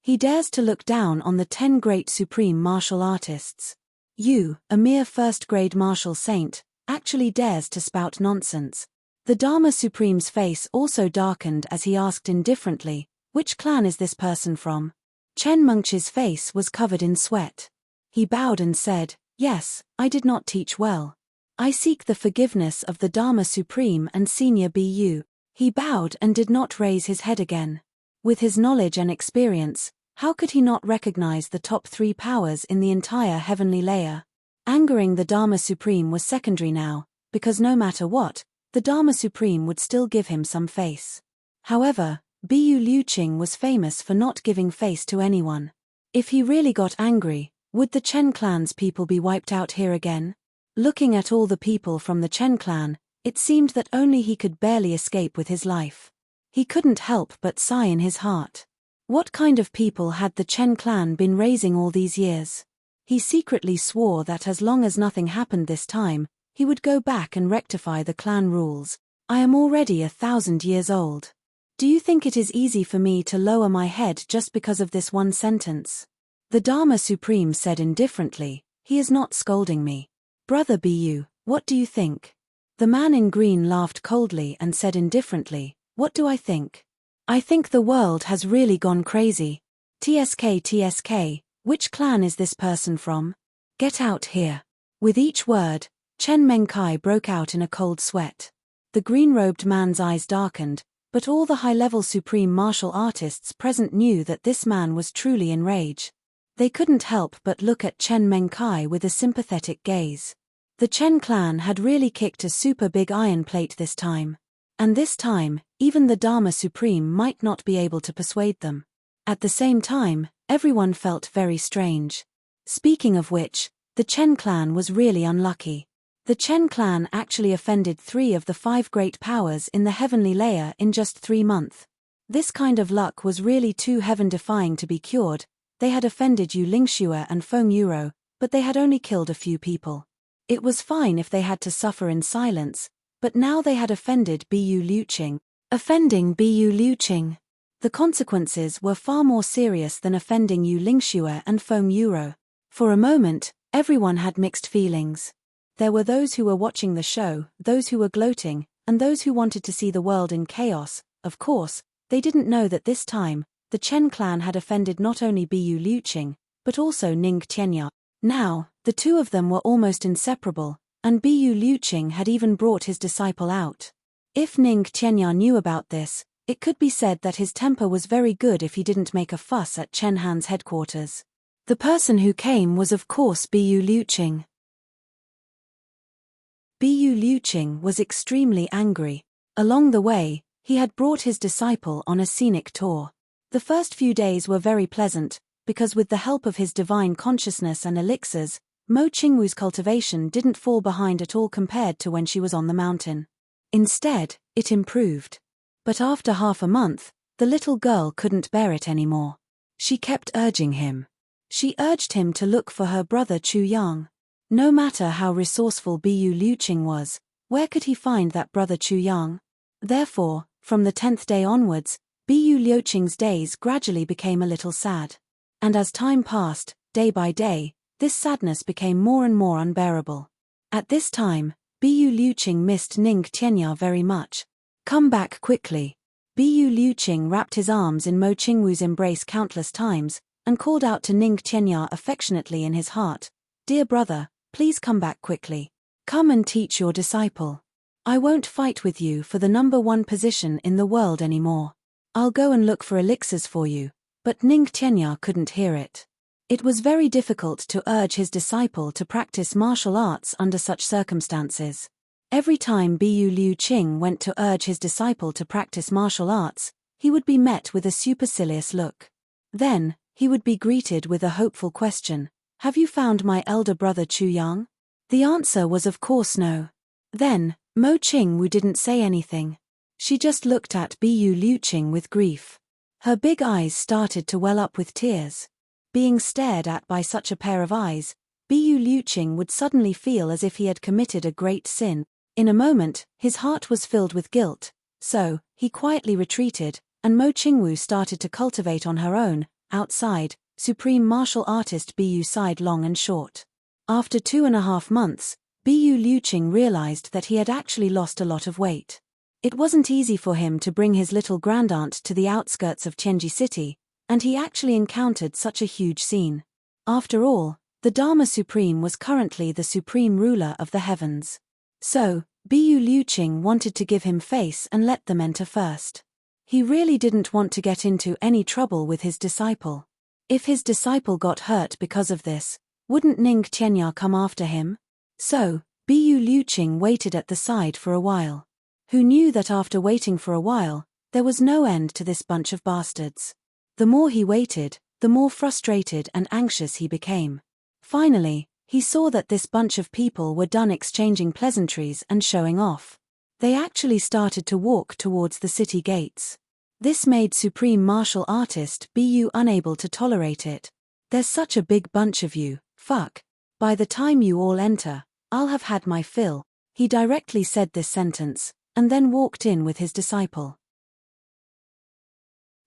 He dares to look down on the 10 great supreme martial artists. You, a mere first-grade martial saint, actually dares to spout nonsense. The Dharma Supreme's face also darkened as he asked indifferently, "Which clan is this person from?" Chen Mengqi's face was covered in sweat. He bowed and said, "Yes, I did not teach well. I seek the forgiveness of the Dharma Supreme and Senior BU." He bowed and did not raise his head again. With his knowledge and experience, how could he not recognize the top 3 powers in the entire heavenly layer? Angering the Dharma Supreme was secondary now, because no matter what, the Dharma Supreme would still give him some face. However, Bu Liuqing was famous for not giving face to anyone. If he really got angry, would the Chen clan's people be wiped out here again? Looking at all the people from the Chen clan, it seemed that only he could barely escape with his life. He couldn't help but sigh in his heart. What kind of people had the Chen clan been raising all these years? He secretly swore that as long as nothing happened this time, he would go back and rectify the clan rules. I am already 1,000 years old. Do you think it is easy for me to lower my head just because of this one sentence? The Dharma Supreme said indifferently, "He is not scolding me. Brother Bu, what do you think?" The man in green laughed coldly and said indifferently, "What do I think? I think the world has really gone crazy. TSK, which clan is this person from? Get out here." With each word, Chen Mengkai broke out in a cold sweat. The green-robed man's eyes darkened, but all the high-level supreme martial artists present knew that this man was truly in rage. They couldn't help but look at Chen Mengkai with a sympathetic gaze. The Chen clan had really kicked a super big iron plate this time. And this time, even the Dharma Supreme might not be able to persuade them. At the same time, everyone felt very strange. Speaking of which, the Chen clan was really unlucky. The Chen clan actually offended 3 of the 5 great powers in the heavenly layer in just 3 months. This kind of luck was really too heaven-defying to be cured. They had offended Yu Lingxue and Feng Yuro, but they had only killed a few people. It was fine if they had to suffer in silence, but now they had offended Bu Liuqing. Offending Bu Liuqing. The consequences were far more serious than offending Yu Lingxue and Feng Yuro. For a moment, everyone had mixed feelings. There were those who were watching the show, those who were gloating, and those who wanted to see the world in chaos. Of course, they didn't know that this time, the Chen clan had offended not only Bu Liuqing, but also Ning Tianya. Now, the 2 of them were almost inseparable, and Bu Liuqing had even brought his disciple out. If Ning Tianya knew about this, it could be said that his temper was very good if he didn't make a fuss at Chen Han's headquarters. The person who came was of course Bu Liuqing. Bu Liuqing was extremely angry. Along the way, he had brought his disciple on a scenic tour. The first few days were very pleasant, because with the help of his divine consciousness and elixirs, Mo Qingwu's cultivation didn't fall behind at all compared to when she was on the mountain. Instead, it improved. But after half a month, the little girl couldn't bear it anymore. She kept urging him. She urged him to look for her brother Chu Yang. No matter how resourceful Bu Liuqing was, where could he find that brother Chu Yang? Therefore, from the 10th day onwards, Bu Liuqing's days gradually became a little sad. And as time passed, day by day, this sadness became more and more unbearable. At this time, Bu Liuqing missed Ning Tianya very much. "Come back quickly." Bu Liuqing wrapped his arms in Mo Qingwu's embrace countless times, and called out to Ning Tianya affectionately in his heart, "Dear brother, please come back quickly. Come and teach your disciple. I won't fight with you for the number 1 position in the world anymore. I'll go and look for elixirs for you." But Ning Tianya couldn't hear it. It was very difficult to urge his disciple to practice martial arts under such circumstances. Every time Bu Liuqing went to urge his disciple to practice martial arts, he would be met with a supercilious look. Then, he would be greeted with a hopeful question, "Have you found my elder brother Chu Yang?" The answer was of course no. Then, Mo Qingwu didn't say anything. She just looked at Bu Liuqing with grief. Her big eyes started to well up with tears. Being stared at by such a pair of eyes, Bu Liuqing would suddenly feel as if he had committed a great sin. In a moment, his heart was filled with guilt, so, he quietly retreated, and Mo Qingwu started to cultivate on her own. Outside, supreme martial artist Bu sighed long and short. After 2.5 months, Bu Liuqing realized that he had actually lost a lot of weight. It wasn't easy for him to bring his little grandaunt to the outskirts of Tianji City, and he actually encountered such a huge scene. After all, the Dharma Supreme was currently the supreme ruler of the heavens. So, Bu Liuqing wanted to give him face and let them enter first. He really didn't want to get into any trouble with his disciple. If his disciple got hurt because of this, wouldn't Ning Tianya come after him? So, Bu Liuqing waited at the side for a while. Who knew that after waiting for a while, there was no end to this bunch of bastards. The more he waited, the more frustrated and anxious he became. Finally, he saw that this bunch of people were done exchanging pleasantries and showing off. They actually started to walk towards the city gates. This made Supreme Martial Artist Bu unable to tolerate it. "There's such a big bunch of you, fuck. By the time you all enter, I'll have had my fill." He directly said this sentence, and then walked in with his disciple.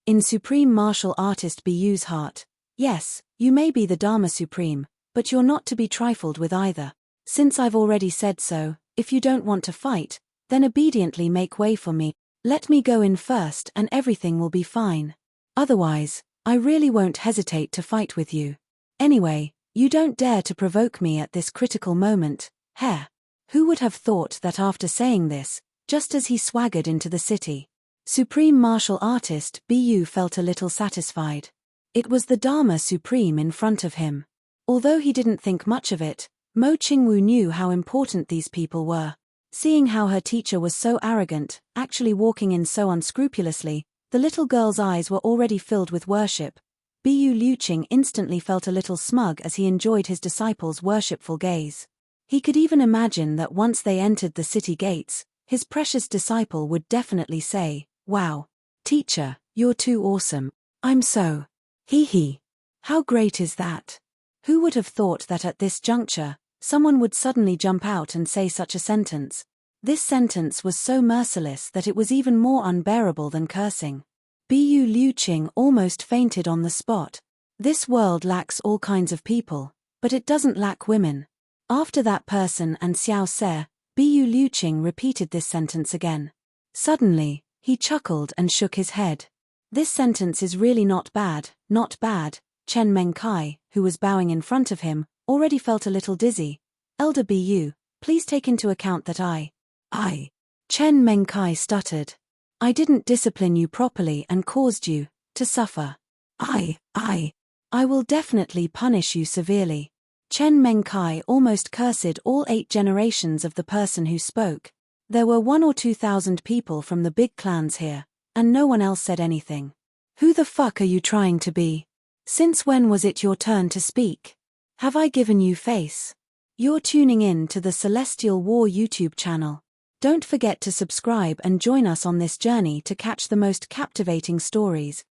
In Supreme Martial Artist Bu's heart, yes, you may be the Dharma Supreme, but you're not to be trifled with either. Since I've already said so, If you don't want to fight, then obediently make way for me. Let me go in first and everything will be fine. Otherwise, I really won't hesitate to fight with you. Anyway, you don't dare to provoke me at this critical moment, heh? Who would have thought that after saying this, just as he swaggered into the city, Supreme Martial Artist Bu felt a little satisfied. It was the Dharma Supreme in front of him. Although he didn't think much of it, Mo Qingwu knew how important these people were. Seeing how her teacher was so arrogant, actually walking in so unscrupulously, the little girl's eyes were already filled with worship. Bu Liuqing instantly felt a little smug as he enjoyed his disciple's worshipful gaze. He could even imagine that once they entered the city gates, his precious disciple would definitely say, "Wow, teacher, you're too awesome. I'm so. Hee hee. How great is that?" Who would have thought that at this juncture, someone would suddenly jump out and say such a sentence? This sentence was so merciless that it was even more unbearable than cursing. Bu Liuqing almost fainted on the spot. This world lacks all kinds of people, but it doesn't lack women. After that person and Xiao Se, Bu Liuqing repeated this sentence again. Suddenly, he chuckled and shook his head. This sentence is really not bad, not bad. Chen Mengkai, who was bowing in front of him, already felt a little dizzy. Elder Bu, please take into account that I. Chen Mengkai stuttered. I didn't discipline you properly and caused you to suffer. I will definitely punish you severely. Chen Mengkai almost cursed all 8 generations of the person who spoke. There were 1 or 2,000 people from the big clans here, and no one else said anything. Who the fuck are you trying to be? Since when was it your turn to speak? Have I given you face? You're tuning in to the Celestial War YouTube channel. Don't forget to subscribe and join us on this journey to catch the most captivating stories.